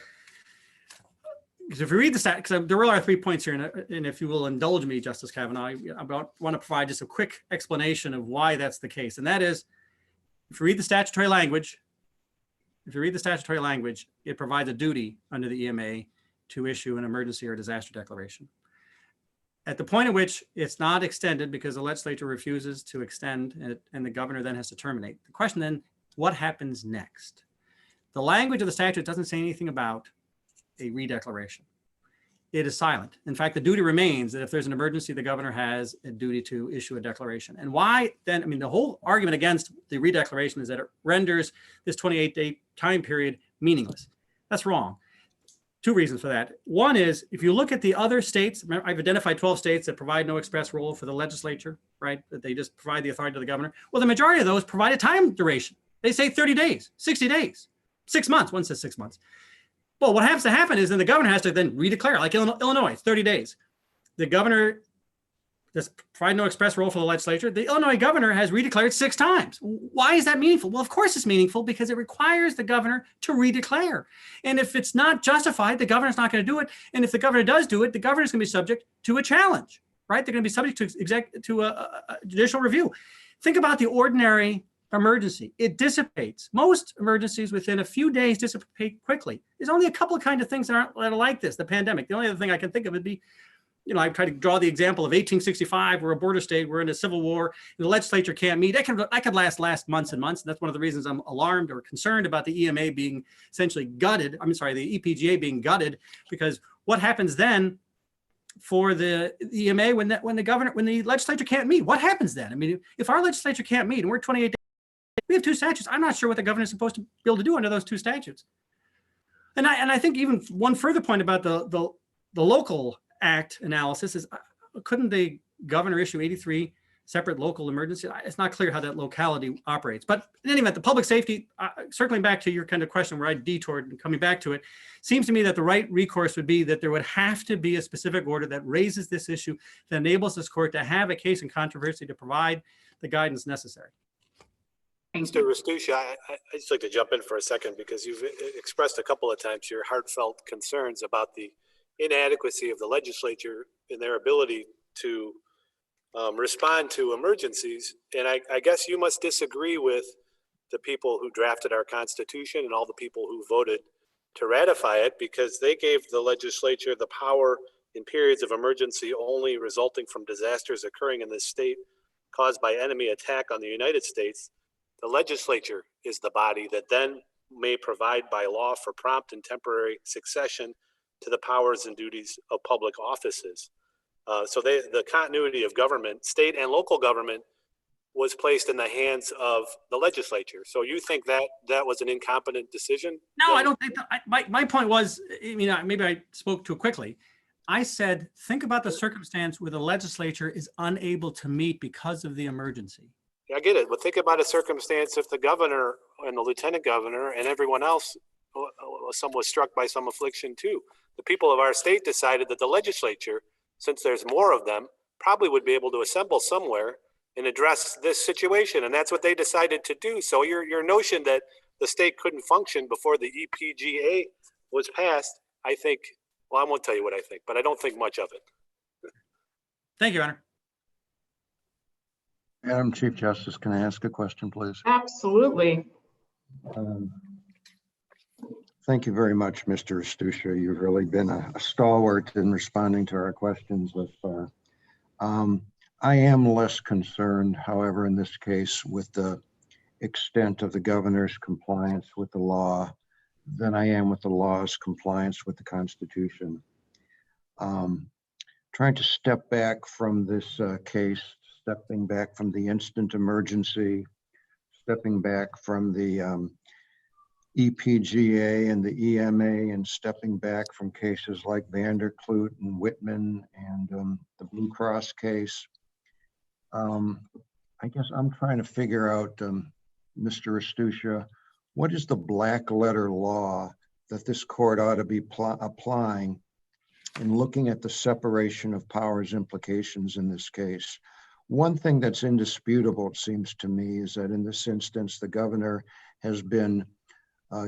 if you read the statute, because there really are 3 points here, and if you will indulge me, Justice Kavanaugh, I want to provide just a quick explanation of why that's the case. And that is, if you read the statutory language, it provides a duty under the EMA to issue an emergency or disaster declaration. At the point at which it's not extended because the legislature refuses to extend it, and the governor then has to terminate. The question then, what happens next? The language of the statute doesn't say anything about a redeclaration. It is silent. In fact, the duty remains that if there's an emergency, the governor has a duty to issue a declaration. And why then? I mean, the whole argument against the redeclaration is that it renders this 28-day time period meaningless. That's wrong. 2 reasons for that. One is, if you look at the other states, I've identified 12 states that provide no express role for the legislature, right? That they just provide the authority to the governor. Well, the majority of those provide a time duration. They say 30 days, 60 days, 6 months. One says 6 months. Well, what has to happen is then the governor has to then redeclare, like Illinois, 30 days. The governor does provide no express role for the legislature. The Illinois governor has redeclared 6 times. Why is that meaningful? Well, of course it's meaningful, because it requires the governor to redeclare. And if it's not justified, the governor's not going to do it. And if the governor does do it, the governor's going to be subject to a challenge, right? They're going to be subject to a judicial review. Think about the ordinary emergency. It dissipates. Most emergencies within a few days dissipate quickly. There's only a couple of kinds of things that are like this, the pandemic. The only other thing I can think of would be, I try to draw the example of 1865, we're a border state, we're in a civil war, and the legislature can't meet. That could last months and months. And that's one of the reasons I'm alarmed or concerned about the EMA being essentially gutted. The EPGA being gutted, because what happens then for the EMA when the legislature can't meet? What happens then? I mean, if our legislature can't meet and we're 28 days, we have 2 statutes. I'm not sure what the governor is supposed to be able to do under those 2 statutes. And I think even one further point about the local act analysis is, couldn't the governor issue 83 separate local emergencies? It's not clear how that locality operates. But in any event, the public safety, circling back to your kind of question where I detoured and coming back to it, seems to me that the right recourse would be that there would have to be a specific order that raises this issue, that enables this court to have a case in controversy to provide the guidance necessary. Mr. Restuccia, I'd just like to jump in for a second, because you've expressed a couple of times your heartfelt concerns about the inadequacy of the legislature in their ability to respond to emergencies. And I guess you must disagree with the people who drafted our Constitution and all the people who voted to ratify it, because they gave the legislature the power in periods of emergency only resulting from disasters occurring in this state caused by enemy attack on the United States. The legislature is the body that then may provide by law for prompt and temporary succession to the powers and duties of public offices. So the continuity of government, state and local government, was placed in the hands of the legislature. So you think that was an incompetent decision? No, I don't think that. My point was, maybe I spoke too quickly. I said, think about the circumstance where the legislature is unable to meet because of the emergency. I get it, but think about a circumstance if the governor and the lieutenant governor and everyone else, some was struck by some affliction too. The people of our state decided that the legislature, since there's more of them, probably would be able to assemble somewhere and address this situation. And that's what they decided to do. So your notion that the state couldn't function before the EPGA was passed, I think, well, I won't tell you what I think, but I don't think much of it. Thank you, Your Honor. Madam Chief Justice, can I ask a question, please? Absolutely. Thank you very much, Mr. Astucia. You've really been a stalwart in responding to our questions thus far. I am less concerned, however, in this case with the extent of the governor's compliance with the law than I am with the law's compliance with the Constitution. Trying to step back from this case, stepping back from the instant emergency, stepping back from the EPGA and the EMA, and stepping back from cases like Vanderklut and Whitman and the Blue Cross case. I guess I'm trying to figure out, Mr. Astucia, what is the black letter law that this court ought to be applying in looking at the separation of powers implications in this case? One thing that's indisputable, it seems to me, is that in this instance, the governor has been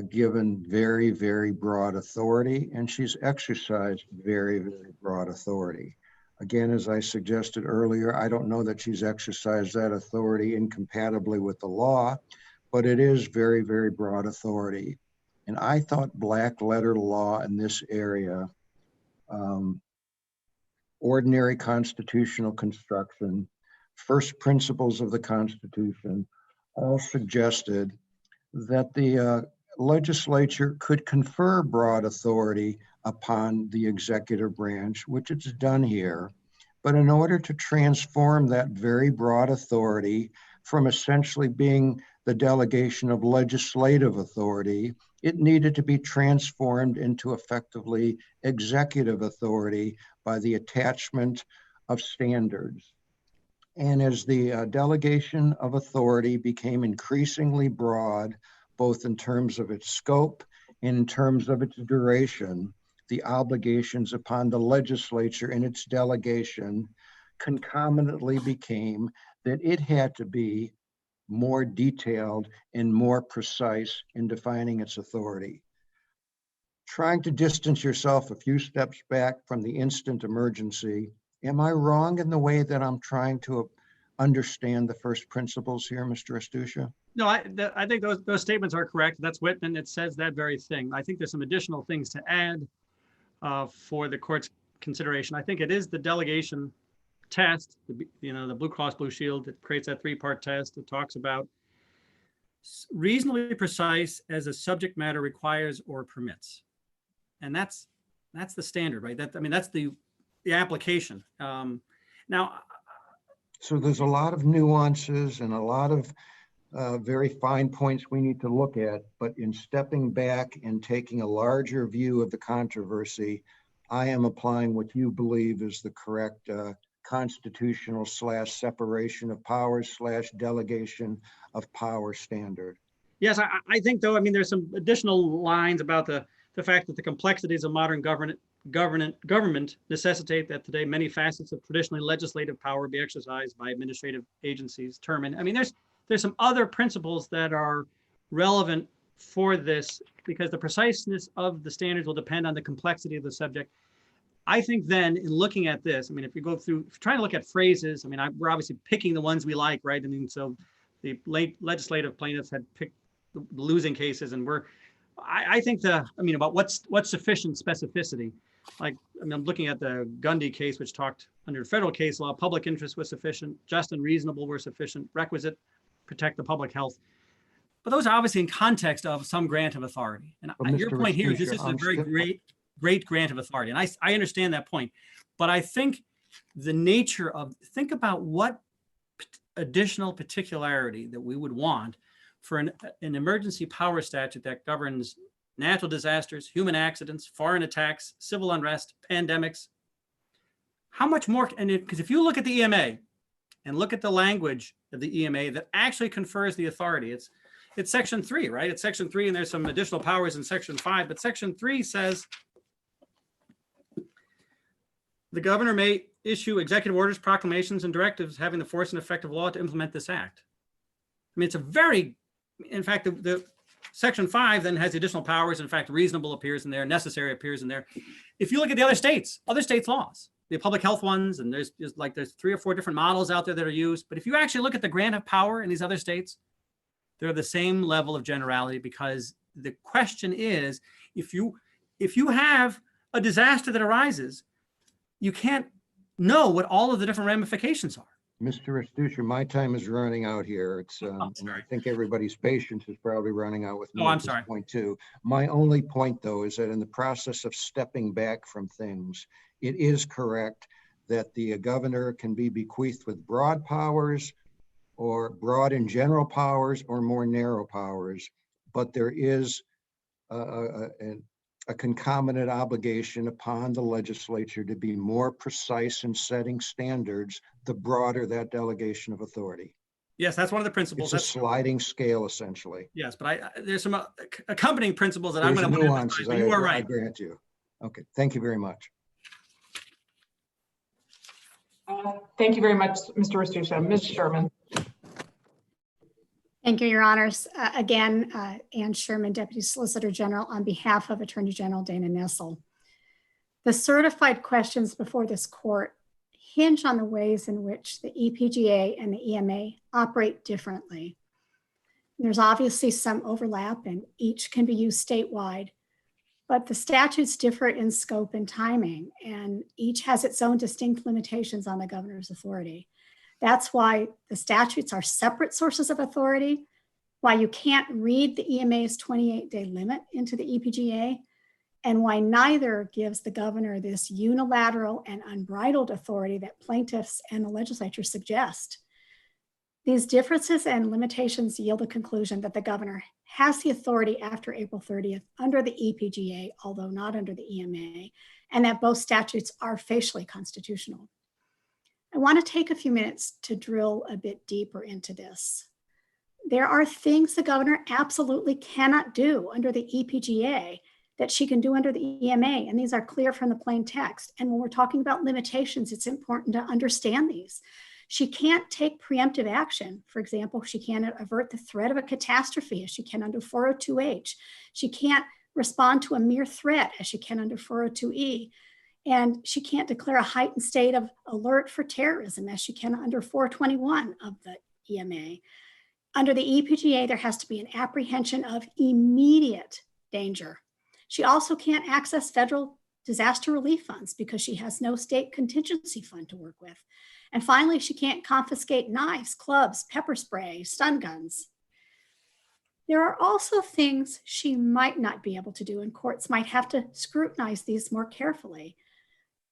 given very, very broad authority, and she's exercised very, very broad authority. Again, as I suggested earlier, I don't know that she's exercised that authority incompatibly with the law, but it is very, very broad authority. And I thought black letter law in this area, ordinary constitutional construction, first principles of the Constitution, all suggested that the legislature could confer broad authority upon the executive branch, which it's done here. But in order to transform that very broad authority from essentially being the delegation of legislative authority, it needed to be transformed into effectively executive authority by the attachment of standards. And as the delegation of authority became increasingly broad, both in terms of its scope and in terms of its duration, the obligations upon the legislature in its delegation concomitantly became that it had to be more detailed and more precise in defining its authority. Trying to distance yourself a few steps back from the instant emergency, am I wrong in the way that I'm trying to understand the first principles here, Mr. Astucia? No, I think those statements are correct. That's Whitman. It says that very thing. I think there's some additional things to add for the court's consideration. I think it is the delegation test, the Blue Cross Blue Shield that creates that three-part test. It talks about reasonably precise as a subject matter requires or permits. And that's the standard, right? That's the application. Now, so there's a lot of nuances and a lot of very fine points we need to look at, but in stepping back and taking a larger view of the controversy, I am applying what you believe is the correct constitutional / separation of powers / delegation of power standard. Yes, I think though, there's some additional lines about the fact that the complexities of modern government necessitate that today many facets of traditionally legislative power be exercised by administrative agencies. There's some other principles that are relevant for this because the preciseness of the standards will depend on the complexity of the subject. I think then in looking at this, if you go through, if you're trying to look at phrases, we're obviously picking the ones we like, right? So the late legislative plaintiffs had picked the losing cases, and I think about what's sufficient specificity. I'm looking at the Gundy case, which talked under federal case law, public interest was sufficient, just and reasonable were sufficient, requisite, protect the public health. But those are obviously in context of some grant of authority. And your point here is this is a very great grant of authority. And I understand that point. But I think the nature of, think about what additional particularity that we would want for an emergency power statute that governs natural disasters, human accidents, foreign attacks, civil unrest, pandemics. How much more? Because if you look at the EMA and look at the language of the EMA that actually confers the authority, it's section 3, right? It's section 3, and there's some additional powers in section 5, but section 3 says the governor may issue executive orders, proclamations, and directives having the force and effect of law to implement this act. I mean, it's a very, in fact, the section 5 then has additional powers. In fact, reasonable appears in there, necessary appears in there. If you look at the other states' laws, the public health ones, and there's 3 or 4 different models out there that are used. But if you actually look at the grant of power in these other states, they're the same level of generality, because the question is, if you have a disaster that arises, you can't know what all of the different ramifications are. Mr. Restuccia, my time is running out here. It's, and I think everybody's patience is probably running out with me Oh, I'm at this sorry. point too. My only point though is that in the process of stepping back from things, it is correct that the governor can be bequeathed with broad powers, or broad and general powers, or more narrow powers, but there is a concomitant obligation upon the legislature to be more precise in setting standards, the broader that delegation of authority. Yes, that's one of the principles. It's a sliding scale, essentially. Yes, but there's some accompanying principles that I'm There's going to nuances, but you are I right. grant you. Okay, thank you very much. Thank you very much, Mr. Restuccia. Ms. Sherman. Thank you, Your Honors. Again, Ann Sherman, Deputy Solicitor General, on behalf of Attorney General Dana Nessel. The certified questions before this court hinge on the ways in which the EPGA and the EMA operate differently. There's obviously some overlap, and each can be used statewide, but the statutes differ in scope and timing, and each has its own distinct limitations on the governor's authority. That's why the statutes are separate sources of authority, why you can't read the EMA's 28-day limit into the EPGA, and why neither gives the governor this unilateral and unbridled authority that plaintiffs and the legislature suggest. These differences and limitations yield the conclusion that the governor has the authority after April 30th under the EPGA, although not under the EMA, and that both statutes are facially constitutional. I want to take a few minutes to drill a bit deeper into this. There are things the governor absolutely cannot do under the EPGA that she can do under the EMA, and these are clear from the plain text. And when we're talking about limitations, it's important to understand these. She can't take preemptive action. For example, she can't avert the threat of a catastrophe as she can under 402H. She can't respond to a mere threat as she can under 402E. And she can't declare a heightened state of alert for terrorism as she can under 421 of the EMA. Under the EPGA, there has to be an apprehension of immediate danger. She also can't access federal disaster relief funds because she has no state contingency fund to work with. And finally, she can't confiscate knives, clubs, pepper spray, stun guns. There are also things she might not be able to do, and courts might have to scrutinize these more carefully.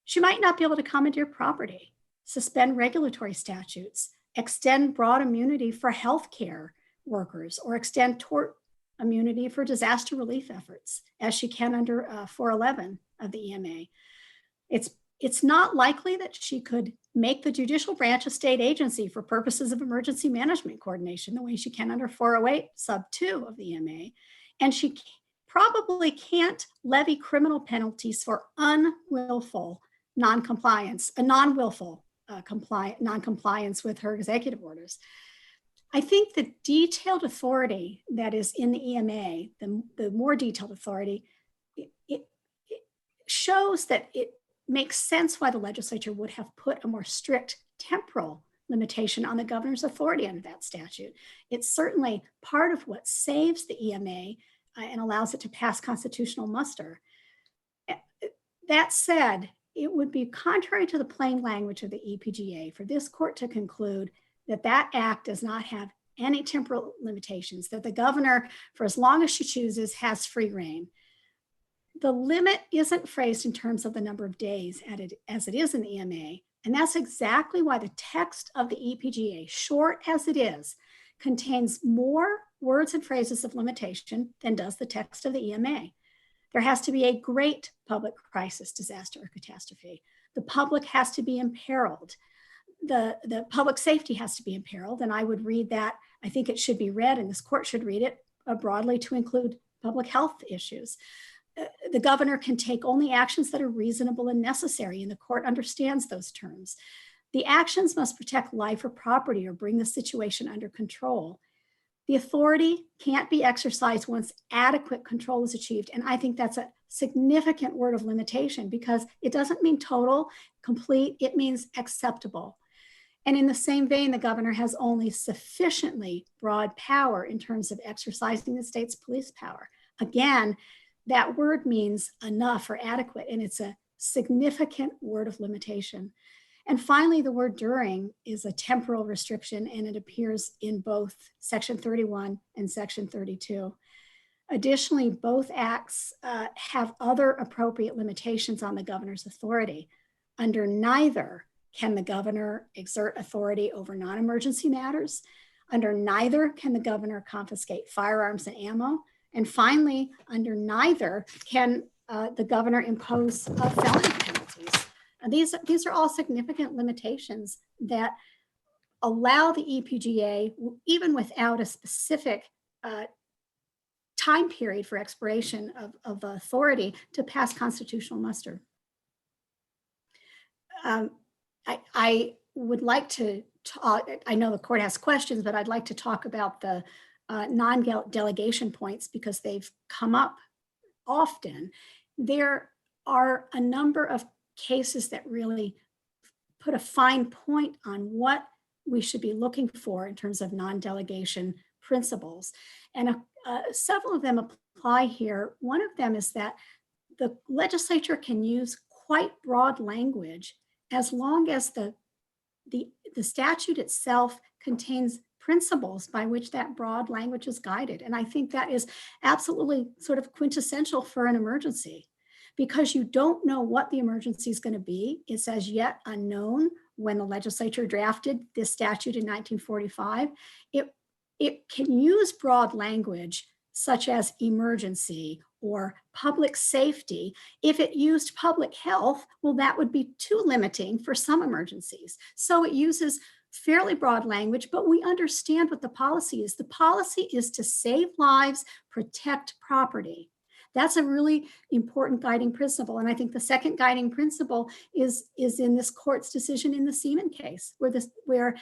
She might not be able to commandeer property, suspend regulatory statutes, extend broad immunity for healthcare workers, or extend tort immunity for disaster relief efforts, as she can under 411 of the EMA. It's not likely that she could make the judicial branch a state agency for purposes of emergency management coordination the way she can under 408 sub 2 of the EMA. And she probably can't levy criminal penalties for unwillful non-compliance with her executive orders. I think the detailed authority that is in the EMA, the more detailed authority, it shows that it makes sense why the legislature would have put a more strict temporal limitation on the governor's authority under that statute. It's certainly part of what saves the EMA and allows it to pass constitutional muster. That said, it would be contrary to the plain language of the EPGA for this court to conclude that that act does not have any temporal limitations, that the governor, for as long as she chooses, has free reign. The limit isn't phrased in terms of the number of days as it is in the EMA, and that's exactly why the text of the EPGA, short as it is, contains more words and phrases of limitation than does the text of the EMA. There has to be a great public crisis, disaster, or catastrophe. The public has to be imperiled. the public safety has to be imperiled, and I would read that. I think it should be read, and this court should read it broadly to include public health issues. The governor can take only actions that are reasonable and necessary, and the court understands those terms. The actions must protect life or property or bring the situation under control. The authority can't be exercised once adequate control is achieved. And I think that's a significant word of limitation, because it doesn't mean total, complete, it means acceptable. And in the same vein, the governor has only sufficiently broad power in terms of exercising the state's police power. Again, that word means enough or adequate, and it's a significant word of limitation. And finally, the word during is a temporal restriction, and it appears in both Section 31 and Section 32. Additionally, both acts have other appropriate limitations on the governor's authority. Under neither can the governor exert authority over non-emergency matters. Under neither can the governor confiscate firearms and ammo. And finally, under neither can the governor impose felony penalties. And these are all significant limitations that allow the EPGA, even without a specific time period for expiration of authority, to pass constitutional muster. I would like to talk, I know the court has questions, but I'd like to talk about the non-delegation points, because they've come up often. There are a number of cases that really put a fine point on what we should be looking for in terms of non-delegation principles. And several of them apply here. One of them is that the legislature can use quite broad language as long as the statute itself contains principles by which that broad language is guided. And I think that is absolutely sort of quintessential for an emergency, because you don't know what the emergency is going to be. It's as yet unknown. When the legislature drafted this statute in 1945, it can use broad language such as emergency or public safety. If it used public health, well, that would be too limiting for some emergencies. So it uses fairly broad language, but we understand what the policy is. The policy is to save lives, protect property. That's a really important guiding principle. And I think the second guiding principle is in this court's decision in the Seaman case, where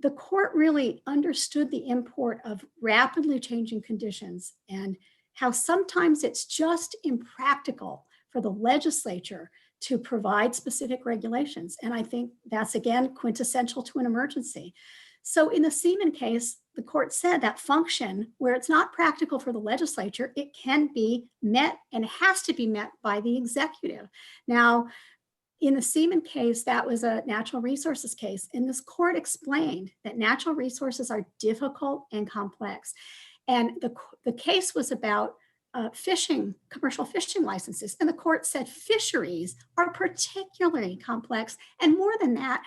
the court really understood the import of rapidly changing conditions and how sometimes it's just impractical for the legislature to provide specific regulations. And I think that's, again, quintessential to an emergency. So in the Seaman case, the court said that function, where it's not practical for the legislature, it can be met and has to be met by the executive. Now, in the Seaman case, that was a natural resources case. And this court explained that natural resources are difficult and complex. And the case was about fishing, commercial fishing licenses. And the court said fisheries are particularly complex. And more than that,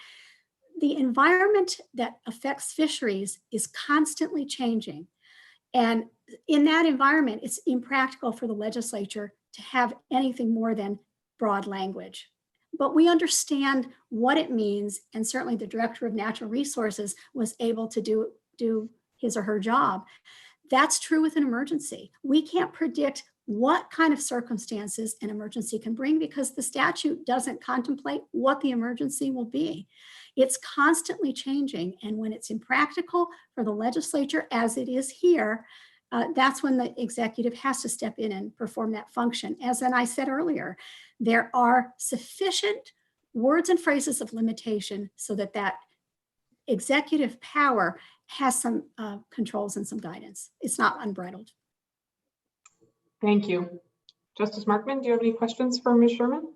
the environment that affects fisheries is constantly changing. And in that environment, it's impractical for the legislature to have anything more than broad language. But we understand what it means, and certainly the director of natural resources was able to do his or her job. That's true with an emergency. We can't predict what kind of circumstances an emergency can bring, because the statute doesn't contemplate what the emergency will be. It's constantly changing, and when it's impractical for the legislature, as it is here, that's when the executive has to step in and perform that function. As I said earlier, there are sufficient words and phrases of limitation so that that executive power has some controls and some guidance. It's not unbridled. Thank you. Justice Markman, do you have any questions for Ms. Sherman?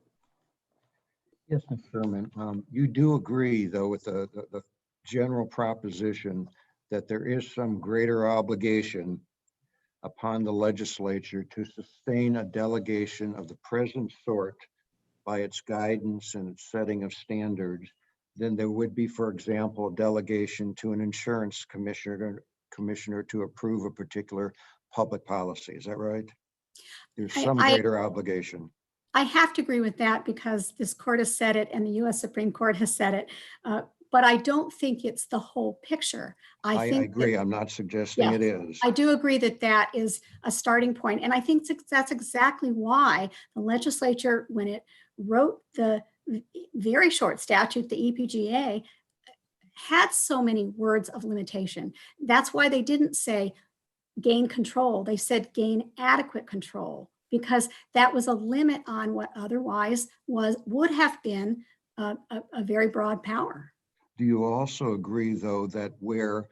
Yes, Ms. Sherman. You do agree, though, with the general proposition that there is some greater obligation upon the legislature to sustain a delegation of the present sort by its guidance and its setting of standards than there would be, for example, a delegation to an insurance commissioner to approve a particular public policy. Is that right? There's some greater obligation. I have to agree with that, because this court has said it and the US Supreme Court has said it but I don't think it's the whole picture. I think agree. that- I'm not suggesting it is. I do agree that that is a starting point. And I think that's exactly why the legislature, when it wrote the very short statute, the EPGA, had so many words of limitation. That's why they didn't say gain control. They said gain adequate control, because that was a limit on what otherwise would have been a very broad power. Do you also agree, though, that where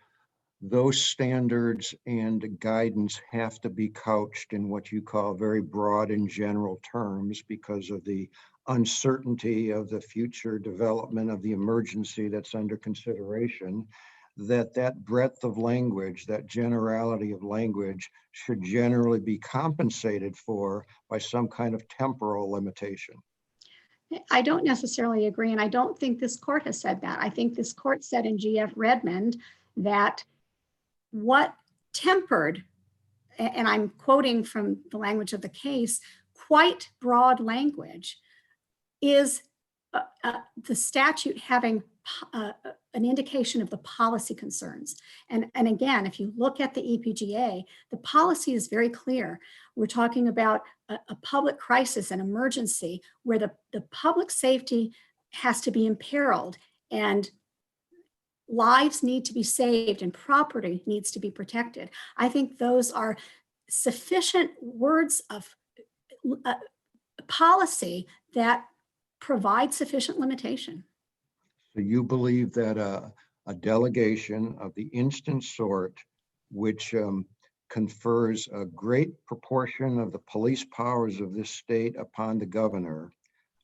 those standards and guidance have to be couched in what you call very broad and general terms because of the uncertainty of the future development of the emergency that's under consideration, that breadth of language, that generality of language should generally be compensated for by some kind of temporal limitation? I don't necessarily agree, and I don't think this court has said that. I think this court said in GF Redmond that what tempered, and I'm quoting from the language of the case, quite broad language is the statute having an indication of the policy concerns. And again, if you look at the EPGA, the policy is very clear. We're talking about a public crisis, an emergency, where the public safety has to be imperiled and lives need to be saved and property needs to be protected. I think those are sufficient words of policy that provide sufficient limitation. So you believe that a delegation of the instant sort, which confers a great proportion of the police powers of this state upon the governor,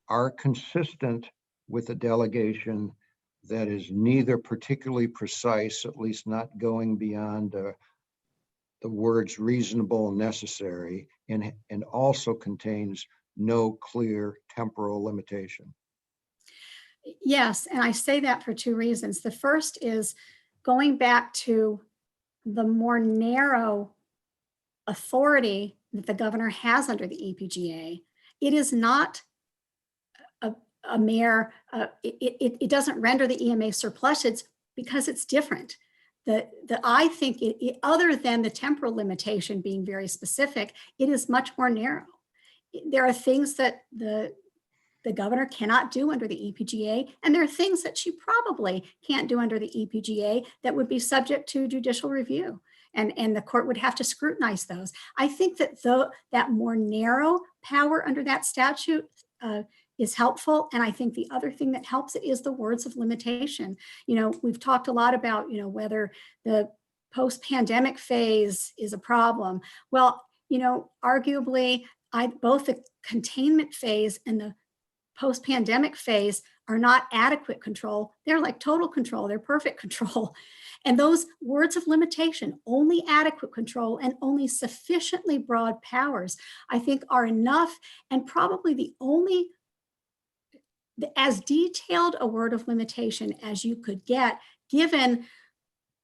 are consistent with a delegation that is neither particularly precise, at least not going beyond the words reasonable and necessary, and also contains no clear temporal limitation? Yes, and I say that for two reasons. The first is going back to the more narrow authority that the governor has under the EPGA. It is not a mere, it doesn't render the EMA surplusage because it's different. I think other than the temporal limitation being very specific, it is much more narrow. There are things that the governor cannot do under the EPGA, and there are things that she probably can't do under the EPGA that would be subject to judicial review, and the court would have to scrutinize those. I think that that more narrow power under that statute is helpful, and I think the other thing that helps it is the words of limitation. You know, we've talked a lot about, you know, whether the post-pandemic phase is a problem. Well, you know, arguably, both the containment phase and the post-pandemic phase are not adequate control. They're like total control. They're perfect control. And those words of limitation, only adequate control and only sufficiently broad powers, I think are enough, and probably the only, as detailed a word of limitation as you could get, given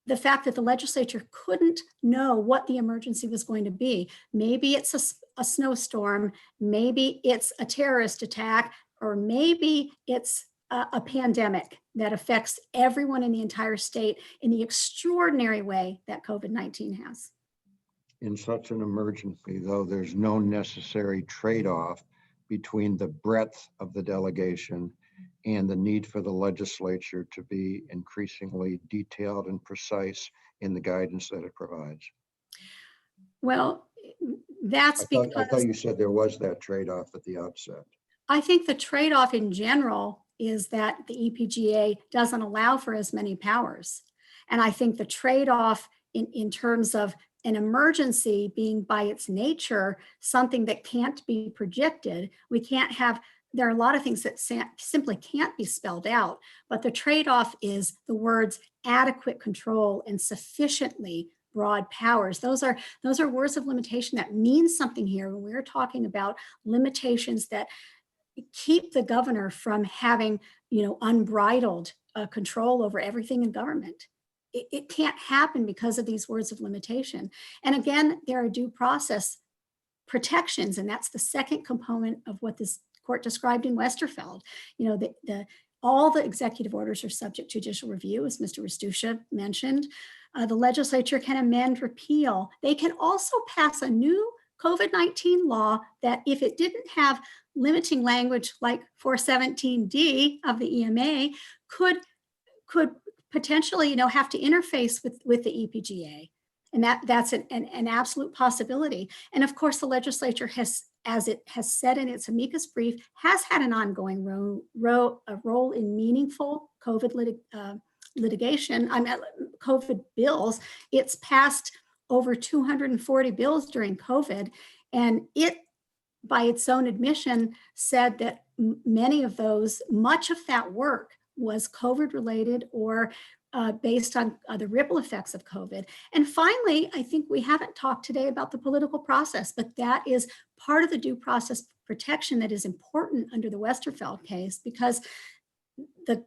the fact that the legislature couldn't know what the emergency was going to be. Maybe it's a snowstorm, maybe it's a terrorist attack, or maybe it's a pandemic that affects everyone in the entire state in the extraordinary way that COVID-19 has. In such an emergency, though, there's no necessary trade-off between the breadth of the delegation and the need for the legislature to be increasingly detailed and precise in the guidance that it provides. Well, that's because I thought you said there was that trade-off at the outset. I think the trade-off in general is that the EPGA doesn't allow for as many powers. And I think the trade-off in terms of an emergency being by its nature something that can't be predicted, we can't have, there are a lot of things that simply can't be spelled out, but the trade-off is the words adequate control and sufficiently broad powers. Those are words of limitation that mean something here when we're talking about limitations that keep the governor from having, you know, unbridled control over everything in government. It can't happen because of these words of limitation. And again, there are due process protections, and that's the second component of what this court described in Westerfeld. You know, the all the executive orders are subject to judicial review, as Mr. Restuccia mentioned. The legislature can amend, repeal. They can also pass a new COVID-19 law that, if it didn't have limiting language like 417D of the EMA, could potentially, have to interface with the EPGA. And that's an absolute possibility. And of course, the legislature has, as it has said in its amicus brief, has had an ongoing role in meaningful COVID litigation, COVID bills. It's passed over 240 bills during COVID, and it, by its own admission, said that many of those, much of that work was COVID related or based on the ripple effects of COVID. And finally, I think we haven't talked today about the political process, but that is part of the due process protection that is important under the Westerfeld case, because the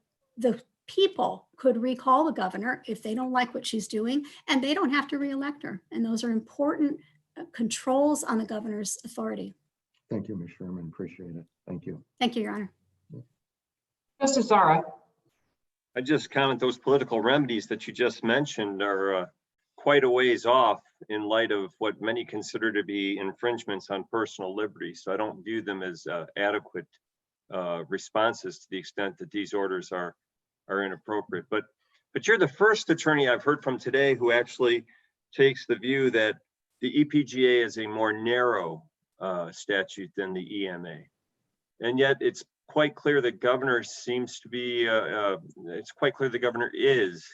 people could recall the governor if they don't like what she's doing, and they don't have to reelect her. And those are important controls on the governor's authority. Thank you, Ms. Sherman. Appreciate it. Thank you. Thank you, Your Honor. Justice Zara. I just comment those political remedies that you just mentioned are quite a ways off in light of what many consider to be infringements on personal liberty. So I don't view them as adequate responses to the extent that these orders are inappropriate. But you're the first attorney I've heard from today who actually takes the view that the EPGA is a more narrow statute than the EMA. And yet it's quite clear that governor seems to be, it's quite clear the governor is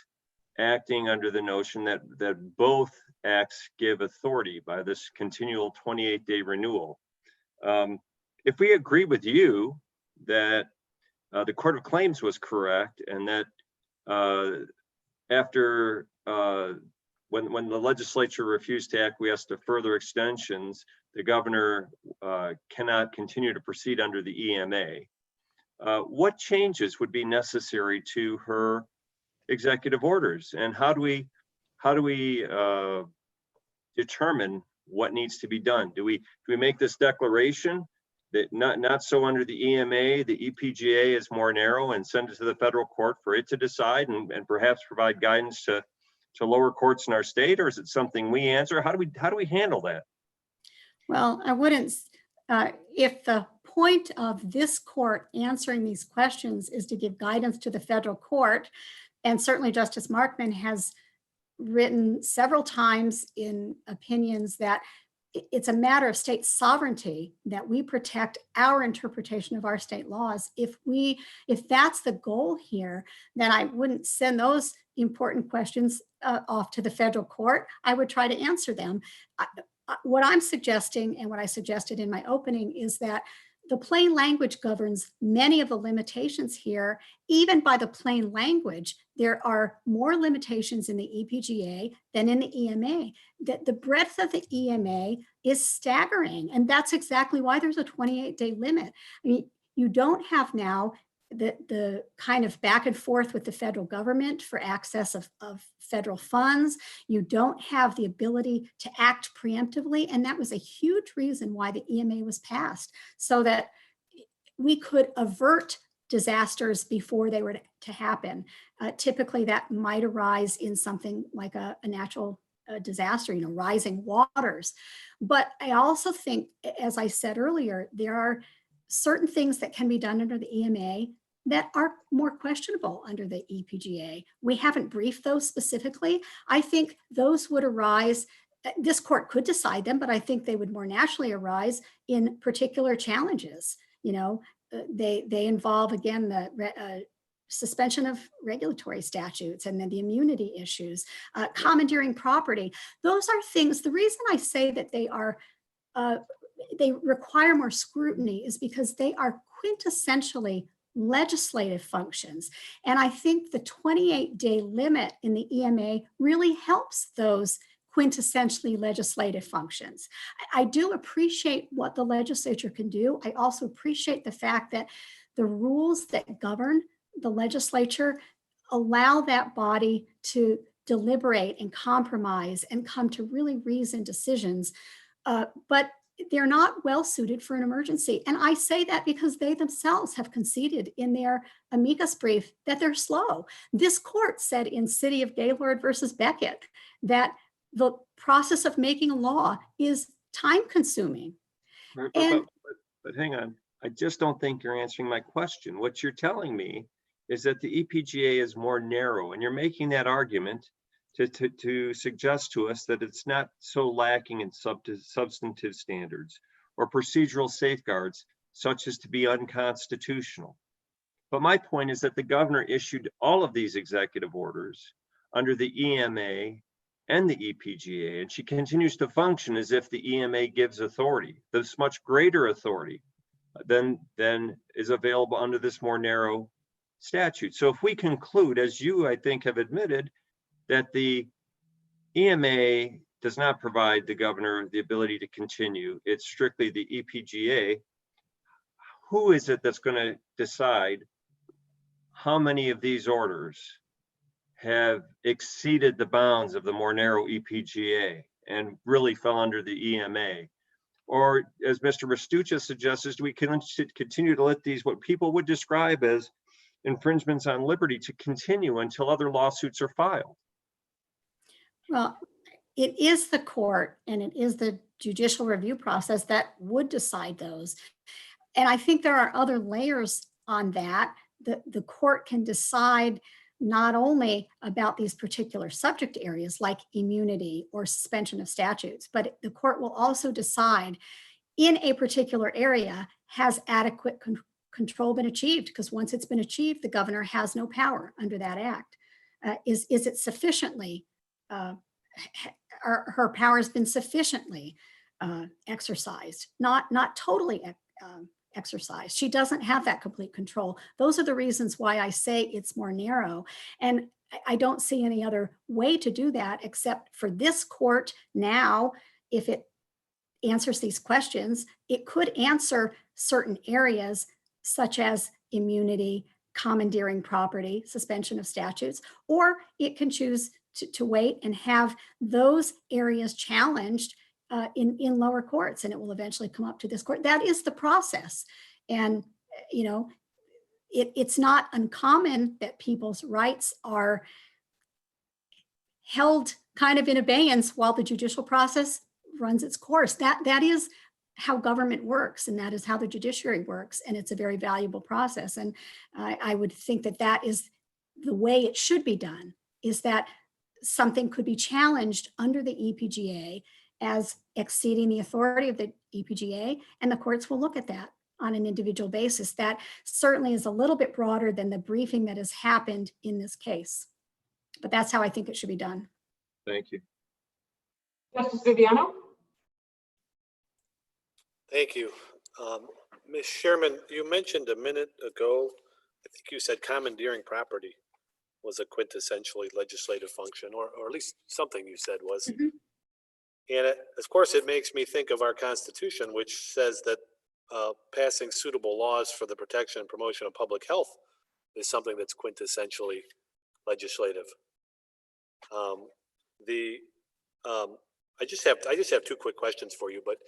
acting under the notion that both acts give authority by this continual 28-day renewal. If we agree with you that the Court of Claims was correct, and that after when the legislature refused to acquiesce to further extensions, the governor cannot continue to proceed under the EMA, what changes would be necessary to her executive orders, and how do we determine what needs to be done? Do we make this declaration that not so under the EMA, the EPGA is more narrow, and send it to the federal court for it to decide and perhaps provide guidance to lower courts in our state, or is it something we answer? How do we handle that? Well, I wouldn't, if the point of this court answering these questions is to give guidance to the federal court, and certainly Justice Markman has written several times in opinions that it's a matter of state sovereignty that we protect our interpretation of our state laws. If that's the goal here, then I wouldn't send those important questions off to the federal court. I would try to answer them. What I'm suggesting, and what I suggested in my opening, is that the plain language governs many of the limitations here. Even by the plain language, there are more limitations in the EPGA than in the EMA. The breadth of the EMA is staggering, and that's exactly why there's a 28-day limit. I mean, you don't have now the kind of back and forth with the federal government for access of federal funds. You don't have the ability to act preemptively. And that was a huge reason why the EMA was passed, so that we could avert disasters before they were to happen. Typically that might arise in something like a natural disaster, rising waters. But I also think, as I said earlier, there are certain things that can be done under the EMA that are more questionable under the EPGA. We haven't briefed those specifically. I think those would arise, this court could decide them, but I think they would more naturally arise in particular challenges. They involve, again, the suspension of regulatory statutes, and then the immunity issues, commandeering property. Those are things, the reason I say that they require more scrutiny is because they are quintessentially legislative functions. And I think the 28-day limit in the EMA really helps those quintessentially legislative functions. I do appreciate what the legislature can do. I also appreciate the fact that the rules that govern the legislature allow that body to deliberate and compromise and come to really reasoned decisions. But they're not well suited for an emergency. And I say that because they themselves have conceded in their amicus brief that they're slow. This court said in City of Gaylord versus Beckett that the process of making a law is time consuming. But hang on, I just don't think you're answering my question. What you're telling me is that the EPGA is more narrow, and you're making that argument to suggest to us that it's not so lacking in substantive standards or procedural safeguards such as to be unconstitutional. But my point is that the governor issued all of these executive orders under the EMA and the EPGA, and she continues to function as if the EMA gives authority, this much greater authority than is available under this more narrow statute. So if we conclude, as you, I think, have admitted, that the EMA does not provide the governor the ability to continue, it's strictly the EPGA, who is it that's going to decide how many of these orders have exceeded the bounds of the more narrow EPGA and really fell under the EMA? Or as Mr. Restuccia suggests, do we continue to let these, what people would describe as infringements on liberty, to continue until other lawsuits are filed? Well, it is the court and it is the judicial review process that would decide those. And I think there are other layers on that. The court can decide not only about these particular subject areas like immunity or suspension of statutes, but the court will also decide in a particular area, has adequate control been achieved? Because once it's been achieved, the governor has no power under that act. Is it sufficiently, her power has been sufficiently exercised, not totally exercised. She doesn't have that complete control. Those are the reasons why I say it's more narrow. And I don't see any other way to do that except for this court now, if it answers these questions, it could answer certain areas such as immunity, commandeering property, suspension of statutes, or it can choose to wait and have those areas challenged in lower courts, and it will eventually come up to this court. That is the process. And, you know, it's not uncommon that people's rights are held kind of in abeyance while the judicial process runs its course. That is how government works, and that is how the judiciary works, and it's a very valuable process. And I would think that that is the way it should be done, is that something could be challenged under the EPGA as exceeding the authority of the EPGA, and the courts will look at that on an individual basis. That certainly is a little bit broader than the briefing that has happened in this case, but that's how I think it should be done. Thank you. Justice Viviano? Thank you. Ms. Sherman, you mentioned a minute ago, I think you said commandeering property was a quintessentially legislative function, or at least something you said was. Mm-hmm. And of course, it makes me think of our Constitution, which says that passing suitable laws for the protection and promotion of public health is something that's quintessentially legislative. I just have two quick questions for you, but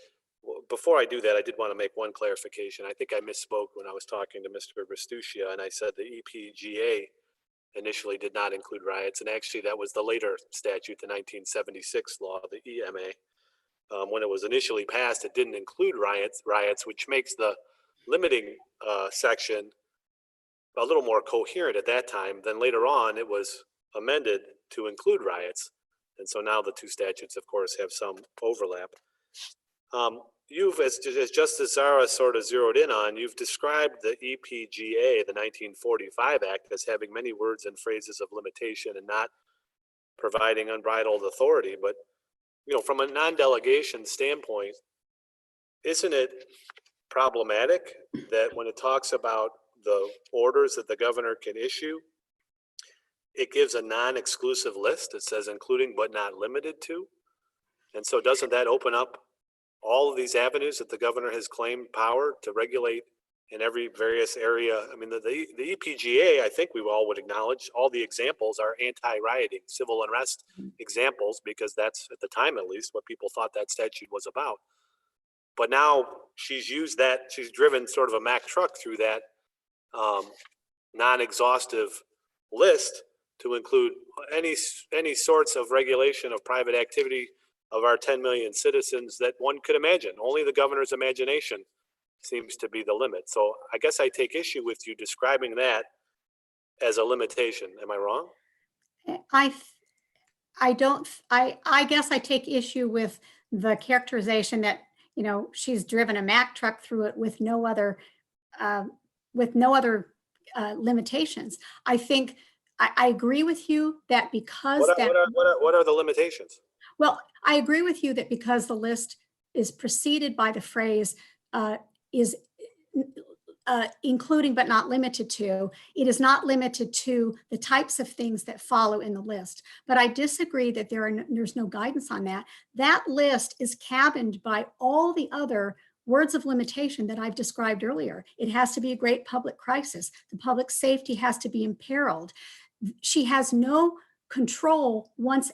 before I do that, I did want to make one clarification. I think I misspoke when I was talking to Mr. Restuccia, and I said the EPGA initially did not include riots, and actually that was the later statute, the 1976 law, the EMA. When it was initially passed, it didn't include riots, which makes the limiting section a little more coherent at that time. Then later on, it was amended to include riots, and so now the two statutes, of course, have some overlap. You've, as Justice Zara sort of zeroed in on, you've described the EPGA, the 1945 Act, as having many words and phrases of limitation and not providing unbridled authority. But, you know, from a non-delegation standpoint, isn't it problematic that when it talks about the orders that the governor can issue, it gives a non-exclusive list? It says including but not limited to. And so doesn't that open up all of these avenues that the governor has claimed power to regulate in every various area? I mean, the EPGA, I think we all would acknowledge, all the examples are anti-rioting, civil unrest examples, because that's, at the time at least, what people thought that statute was about. But now she's used that, she's driven sort of a Mack truck through that non-exhaustive list to include any sorts of regulation of private activity of our 10 million citizens that one could imagine. Only the governor's imagination seems to be the limit. So I guess I take issue with you describing that as a limitation. Am I wrong? I guess I take issue with the characterization that, you know, she's driven a Mack truck through it with no other limitations. I think I agree with you that because what are the limitations? Well, I agree with you that because the list is preceded by the phrase is including but not limited to, it is not limited to the types of things that follow in the list. But I disagree that there's no guidance on that. That list is cabined by all the other words of limitation that I've described earlier. It has to be a great public crisis. The public safety has to be imperiled. She has no control once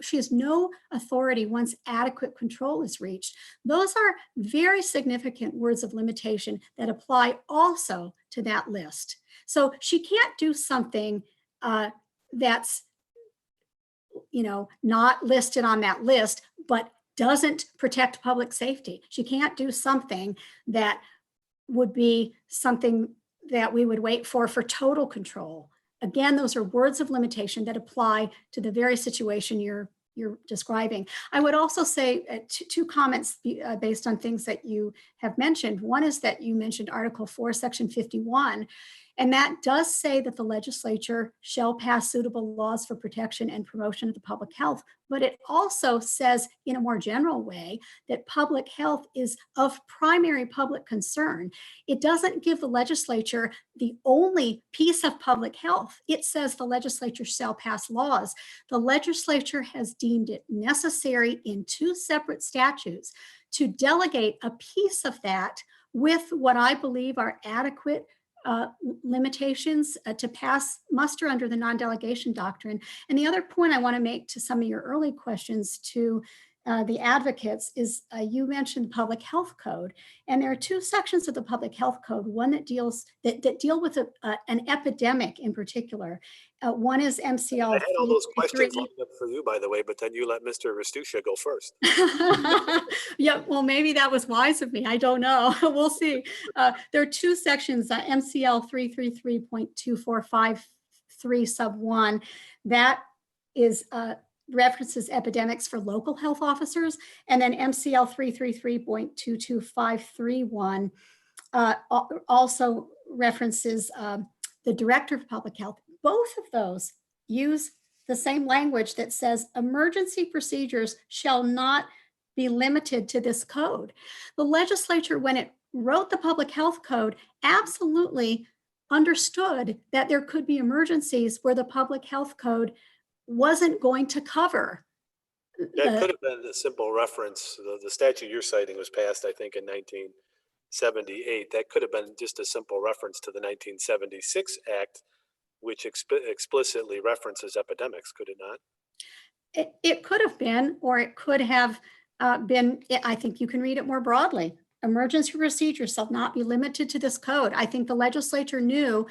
she has no authority once adequate control is reached. Those are very significant words of limitation that apply also to that list. So she can't do something that's, you know, not listed on that list, but doesn't protect public safety. She can't do something that would be something that we would wait for total control. Again, those are words of limitation that apply to the very situation you're describing. I would also say two comments based on things that you have mentioned. One is that you mentioned Article 4, Section 51, and that does say that the legislature shall pass suitable laws for protection and promotion of the public health. But it also says in a more general way that public health is of primary public concern. It doesn't give the legislature the only piece of public health. It says the legislature shall pass laws. The legislature has deemed it necessary in two separate statutes to delegate a piece of that with what I believe are adequate limitations to pass muster under the non-delegation doctrine. And the other point I want to make to some of your early questions to the advocates is you mentioned public health code, and there are two sections of the public health code. One that deal with an epidemic in particular. One is MCL. I had all those questions lined up for you, by the way, but then you let Mr. Restuccia go first. Yeah, well, maybe that was wise of me. I don't know. We'll see. There are two sections, MCL 333.2453 sub 1. That is references epidemics for local health officers, and then MCL 333.22531 also references the director of public health. Both of those use the same language that says emergency procedures shall not be limited to this code. The legislature, when it wrote the public health code, absolutely understood that there could be emergencies where the public health code wasn't going to cover. That could have been a simple reference. The statute you're citing was passed, I think, in 1978. That could have been just a simple reference to the 1976 Act, which explicitly references epidemics, could it not? It could have been, or it could have been, I think you can read it more broadly. Emergency procedures shall not be limited to this code. I think the legislature knew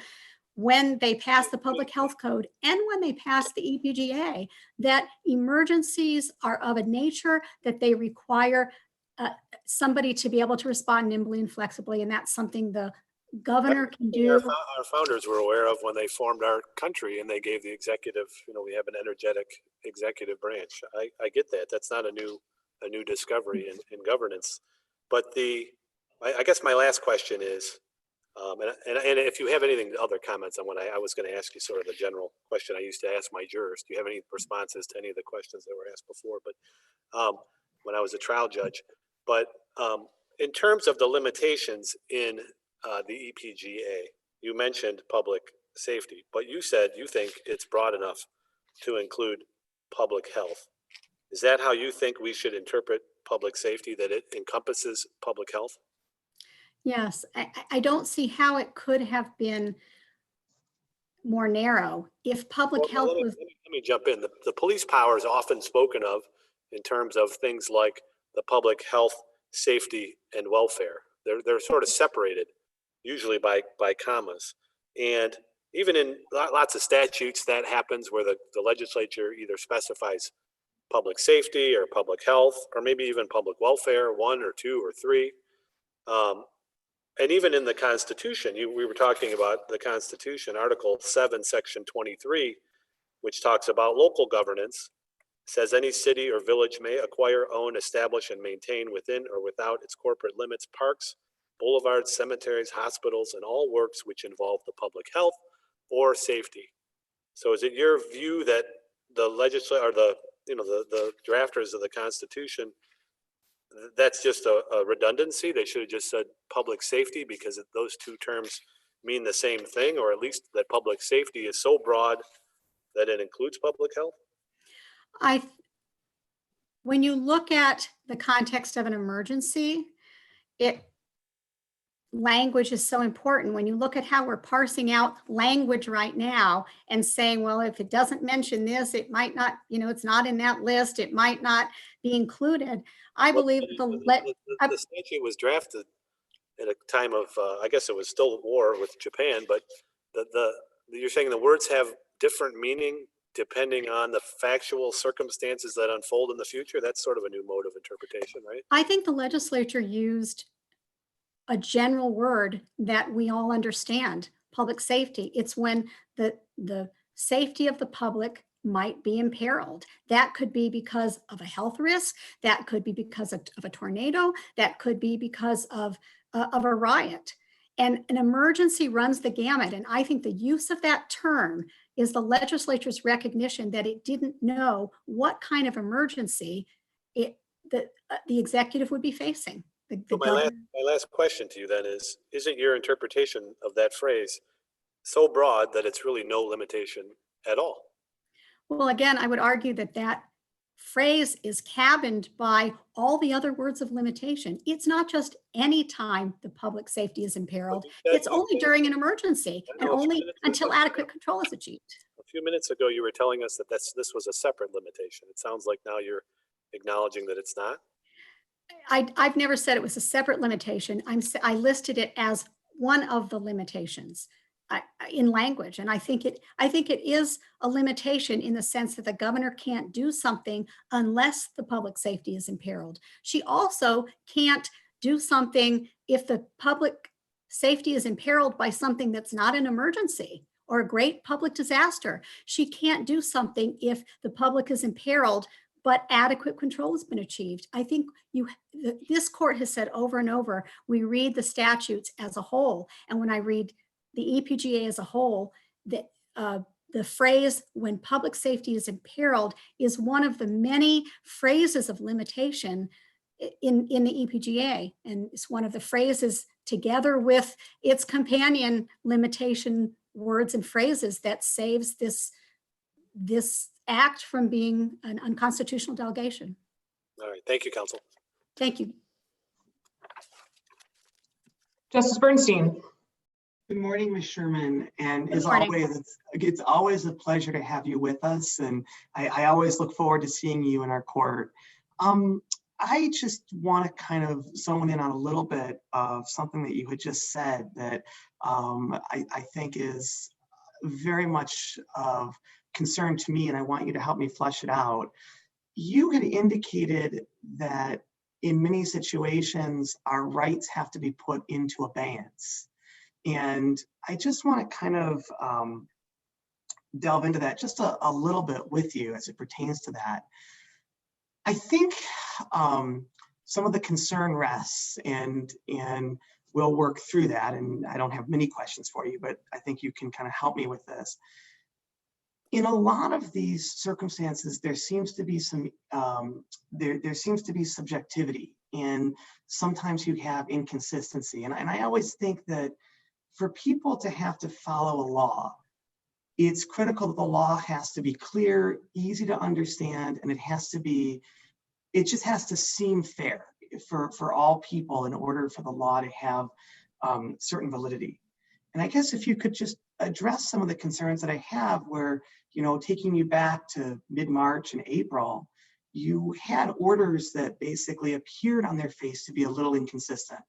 when they passed the public health code and when they passed the EPGA that emergencies are of a nature that they require somebody to be able to respond nimbly and flexibly, and that's something the governor can do. Our founders were aware of when they formed our country, and they gave the executive, you know, we have an energetic executive branch. I get that. That's not a new discovery in governance. But I guess my last question is, and if you have anything, other comments on what I was going to ask you, sort of the general question I used to ask my jurors. Do you have any responses to any of the questions that were asked before? But when I was a trial judge, but in terms of the limitations in the EPGA, you mentioned public safety, but you said you think it's broad enough to include public health. Is that how you think we should interpret public safety, that it encompasses public health? Yes, I don't see how it could have been more narrow if public health was. Let me jump in. The police power is often spoken of in terms of things like the public health safety and welfare. They're sort of separated, usually by commas. And even in lots of statutes, that happens where the legislature either specifies public safety or public health, or maybe even public welfare, 1 or 2 or 3. And even in the Constitution, we were talking about the Constitution, Article 7, Section 23, which talks about local governance, says any city or village may acquire, own, establish, and maintain within or without its corporate limits parks, boulevards, cemeteries, hospitals, and all works which involve the public health or safety. So is it your view that the legislature or the drafters of the Constitution, that's just a redundancy? They should have just said public safety, because those two terms mean the same thing, or at least that public safety is so broad that it includes public health? When you look at the context of an emergency, language is so important. When you look at how we're parsing out language right now and saying, well, if it doesn't mention this, it might not, it's not in that list, it might not be included. I believe the statute was drafted at a time of, I guess it was still at war with Japan, but you're saying the words have different meaning depending on the factual circumstances that unfold in the future? That's sort of a new mode of interpretation, right? I think the legislature used a general word that we all understand, public safety. It's when the safety of the public might be imperiled. That could be because of a health risk. That could be because of a tornado. That could be because of a riot. And an emergency runs the gamut. And I think the use of that term is the legislature's recognition that it didn't know what kind of emergency the executive would be facing. So my last question to you then is, isn't your interpretation of that phrase so broad that it's really no limitation at all? Well, again, I would argue that phrase is cabined by all the other words of limitation. It's not just any time the public safety is imperiled. It's only during an emergency and only until adequate control is achieved. A few minutes ago, you were telling us that this was a separate limitation. It sounds like now you're acknowledging that it's not. I've never said it was a separate limitation. I listed it as one of the limitations in language. And I think it is a limitation in the sense that the governor can't do something unless the public safety is imperiled. She also can't do something if the public safety is imperiled by something that's not an emergency or a great public disaster. She can't do something if the public is imperiled but adequate control has been achieved. I think this court has said over and over, we read the statutes as a whole. And when I read the EPGA as a whole, the phrase when public safety is imperiled is one of the many phrases of limitation in the EPGA. And it's one of the phrases together with its companion limitation words and phrases that saves this act from being an unconstitutional delegation. All right, thank you, counsel. Thank you. Justice Bernstein. Good morning, Ms. Sherman. And as always, it's always a pleasure to have you with us. And I always look forward to seeing you in our court. I just want to kind of zone in on a little bit of something that you had just said that I think is very much of concern to me, and I want you to help me flesh it out. You had indicated that in many situations, our rights have to be put into abeyance. And I just want to kind of delve into that just a little bit with you as it pertains to that. I think some of the concern rests, and we'll work through that, and I don't have many questions for you, but I think you can kind of help me with this. In a lot of these circumstances, there seems to be some there seems to be subjectivity, and sometimes you have inconsistency. And I always think that for people to have to follow a law, it's critical that the law has to be clear, easy to understand, and it just has to seem fair for all people in order for the law to have certain validity. And I guess if you could just address some of the concerns that I have where, taking you back to mid-March and April, you had orders that basically appeared on their face to be a little inconsistent.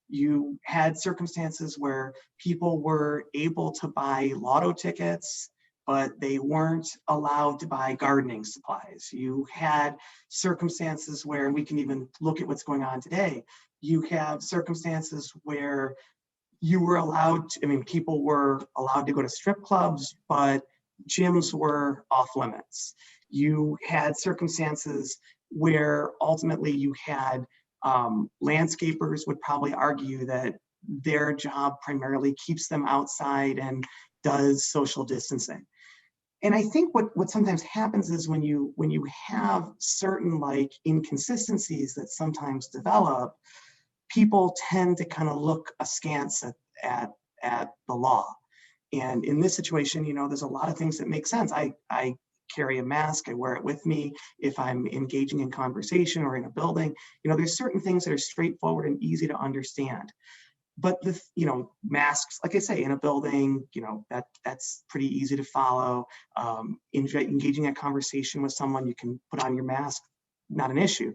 You had circumstances where people were able to buy lotto tickets, but they weren't allowed to buy gardening supplies. You had circumstances where, and we can even look at what's going on today, you have circumstances where you were allowed to, I mean, people were allowed to go to strip clubs, but gyms were off limits. You had circumstances where ultimately you had landscapers would probably argue that their job primarily keeps them outside and does social distancing. And I think what sometimes happens is when you have certain like inconsistencies that sometimes develop, people tend to kind of look askance at the law. And in this situation, you know, there's a lot of things that make sense. I carry a mask, I wear it with me. If I'm engaging in conversation or in a building, you know, there's certain things that are straightforward and easy to understand. But the, you know, masks, like I say, in a building, you know, that's pretty easy to follow. Engaging a conversation with someone, you can put on your mask, not an issue.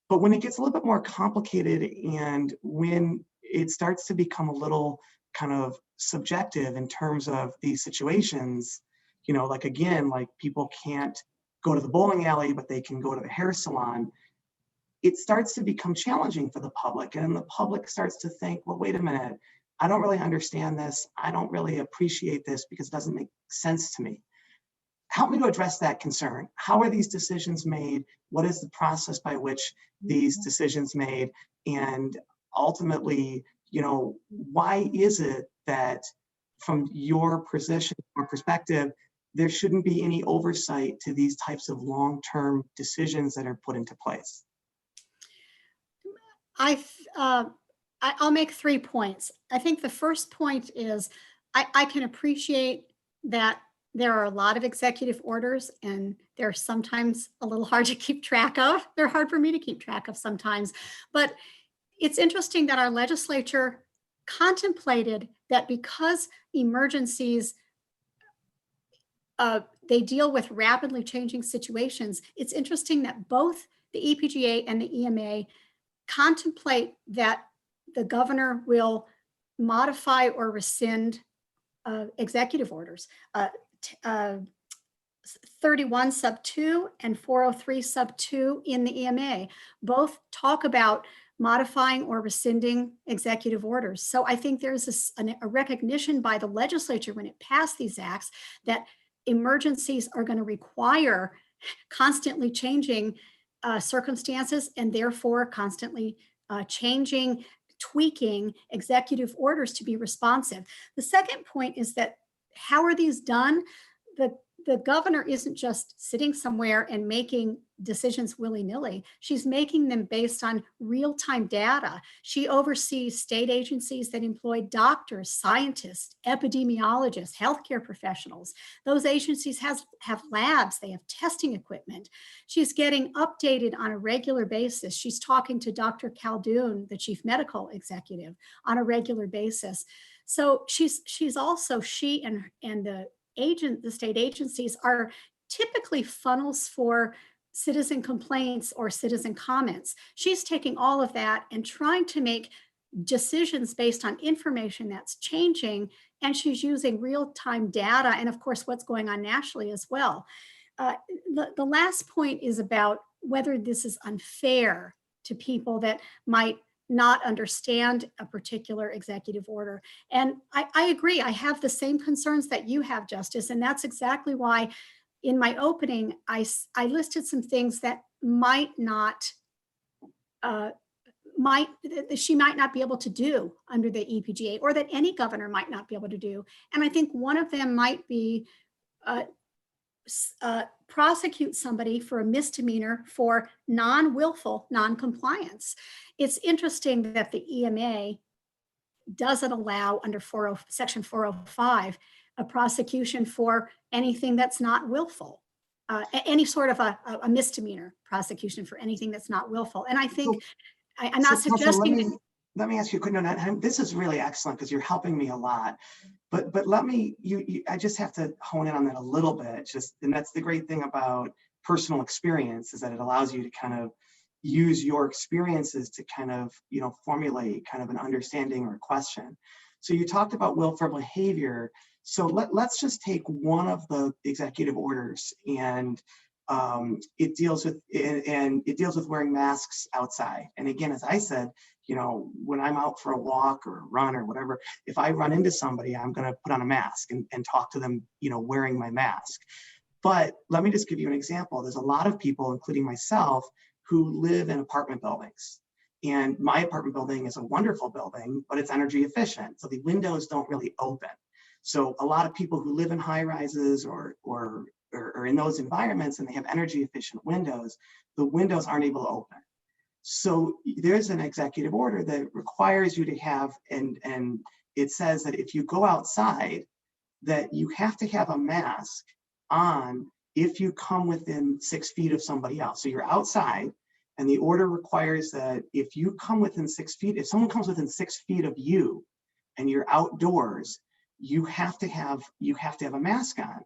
But when it gets a little bit more complicated and when it starts to become a little kind of subjective in terms of these situations, you know, like again, like people can't go to the bowling alley, but they can go to the hair salon. It starts to become challenging for the public, and the public starts to think, well, wait a minute, I don't really understand this. I don't really appreciate this because it doesn't make sense to me. Help me to address that concern. How are these decisions made? What is the process by which these decisions made? And ultimately, you know, why is it that from your position or perspective, there shouldn't be any oversight to these types of long-term decisions that are put into place? I'll make 3 points. I think the first point is I can appreciate that there are a lot of executive orders and they're sometimes a little hard to keep track of. They're hard for me to keep track of sometimes. But it's interesting that our legislature contemplated that because emergencies, they deal with rapidly changing situations. It's interesting that both the EPGA and the EMA contemplate that the governor will modify or rescind executive orders. 31 sub 2 and 403 sub 2 in the EMA both talk about modifying or rescinding executive orders. So I think there's a recognition by the legislature when it passed these acts that emergencies are going to require constantly changing circumstances and therefore constantly changing, tweaking executive orders to be responsive. The second point is that how are these done? The governor isn't just sitting somewhere and making decisions willy-nilly. She's making them based on real-time data. She oversees state agencies that employ doctors, scientists, epidemiologists, healthcare professionals. Those agencies have labs, they have testing equipment. She's getting updated on a regular basis. She's talking to Dr. Caldoun, the chief medical executive, on a regular basis. So she's also, she and the state agencies are typically funnels for citizen complaints or citizen comments. She's taking all of that and trying to make decisions based on information that's changing, and she's using real-time data and of course what's going on nationally as well. The last point is about whether this is unfair to people that might not understand a particular executive order. And I agree, I have the same concerns that you have, Justice, and that's exactly why in my opening, I listed some things that she might not be able to do under the EPGA, or that any governor might not be able to do. And I think one of them might be prosecute somebody for a misdemeanor for non-willful non-compliance. It's interesting that the EMA doesn't allow under section 405 a prosecution for anything that's not willful, any sort of a misdemeanor prosecution for anything that's not willful. And I think I'm not suggesting. Let me ask you a quick, this is really excellent because you're helping me a lot. But let me, I just have to hone in on that a little bit. And that's the great thing about personal experience is that it allows you to kind of use your experiences to kind of, formulate kind of an understanding or question. So you talked about willful behavior. So let's just take one of the executive orders, and it deals with wearing masks outside. And again, as I said, when I'm out for a walk or a run or whatever, if I run into somebody, I'm going to put on a mask and talk to them, wearing my mask. But let me just give you an example. There's a lot of people, including myself, who live in apartment buildings. And my apartment building is a wonderful building, but it's energy efficient. So the windows don't really open. So a lot of people who live in high rises or in those environments, and they have energy efficient windows, the windows aren't able to open. So there's an executive order that requires you to have, and it says that if you go outside, that you have to have a mask on if you come within 6 feet of somebody else. So you're outside, and the order requires that if you come within 6 feet, if someone comes within 6 feet of you and you're outdoors, you have to have a mask on.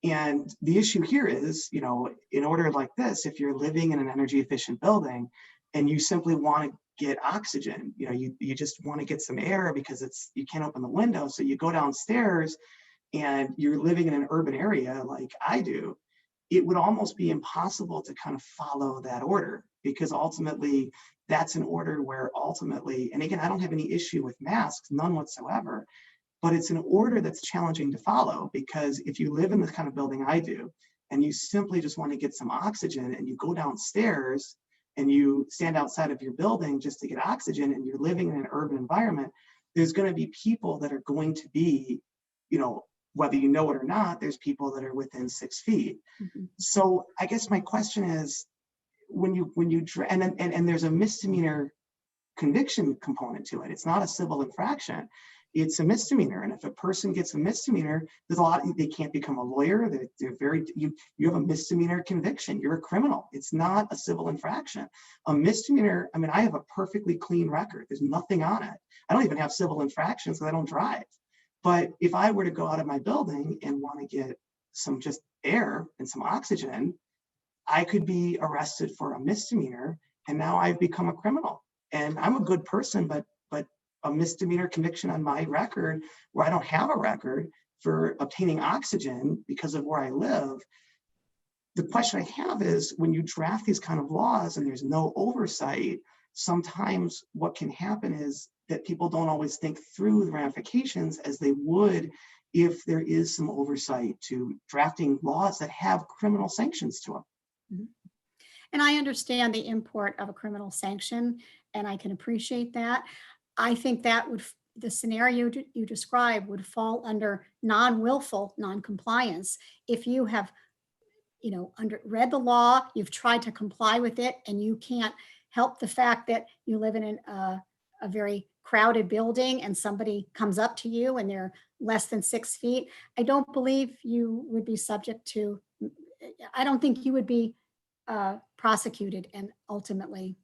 And the issue here is, in order like this, if you're living in an energy efficient building and you simply want to get oxygen, you just want to get some air because you can't open the window. So you go downstairs and you're living in an urban area like I do, it would almost be impossible to kind of follow that order, because ultimately that's an order where and again, I don't have any issue with masks, none whatsoever, but it's an order that's challenging to follow, because if you live in the kind of building I do, and you simply just want to get some oxygen and you go downstairs and you stand outside of your building just to get oxygen, and you're living in an urban environment, there's going to be people that are going to be, whether you know it or not, there's people that are within 6 feet. Mm-hmm. So I guess my question is, and there's a misdemeanor conviction component to it. It's not a civil infraction. It's a misdemeanor. And if a person gets a misdemeanor, they can't become a lawyer. You have a misdemeanor conviction. You're a criminal. It's not a civil infraction. A misdemeanor, I have a perfectly clean record. There's nothing on it. I don't even have civil infractions because I don't drive. But if I were to go out of my building and want to get some just air and some oxygen, I could be arrested for a misdemeanor, and now I've become a criminal. And I'm a good person, but a misdemeanor conviction on my record, where I don't have a record for obtaining oxygen because of where I live. The question I have is, when you draft these kind of laws and there's no oversight, sometimes what can happen is that people don't always think through the ramifications as they would if there is some oversight to drafting laws that have criminal sanctions to them. Mm-hmm. And I understand the import of a criminal sanction, and I can appreciate that. I think that the scenario you described would fall under non-willful non-compliance. If you have, read the law, you've tried to comply with it, and you can't help the fact that you live in a very crowded building and somebody comes up to you and they're less than 6 feet, I don't believe you would be I don't think you would be prosecuted and ultimately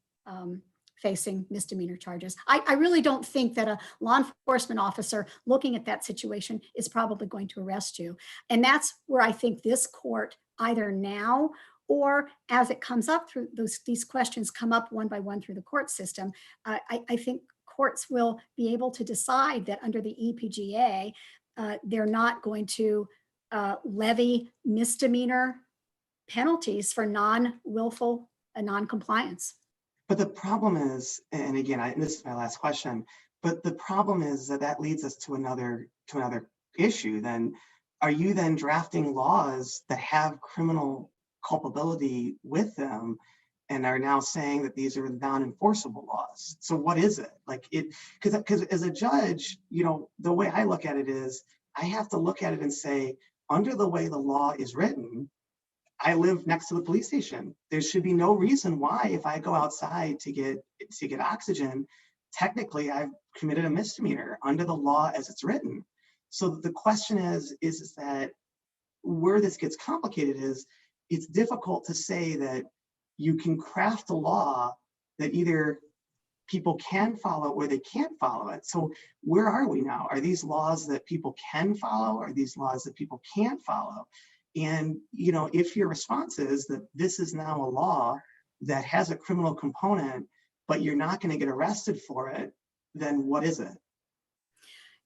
facing misdemeanor charges. I really don't think that a law enforcement officer looking at that situation is probably going to arrest you. And that's where I think this court, either now or as it comes up through these questions come up one by one through the court system, I think courts will be able to decide that under the EPGA, they're not going to levy misdemeanor penalties for non-willful non-compliance. But the problem is, and again, this is my last question, but the problem is that leads us to another issue. Then, are you then drafting laws that have criminal culpability with them and are now saying that these are non-enforceable laws? So what is it? Because as a judge, the way I look at it is, I have to look at it and say, under the way the law is written, I live next to the police station. There should be no reason why, if I go outside to get oxygen, technically I've committed a misdemeanor under the law as it's written. So the question is that where this gets complicated is, it's difficult to say that you can craft a law that either people can follow or they can't follow it. So where are we now? Are these laws that people can follow? Are these laws that people can't follow? And, you know, if your response is that this is now a law that has a criminal component, but you're not going to get arrested for it, then what is it?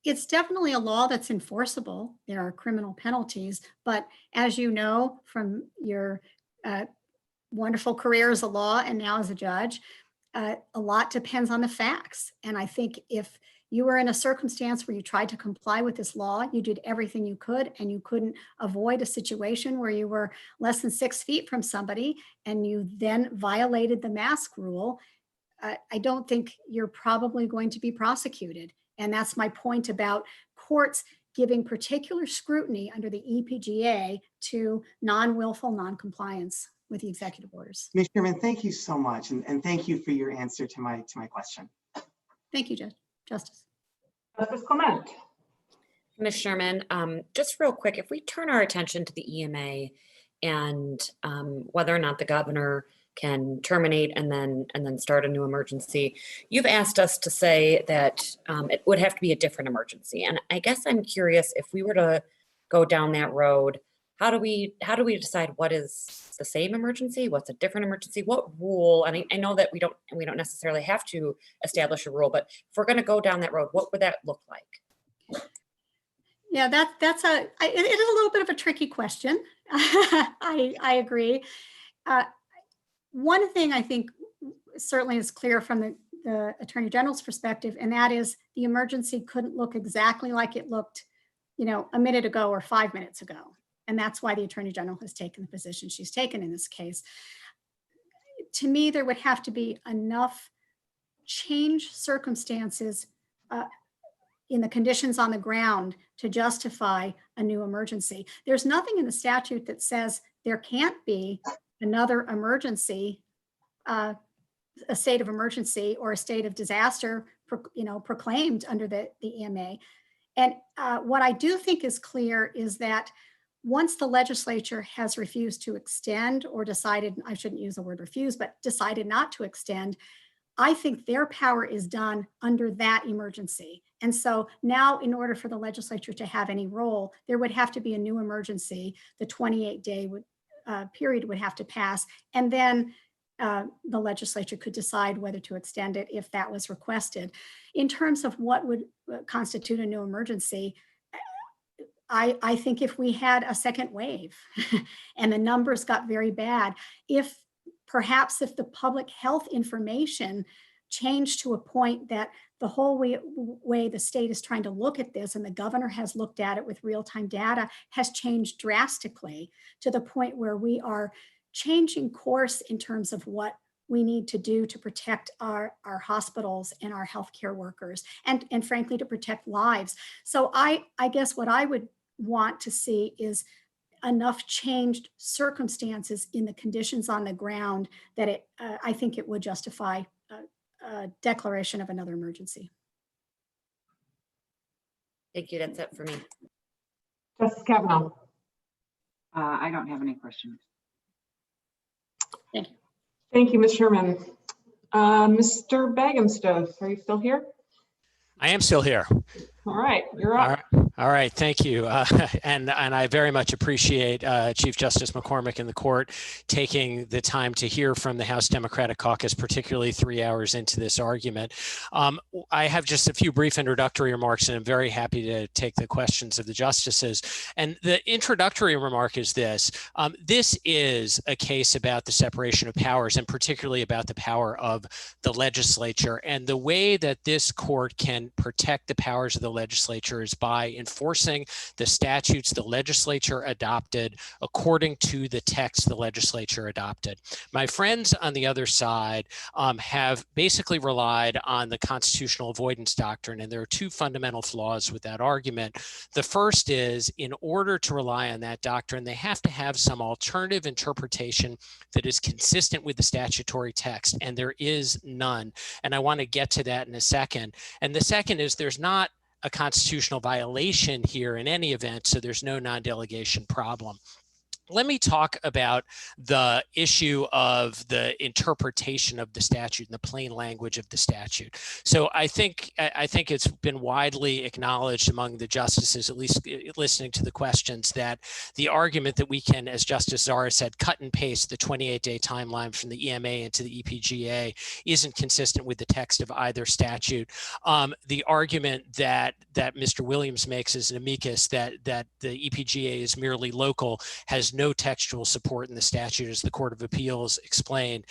It's definitely a law that's enforceable. There are criminal penalties, but as you know from your wonderful career as a law and now as a judge, a lot depends on the facts. And I think if you were in a circumstance where you tried to comply with this law, you did everything you could, and you couldn't avoid a situation where you were less than 6 feet from somebody and you then violated the mask rule, I don't think you're probably going to be prosecuted. And that's my point about courts giving particular scrutiny under the EPGA to non-willful non-compliance with the executive orders. Ms. Sherman, thank you so much. And thank you for your answer to my question. Thank you, Justice. Justice Clement. Ms. Sherman, just real quick, if we turn our attention to the EMA and whether or not the governor can terminate and then start a new emergency, you've asked us to say that it would have to be a different emergency. And I guess I'm curious, if we were to go down that road, how do we decide what is the same emergency, what's a different emergency, what rule? And I know that we don't necessarily have to establish a rule, but if we're going to go down that road, what would that look like? Yeah, it is a little bit of a tricky question. I agree. One thing I think certainly is clear from the Attorney General's perspective, and that is the emergency couldn't look exactly like it looked, you know, a minute ago or 5 minutes ago. And that's why the Attorney General has taken the position she's taken in this case. To me, there would have to be enough change circumstances in the conditions on the ground to justify a new emergency. There's nothing in the statute that says there can't be another emergency, a state of emergency or a state of disaster, proclaimed under the EMA. And what I do think is clear is that once the legislature has refused to extend or decided, I shouldn't use the word refuse, but decided not to extend, I think their power is done under that emergency. And so now, in order for the legislature to have any role, there would have to be a new emergency. The 28-day period would have to pass, and then the legislature could decide whether to extend it if that was requested. In terms of what would constitute a new emergency, I think if we had a second wave and the numbers got very bad, perhaps if the public health information changed to a point that the whole way the state is trying to look at this, and the governor has looked at it with real-time data, has changed drastically to the point where we are changing course in terms of what we need to do to protect our hospitals and our healthcare workers, and frankly, to protect lives. So I guess what I would want to see is enough changed circumstances in the conditions on the ground that I think it would justify a declaration of another emergency. Thank you. That's it for me. Justice Kavanaugh. I don't have any questions. Thank you. Thank you, Ms. Sherman. Mr. Bagumstove, are you still here? I am still here. All right, you're up. All right, thank you. And I very much appreciate Chief Justice McCormick and the court taking the time to hear from the House Democratic Caucus, particularly 3 hours into this argument. I have just a few brief introductory remarks, and I'm very happy to take the questions of the justices. And the introductory remark is this. This is a case about the separation of powers, and particularly about the power of the legislature. And the way that this court can protect the powers of the legislature is by enforcing the statutes the legislature adopted according to the text the legislature adopted. My friends on the other side have basically relied on the constitutional avoidance doctrine, and there are two fundamental flaws with that argument. The first is, in order to rely on that doctrine, they have to have some alternative interpretation that is consistent with the statutory text, and there is none. And I want to get to that in a second. And the second is, there's not a constitutional violation here in any event, so there's no non-delegation problem. let me talk about the issue of the interpretation of the statute and the plain language of the statute. So I think it's been widely acknowledged among the justices, at least listening to the questions, that the argument that we can, as Justice Zara said, cut and paste the 28-day timeline from the EMA into the EPGA isn't consistent with the text of either statute. The argument that Mr. Williams makes as an amicus that the EPGA is merely local has no textual support in the statute, as the Court of Appeals explained.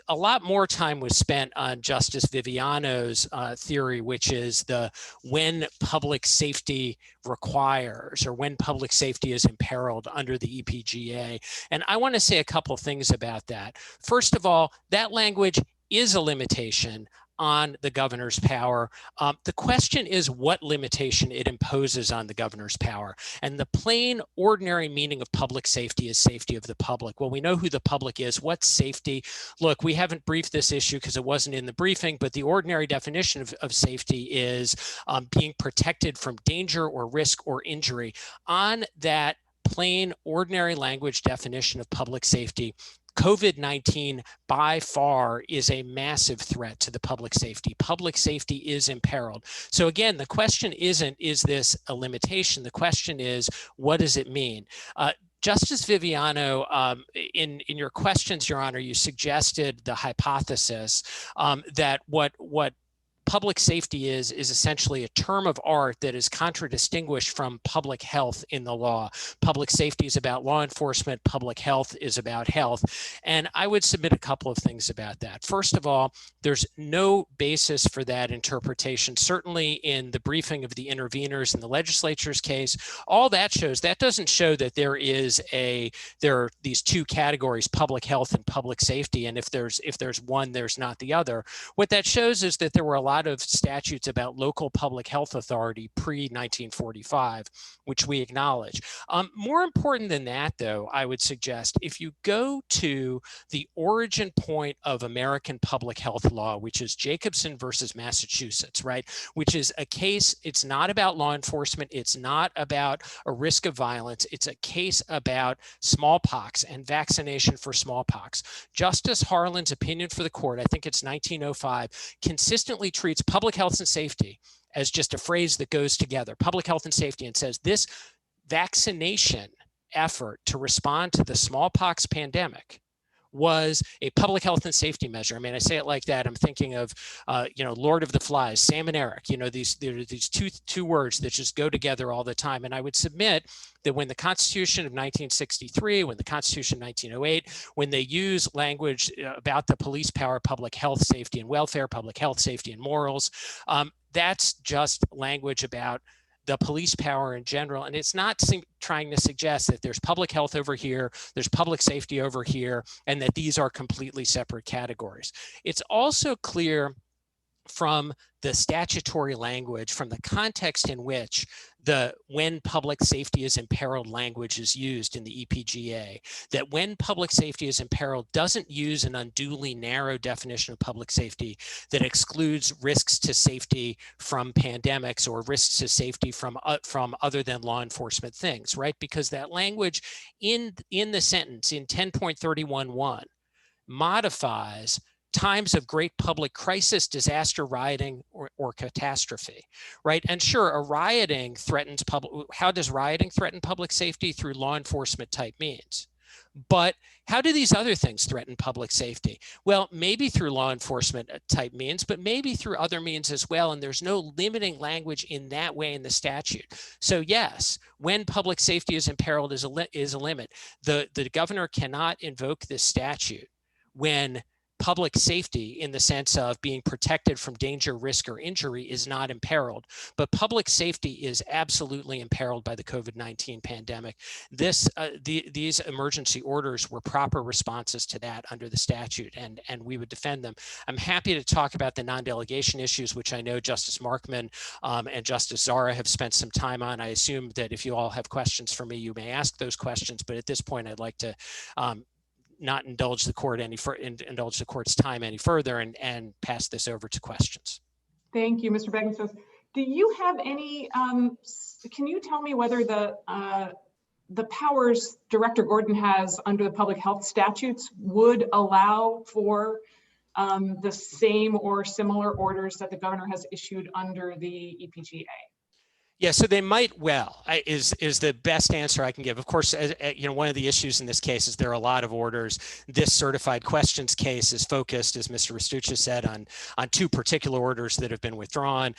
A lot more time was spent on Justice Viviano's theory, which is the when public safety requires or when public safety is imperiled under the EPGA. And I want to say a couple of things about that. First of all, that language is a limitation on the governor's power. The question is what limitation it imposes on the governor's power. And the plain, ordinary meaning of public safety is safety of the public. Well, we know who the public is. What's safety? Look, we haven't briefed this issue because it wasn't in the briefing, but the ordinary definition of safety is being protected from danger or risk or injury. On that plain, ordinary language definition of public safety, COVID-19 by far is a massive threat to the public safety. Public safety is imperiled. So again, the question isn't, is this a limitation? The question is, what does it mean? Justice Viviano, in your questions, Your Honor, you suggested the hypothesis that what public safety is essentially a term of art that is contradistinguished from public health in the law. Public safety is about law enforcement, public health is about health. And I would submit a couple of things about that. First of all, there's no basis for that interpretation, certainly in the briefing of the interveners in the legislature's case. All that shows, that doesn't show that there are these two categories, public health and public safety, and if there's one, there's not the other. What that shows is that there were a lot of statutes about local public health authority pre-1945, which we acknowledge. More important than that, though, I would suggest, if you go to the origin point of American public health law, which is Jacobson versus Massachusetts, right? Which is a case, it's not about law enforcement, it's not about a risk of violence, it's a case about smallpox and vaccination for smallpox. Justice Harlan's opinion for the court, I think it's 1905, consistently treats public health and safety as just a phrase that goes together, public health and safety, and says this vaccination effort to respond to the smallpox pandemic was a public health and safety measure. I mean, I say it like that. I'm thinking of, Lord of the Flies, Sam and Eric. These two words that just go together all the time. And I would submit that when the Constitution of 1963, when the Constitution of 1908, when they use language about the police power, public health, safety, and welfare, public health, safety, and morals, that's just language about the police power in general. And it's not trying to suggest that there's public health over here, there's public safety over here, and that these are completely separate categories. It's also clear from the statutory language, from the context in which the when public safety is imperiled language is used in the EPGA, that when public safety is imperiled doesn't use an unduly narrow definition of public safety that excludes risks to safety from pandemics or risks to safety from other than law enforcement things, right? Because that language in the sentence in 10.31.1 modifies times of great public crisis, disaster, rioting, or catastrophe, right? And sure, a rioting threatens how does rioting threaten public safety? Through law enforcement type means. But how do these other things threaten public safety? Well, maybe through law enforcement type means, but maybe through other means as well. And there's no limiting language in that way in the statute. So yes, when public safety is imperiled is a limit. The governor cannot invoke this statute when public safety in the sense of being protected from danger, risk, or injury is not imperiled. But public safety is absolutely imperiled by the COVID-19 pandemic. These emergency orders were proper responses to that under the statute, and we would defend them. I'm happy to talk about the non-delegation issues, which I know Justice Markman and Justice Zara have spent some time on. I assume that if you all have questions for me, you may ask those questions, but at this point, I'd like to not indulge the court's time any further and pass this over to questions. Thank you, Mr. Beggins. Do you have any, can you tell me whether the the powers Director Gordon has under the public health statutes would allow for the same or similar orders that the governor has issued under the EPGA. Yeah, so they might well, is the best answer I can give. Of course, one of the issues in this case is there are a lot of orders. This certified questions case is focused, as Mr. Restuccia said, on two particular orders that have been withdrawn.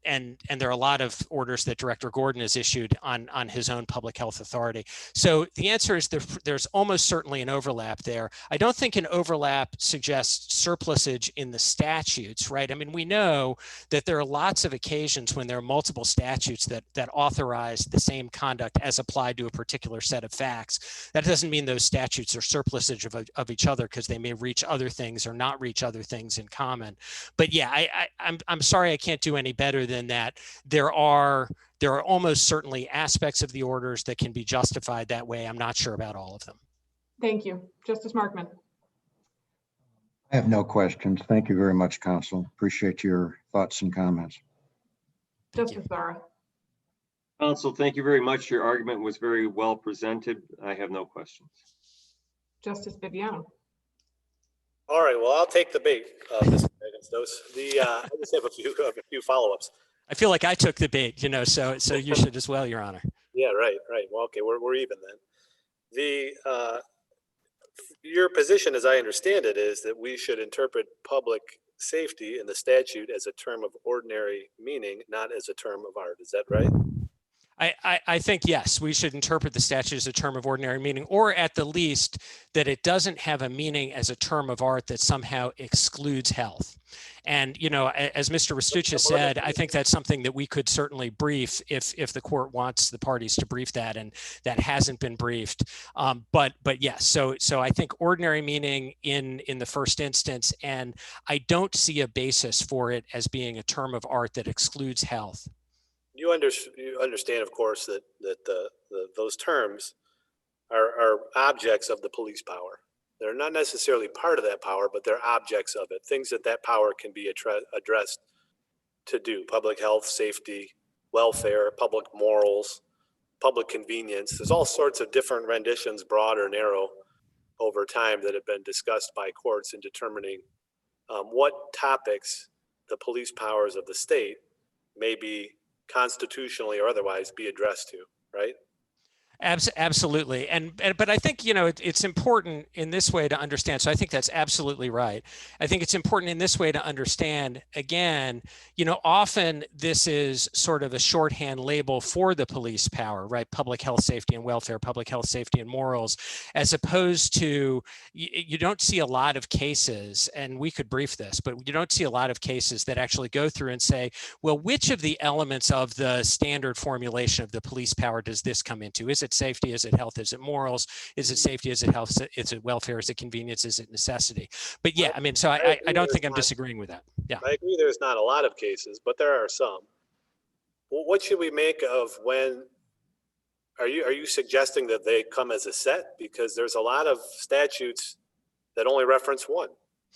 And there are a lot of orders that Director Gordon has issued on his own public health authority. So the answer is there's almost certainly an overlap there. I don't think an overlap suggests surplusage in the statutes, right? I mean, we know that there are lots of occasions when there are multiple statutes that authorize the same conduct as applied to a particular set of facts. That doesn't mean those statutes are surplusage of each other, because they may reach other things or not reach other things in common. But yeah, I'm sorry I can't do any better than that. There are almost certainly aspects of the orders that can be justified that way. I'm not sure about all of them. Thank you. Justice Markman. I have no questions. Thank you very much, Counsel. Appreciate your thoughts and comments. Justice Zara. Counsel, thank you very much. Your argument was very well presented. I have no questions. Justice Viviano. All right, well, I'll take the bait, Mr. Megan-Stos. I just have a few follow-ups. I feel like I took the bait, so you should as well, Your Honor. Yeah, right. Well, okay, we're even then. Your position, as I understand it, is that we should interpret public safety in the statute as a term of ordinary meaning, not as a term of art. Is that right? I think, yes, we should interpret the statute as a term of ordinary meaning, or at the least that it doesn't have a meaning as a term of art that somehow excludes health. And, as Mr. Restuccia said, I think that's something that we could certainly brief if the court wants the parties to brief that, and that hasn't been briefed. But yes, so I think ordinary meaning in the first instance, and I don't see a basis for it as being a term of art that excludes health. You understand, of course, that those terms are objects of the police power. They're not necessarily part of that power, but they're objects of it. Things that power can be addressed to do: public health, safety, welfare, public morals, public convenience. There's all sorts of different renditions, broad or narrow, over time that have been discussed by courts in determining what topics the police powers of the state may be constitutionally or otherwise be addressed to, right? Absolutely. But I think, it's important in this way to understand. So I think that's absolutely right. I think it's important in this way to understand, again, often this is sort of a shorthand label for the police power, right? Public health, safety, and welfare, public health, safety, and morals, as opposed to, you don't see a lot of cases, and we could brief this, but you don't see a lot of cases that actually go through and say, well, which of the elements of the standard formulation of the police power does this come into? Is it safety? Is it health? Is it morals? Is it safety? Is it health? Is it welfare? Is it convenience? Is it necessity? But yeah, so I don't think I'm disagreeing with that. Yeah, I agree there's not a lot of cases, but there are some. Well, what should we make of when, are you suggesting that they come as a set? Because there's a lot of statutes that only reference one.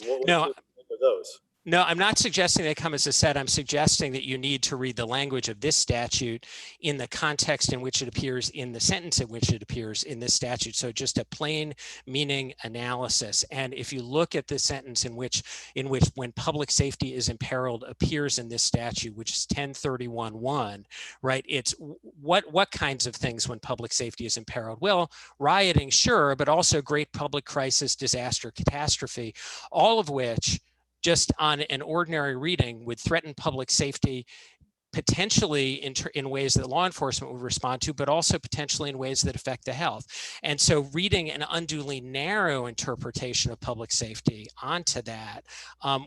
What no, should we make of those? No, I'm not suggesting they come as a set. I'm suggesting that you need to read the language of this statute in the context in which it appears, in the sentence in which it appears in this statute. So just a plain meaning analysis. And if you look at the sentence in which when public safety is imperiled appears in this statute, which is 1031(1), right? It's what kinds of things when public safety is imperiled? Well, rioting, sure, but also great public crisis, disaster, catastrophe, all of which, just on an ordinary reading, would threaten public safety, potentially in ways that law enforcement would respond to, but also potentially in ways that affect the health. And so reading an unduly narrow interpretation of public safety onto that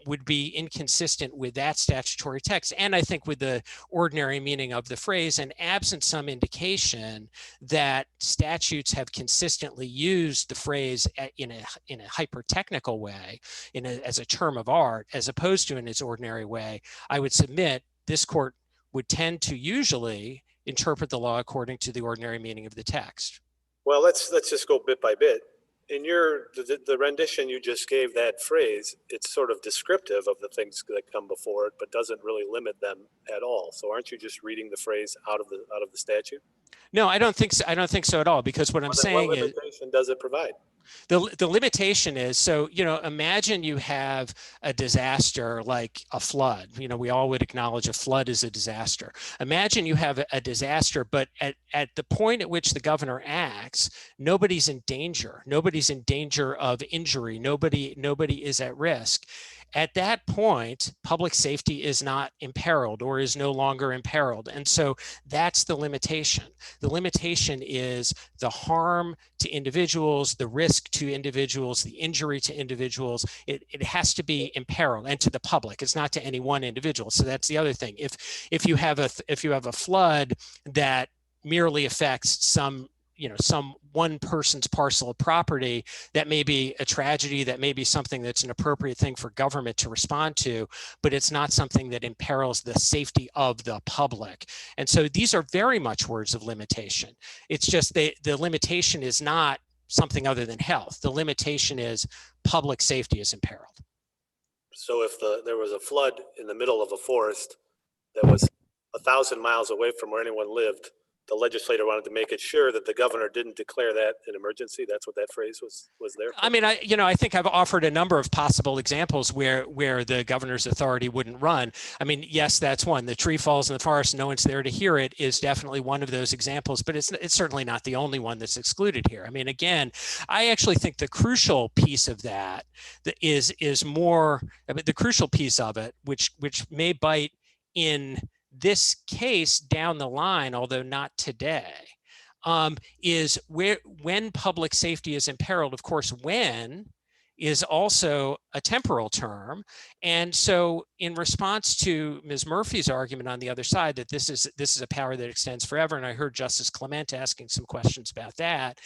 would be inconsistent with that statutory text, and I think with the ordinary meaning of the phrase, and absent some indication that statutes have consistently used the phrase in a hyper-technical way, as a term of art, as opposed to in its ordinary way, I would submit this court would tend to usually interpret the law according to the ordinary meaning of the text. Well, let's just go bit by bit. In the rendition you just gave that phrase, it's sort of descriptive of the things that come before it, but doesn't really limit them at all. So aren't you just reading the phrase out of the statute? No, I don't think so. I don't think so at all, because what I'm Well, then saying what is limitation does it provide? the limitation is, so, imagine you have a disaster like a flood. We all would acknowledge a flood is a disaster. Imagine you have a disaster, but at the point at which the governor acts, nobody's in danger. Nobody's in danger of injury. Nobody is at risk. At that point, public safety is not imperiled or is no longer imperiled. And so that's the limitation. The limitation is the harm to individuals, the risk to individuals, the injury to individuals. It has to be imperiled, and to the public. It's not to any one individual. So that's the other thing. If you have a flood that merely affects some one person's parcel of property, that may be a tragedy, that may be something that's an appropriate thing for government to respond to, but it's not something that imperils the safety of the public. And so these are very much words of limitation. It's just the limitation is not something other than health. The limitation is public safety is imperiled. So if there was a flood in the middle of a forest that was 1,000 miles away from where anyone lived, the legislator wanted to make it sure that the governor didn't declare that an emergency. That's what that phrase was there for. I mean, I think I've offered a number of possible examples where the governor's authority wouldn't run. I mean, yes, that's one. The tree falls in the forest, no one's there to hear it is definitely one of those examples, but it's certainly not the only one that's excluded here. I mean, again, I actually think the crucial piece of that is more, I mean, the crucial piece of it, which may bite in this case down the line, although not today, is when public safety is imperiled. Of course, when is also a temporal term. And so in response to Ms. Murphy's argument on the other side that this is a power that extends forever, and I heard Justice Clement asking some questions about that,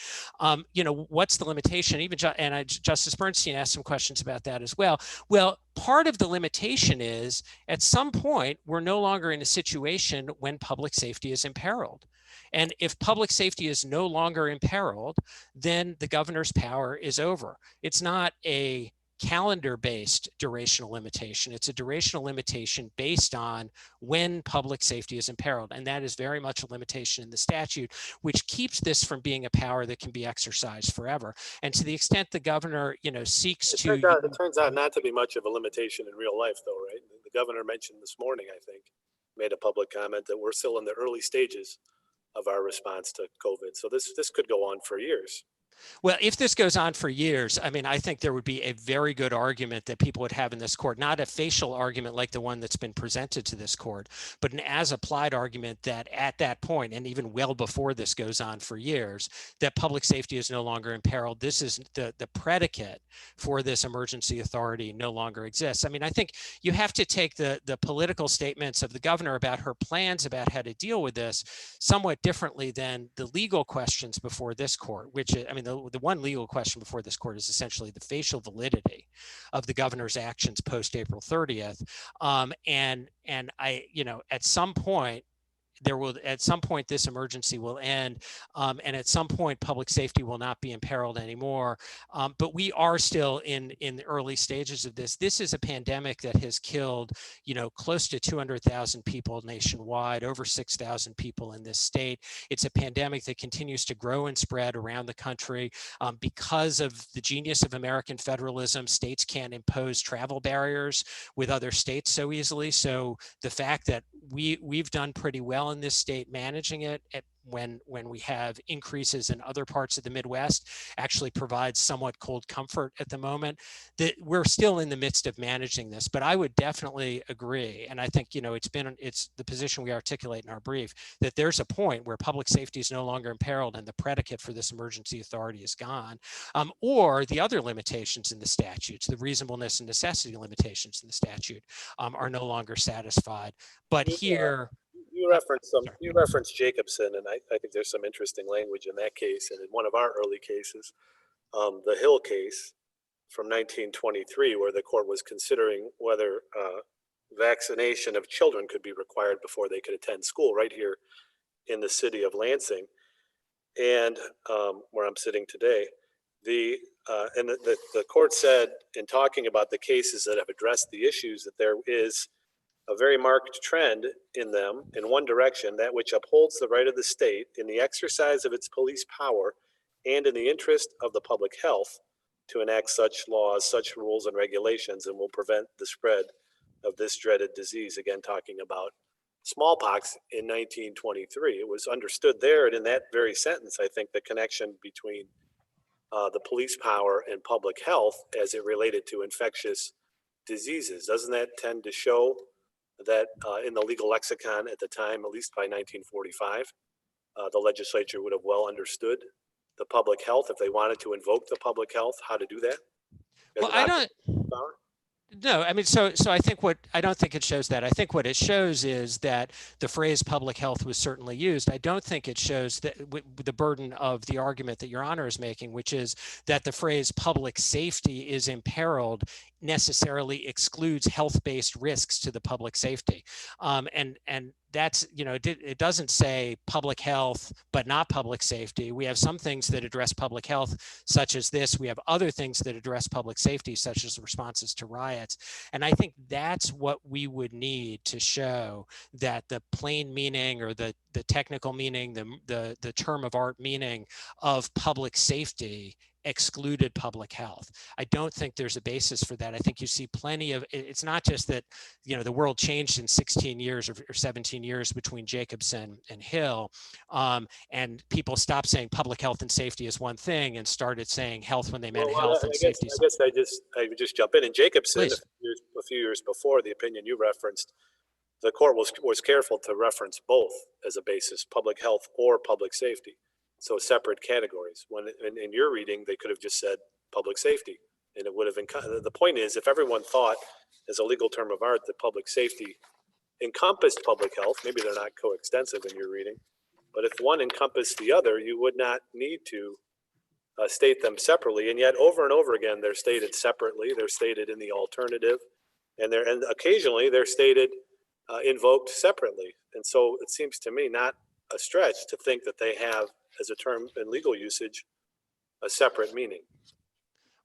what's the limitation? Even Justice Bernstein asked some questions about that as well. Well, part of the limitation is at some point, we're no longer in a situation when public safety is imperiled. And if public safety is no longer imperiled, then the governor's power is over. It's not a calendar-based durational limitation. It's a durational limitation based on when public safety is imperiled. And that is very much a limitation in the statute, which keeps this from being a power that can be exercised forever. And to the extent the governor, seeks to... It turns out not to be much of a limitation in real life, though, right? The governor mentioned this morning, I think, made a public comment that we're still in the early stages of our response to COVID. So this could go on for years. Well, if this goes on for years, I mean, I think there would be a very good argument that people would have in this court, not a facial argument like the one that's been presented to this court, but an as-applied argument that at that point, and even well before this goes on for years, that public safety is no longer imperiled. This is the predicate for this emergency authority no longer exists. I mean, I think you have to take the political statements of the governor about her plans about how to deal with this somewhat differently than the legal questions before this court, which, I mean, the one legal question before this court is essentially the facial validity of the governor's actions post April 30th. And I, at some point, this emergency will end, and at some point public safety will not be imperiled anymore. But we are still in the early stages of this. This is a pandemic that has killed, close to 200,000 people nationwide, over 6,000 people in this state. It's a pandemic that continues to grow and spread around the country. Because of the genius of American federalism, states can't impose travel barriers with other states so easily. So the fact that we've done pretty well in this state managing it when we have increases in other parts of the Midwest actually provides somewhat cold comfort at the moment. That we're still in the midst of managing this, but I would definitely agree, and I think it's the position we articulate in our brief, that there's a point where public safety is no longer imperiled and the predicate for this emergency authority is gone, or the other limitations in the statutes, the reasonableness and necessity limitations in the statute, are no longer satisfied. But here. You referenced Jacobson, and I think there's some interesting language in that case. And in one of our early cases, the Hill case from 1923, where the court was considering whether vaccination of children could be required before they could attend school, right here in the city of Lansing, and where I'm sitting today. The court said, in talking about the cases that have addressed the issues, that there is a very marked trend in them in one direction, that which upholds the right of the state in the exercise of its police power and in the interest of the public health to enact such laws, such rules and regulations, and will prevent the spread of this dreaded disease. Again, talking about smallpox in 1923. It was understood there, and in that very sentence, I think the connection between the police power and public health as it related to infectious diseases. Doesn't that tend to show that in the legal lexicon at the time, at least by 1945, the legislature would have well understood the public health if they wanted to invoke the public health, how to do that? Well, I don't. No, I mean, so I think I don't think it shows that. I think what it shows is that the phrase public health was certainly used. I don't think it shows that the burden of the argument that Your Honor is making, which is that the phrase public safety is imperiled necessarily excludes health-based risks to the public safety. And that's, it doesn't say public health, but not public safety. We have some things that address public health, such as this. We have other things that address public safety, such as responses to riots. And I think that's what we would need to show that the plain meaning or the technical meaning, the term of art meaning of public safety excluded public health. I don't think there's a basis for that. I think you see plenty of, it's not just that, the world changed in 16 years or 17 years between Jacobson and Hill, and people stopped saying public health and safety is one thing and started saying health when they meant health and safety. I would just jump in. In Jacobson, a few years before the opinion you referenced, the court was careful to reference both as a basis, public health or public safety. So separate categories. When in your reading, they could have just said public safety, and it would have been. The point is, if everyone thought, as a legal term of art, that public safety encompassed public health, maybe they're not coextensive in your reading, but if one encompassed the other, you would not need to state them separately. And yet, over and over again, they're stated separately. They're stated in the alternative, and occasionally they're stated invoked separately. And so, it seems to me not a stretch to think that they have, as a term in legal usage, a separate meaning.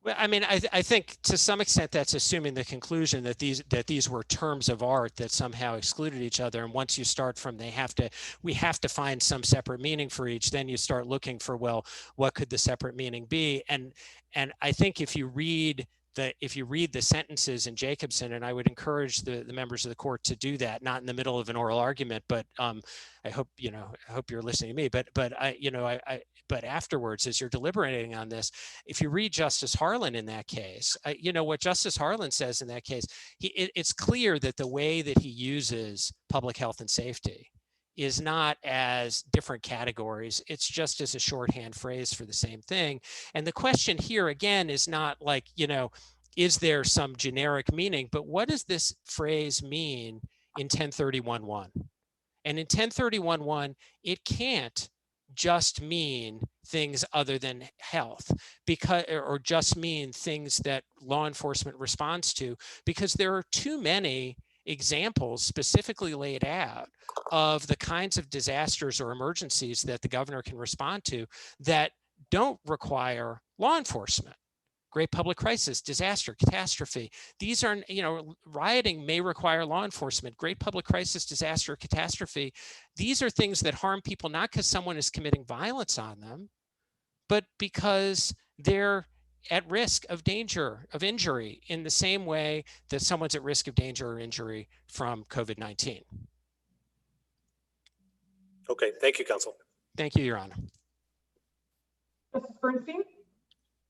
Well, I mean, I think to some extent that's assuming the conclusion that these were terms of art that somehow excluded each other. And once you start from we have to find some separate meaning for each, then you start looking for, well, what could the separate meaning be? And I think if you read the sentences in Jacobson, and I would encourage the members of the court to do that, not in the middle of an oral argument, but I hope you're listening to me, but afterwards, as you're deliberating on this, if you read Justice Harlan in that case, what Justice Harlan says in that case, it's clear that the way that he uses public health and safety is not as different categories. It's just as a shorthand phrase for the same thing. And the question here, again, is not like, is there some generic meaning, but what does this phrase mean in 1031.1? And in 1031.1, it can't just mean things other than health, or just mean things that law enforcement responds to, because there are too many examples specifically laid out of the kinds of disasters or emergencies that the governor can respond to that don't require law enforcement. Great public crisis, disaster, catastrophe. These are, rioting may require law enforcement. Great public crisis, disaster, catastrophe. These are things that harm people not because someone is committing violence on them, but because they're at risk of danger, of injury, in the same way that someone's at risk of danger or injury from COVID-19. Okay, thank you, counsel. Thank you, Your Honor. Justice Bernstein?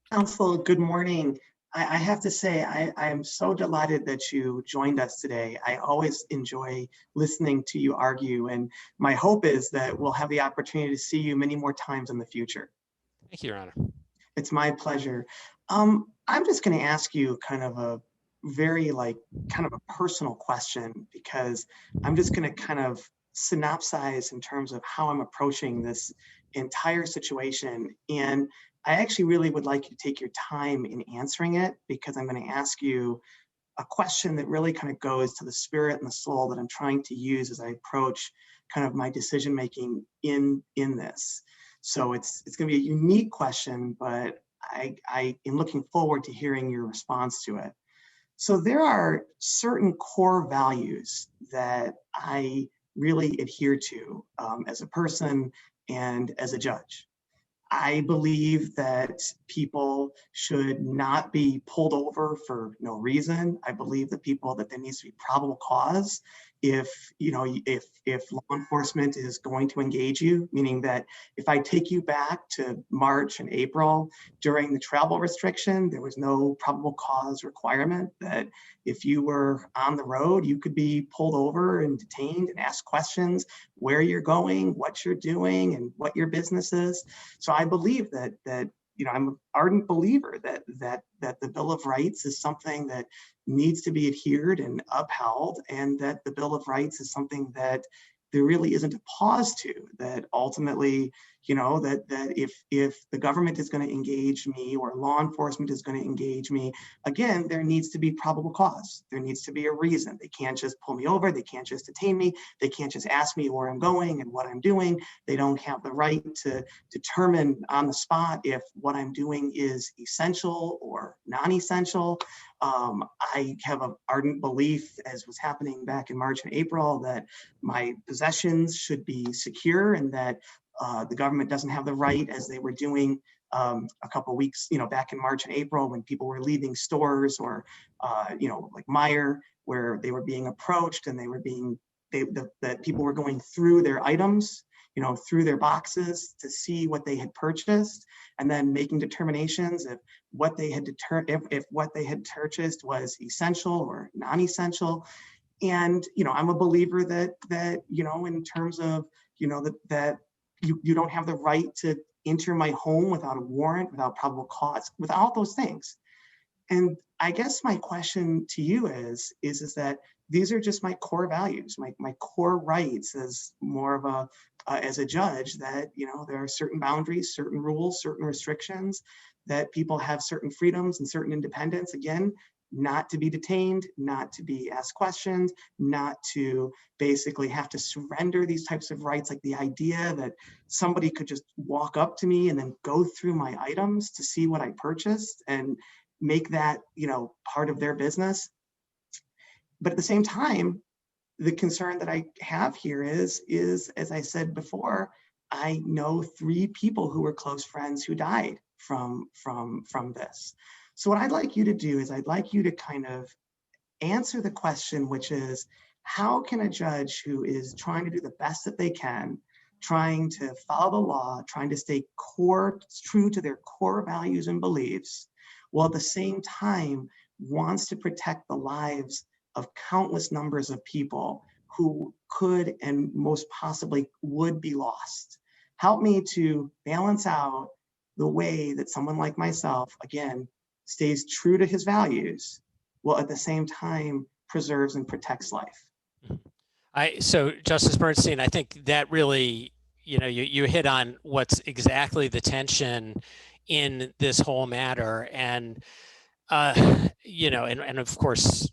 Counsel, good morning. I have to say, I am so delighted that you joined us today. I always enjoy listening to you argue, and my hope is that we'll have the opportunity to see you many more times in the future. Thank you, Your Honor. It's my pleasure. I'm just going to ask you kind of a very kind of a personal question, because I'm just going to kind of synopsize in terms of how I'm approaching this entire situation. And I actually really would like you to take your time in answering it, because I'm going to ask you a question that really kind of goes to the spirit and the soul that I'm trying to use as I approach kind of my decision-making in this. So it's going to be a unique question, but I am looking forward to hearing your response to it. So there are certain core values that I really adhere to as a person and as a judge. I believe that people should not be pulled over for no reason. I believe that there needs to be probable cause if law enforcement is going to engage you, meaning that if I take you back to March and April during the travel restriction, there was no probable cause requirement that if you were on the road, you could be pulled over and detained and asked questions, where you're going, what you're doing, and what your business is. So I believe that I'm an ardent believer that the Bill of Rights is something that needs to be adhered and upheld, and that the Bill of Rights is something that there really isn't a pause to, that ultimately, that if the government is going to engage me or law enforcement is going to engage me, again, there needs to be probable cause. There needs to be a reason. They can't just pull me over. They can't just detain me. They can't just ask me where I'm going and what I'm doing. They don't have the right to determine on the spot if what I'm doing is essential or non-essential. I have an ardent belief, as was happening back in March and April, that my possessions should be secure, and that the government doesn't have the right, as they were doing a couple of weeks, back in March and April, when people were leaving stores or, like Meijer, where they were being approached and that people were going through their items, through their boxes to see what they had purchased, and then making determinations if what they had purchased was essential or non-essential. And, I'm a believer that in terms of, that you don't have the right to enter my home without a warrant, without probable cause, without those things. And I guess my question to you is that these are just my core values, my core rights as more of as a judge, that, there are certain boundaries, certain rules, certain restrictions, that people have certain freedoms and certain independence, again, not to be detained, not to be asked questions, not to basically have to surrender these types of rights, like the idea that somebody could just walk up to me and then go through my items to see what I purchased and make that, part of their business. But at the same time, the concern that I have here is, as I said before, I know 3 people who were close friends who died from this. So what I'd like you to do is I'd like you to kind of answer the question, which is, how can a judge who is trying to do the best that they can, trying to follow the law, trying to stay true to their core values and beliefs, while at the same time wants to protect the lives of countless numbers of people who could and most possibly would be lost? Help me to balance out the way that someone like myself, again, stays true to his values, while at the same time preserves and protects life. So Justice Bernstein, I think that really, you hit on what's exactly the tension in this whole matter. And, and of course,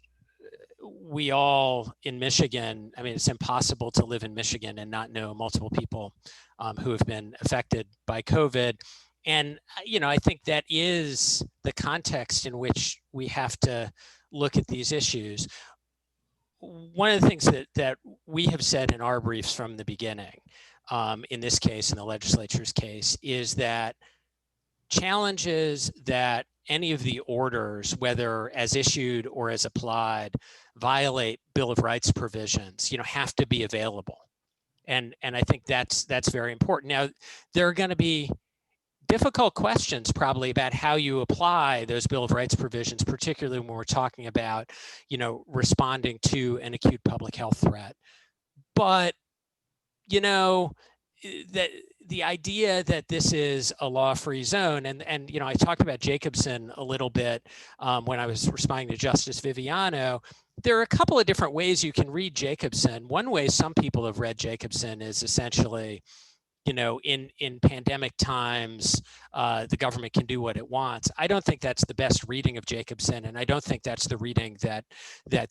we all in Michigan, I mean, it's impossible to live in Michigan and not know multiple people who have been affected by COVID. And, I think that is the context in which we have to look at these issues. One of the things that we have said in our briefs from the beginning, in this case, in the legislature's case, is that challenges that any of the orders, whether as issued or as applied, violate Bill of Rights provisions, have to be available. And I think that's very important. Now, there are going to be difficult questions probably about how you apply those Bill of Rights provisions, particularly when we're talking about, responding to an acute public health threat. But, that the idea that this is a law-free zone, and I talked about Jacobson a little bit when I was responding to Justice Viviano. There are a couple of different ways you can read Jacobson. One way some people have read Jacobson is essentially, in pandemic times, the government can do what it wants. I don't think that's the best reading of Jacobson, and I don't think that's the reading that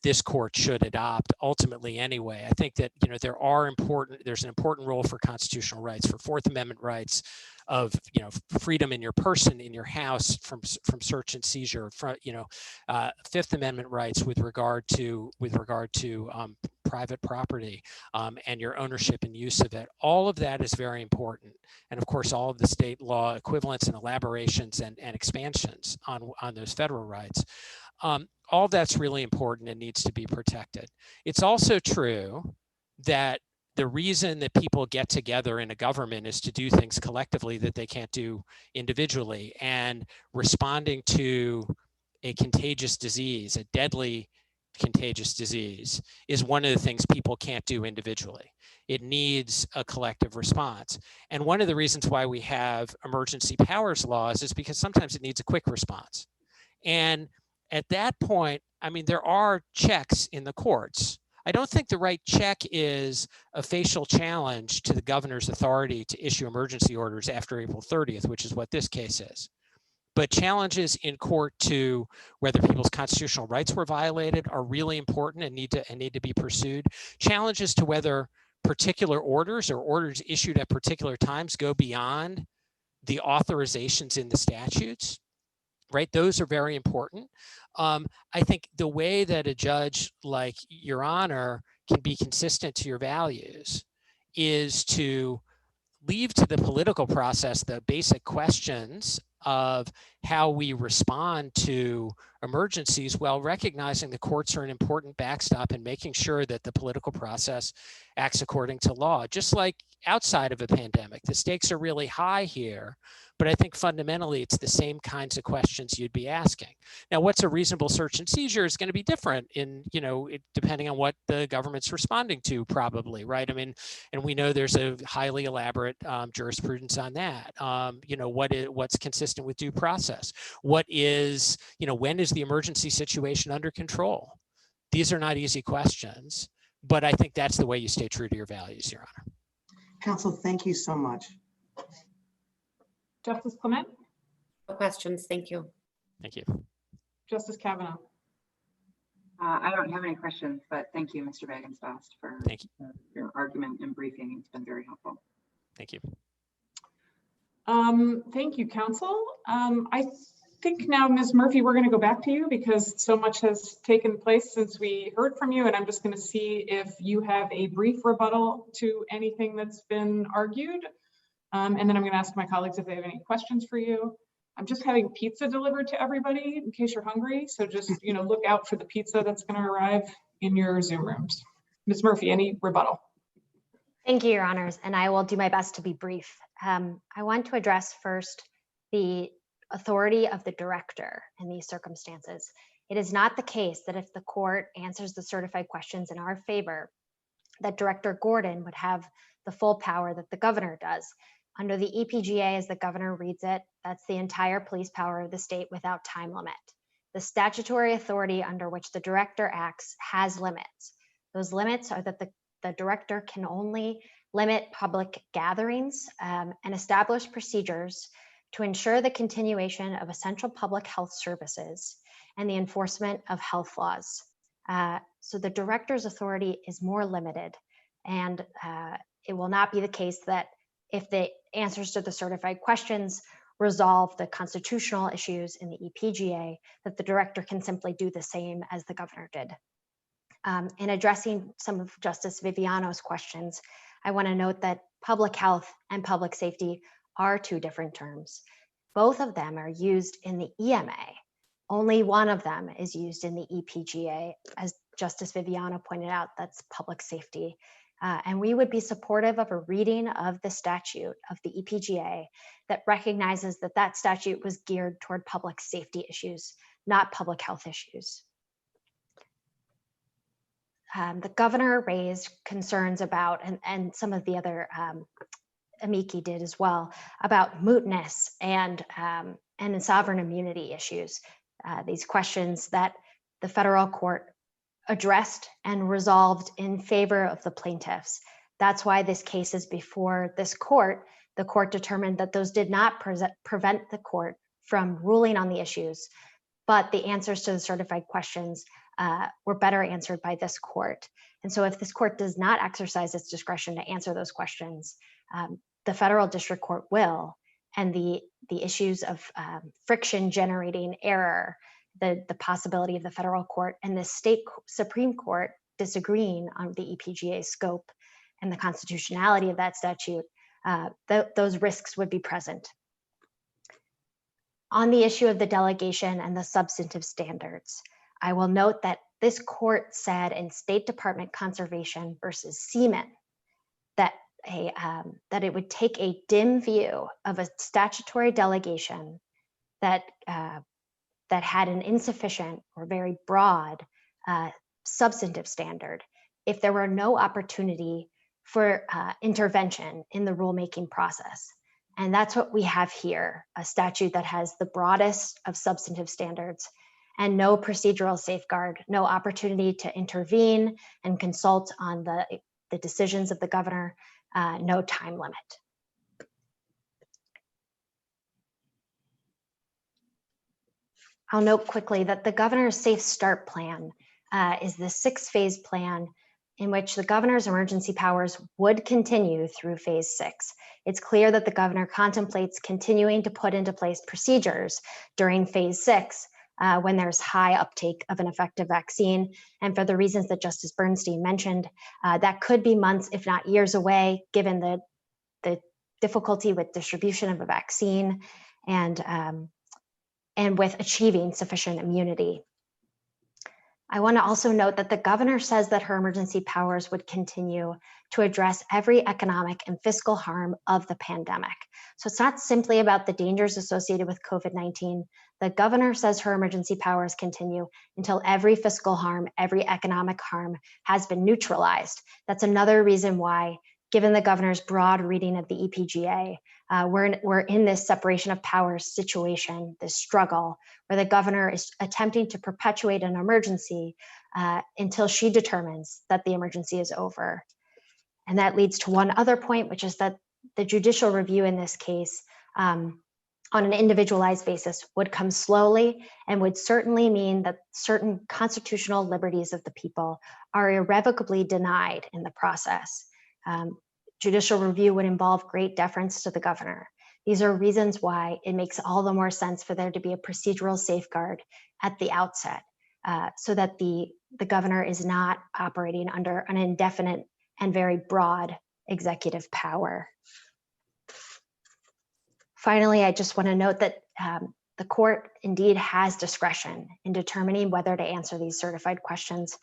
this court should adopt ultimately anyway. I think that there's an important role for constitutional rights, for Fourth Amendment rights of freedom in your person, in your house, from search and seizure, Fifth Amendment rights with regard to private property and your ownership and use of it. All of that is very important. And of course, all of the state law equivalents and elaborations and expansions on those federal rights. All that's really important and needs to be protected. It's also true that the reason that people get together in a government is to do things collectively that they can't do individually. And responding to a contagious disease, a deadly contagious disease, is one of the things people can't do individually. It needs a collective response. And one of the reasons why we have emergency powers laws is because sometimes it needs a quick response. And at that point, I mean, there are checks in the courts. I don't think the right check is a facial challenge to the governor's authority to issue emergency orders after April 30th, which is what this case is. But challenges in court to whether people's constitutional rights were violated are really important and need to be pursued. Challenges to whether particular orders or orders issued at particular times go beyond the authorizations in the statutes, right? Those are very important. I think the way that a judge like Your Honor can be consistent to your values is to leave to the political process the basic questions of how we respond to emergencies, while recognizing the courts are an important backstop in making sure that the political process acts according to law. Just like outside of a pandemic, the stakes are really high here, but I think fundamentally it's the same kinds of questions you'd be asking. Now, what's a reasonable search and seizure is going to be different in, depending on what the government's responding to, probably, right? I mean, and we know there's a highly elaborate jurisprudence on that. What's consistent with due process? What is, when is the emergency situation under control? These are not easy questions, but I think that's the way you stay true to your values, Your Honor. Counsel, thank you so much. Justice Clement? No questions, thank you. Thank you. Justice Kavanaugh? I don't have any questions, but thank you, Mr. Bagenspost, for your argument and briefing. It's been very helpful. Thank you. Thank you, counsel. I think now, Ms. Murphy, we're going to go back to you because so much has taken place since we heard from you, and I'm just going to see if you have a brief rebuttal to anything that's been argued. And then I'm going to ask my colleagues if they have any questions for you. I'm just having pizza delivered to everybody in case you're hungry. So just, look out for the pizza that's going to arrive in your Zoom rooms. Ms. Murphy, any rebuttal? Thank you, Your Honors, and I will do my best to be brief. I want to address first the authority of the director in these circumstances. It is not the case that if the court answers the certified questions in our favor, that Director Gordon would have the full power that the governor does. Under the EPGA, as the governor reads it, that's the entire police power of the state without time limit. The statutory authority under which the director acts has limits. Those limits are that the director can only limit public gatherings and establish procedures to ensure the continuation of essential public health services and the enforcement of health laws. So the director's authority is more limited, and it will not be the case that if the answers to the certified questions resolve the constitutional issues in the EPGA, that the director can simply do the same as the governor did. In addressing some of Justice Viviano's questions, I want to note that public health and public safety are two different terms. Both of them are used in the EMA. Only one of them is used in the EPGA. As Justice Viviano pointed out, that's public safety. And we would be supportive of a reading of the statute of the EPGA that recognizes that that statute was geared toward public safety issues, not public health issues. The governor raised concerns about, and some of the other amici did as well, about mootness and sovereign immunity issues. These questions that the federal court addressed and resolved in favor of the plaintiffs. That's why this case is before this court. The court determined that those did not prevent the court from ruling on the issues, but the answers to the certified questions were better answered by this court. And so if this court does not exercise its discretion to answer those questions, the federal district court will, and the issues of friction generating error, the possibility of the federal court and the state Supreme Court disagreeing on the EPGA scope and the constitutionality of that statute, those risks would be present. On the issue of the delegation and the substantive standards, I will note that this court said in State Department Conservation versus Seaman that it would take a dim view of a statutory delegation that had an insufficient or very broad substantive standard if there were no opportunity for intervention in the rulemaking process. And that's what we have here, a statute that has the broadest of substantive standards and no procedural safeguard, no opportunity to intervene and consult on the decisions of the governor, no time limit. I'll note quickly that the governor's Safe Start plan is the 6-phase plan in which the governor's emergency powers would continue through phase 6. It's clear that the governor contemplates continuing to put into place procedures during phase 6 when there's high uptake of an effective vaccine. And for the reasons that Justice Bernstein mentioned, that could be months, if not years away, given the difficulty with distribution of a vaccine and with achieving sufficient immunity. I want to also note that the governor says that her emergency powers would continue to address every economic and fiscal harm of the pandemic. So it's not simply about the dangers associated with COVID-19. The governor says her emergency powers continue until every fiscal harm, every economic harm has been neutralized. That's another reason why, given the governor's broad reading of the EPGA, we're in this separation of powers situation, this struggle, where the governor is attempting to perpetuate an emergency until she determines that the emergency is over. And that leads to one other point, which is that the judicial review in this case on an individualized basis would come slowly and would certainly mean that certain constitutional liberties of the people are irrevocably denied in the process. Judicial review would involve great deference to the governor. These are reasons why it makes all the more sense for there to be a procedural safeguard at the outset so that the governor is not operating under an indefinite and very broad executive power. Finally, I just want to note that the court indeed has discretion in determining whether to answer these certified questions.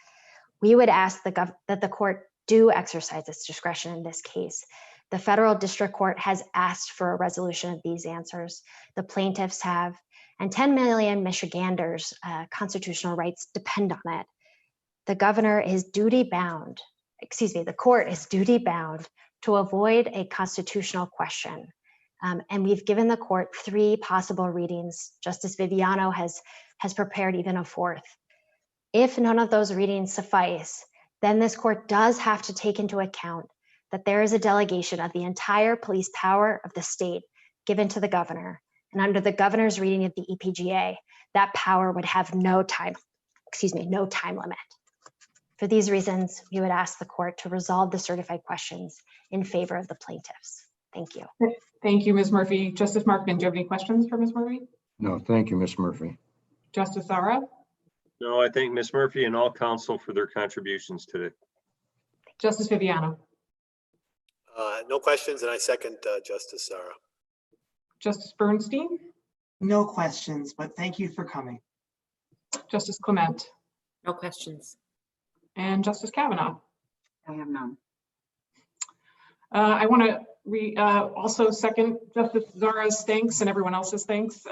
We would ask that the court do exercise its discretion in this case. The federal district court has asked for a resolution of these answers. The plaintiffs have, and 10 million Michiganders' constitutional rights depend on it. The governor is duty-bound, the court is duty-bound to avoid a constitutional question. And we've given the court 3 possible readings. Justice Viviano has prepared even a 4th. If none of those readings suffice, then this court does have to take into account that there is a delegation of the entire police power of the state given to the governor. And under the governor's reading of the EPGA, that power would have no time limit. For these reasons, we would ask the court to resolve the certified questions in favor of the plaintiffs. Thank you. Thank you, Ms. Murphy. Justice Markman, do you have any questions for Ms. Murphy? No, thank you, Ms. Murphy. Justice Zara? No, I thank Ms. Murphy and all counsel for their contributions today. Justice Viviano? No questions, and I second Justice Zara. Justice Bernstein? No questions, but thank you for coming. Justice Clement? No questions. And Justice Kavanaugh? I have none. I want to also second Justice Zara's thanks and everyone else's thanks.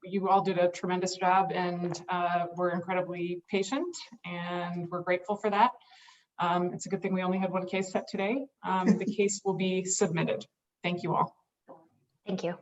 You all did a tremendous job and were incredibly patient, and we're grateful for that. It's a good thing we only had one case set today. The case will be submitted. Thank you all. Thank you.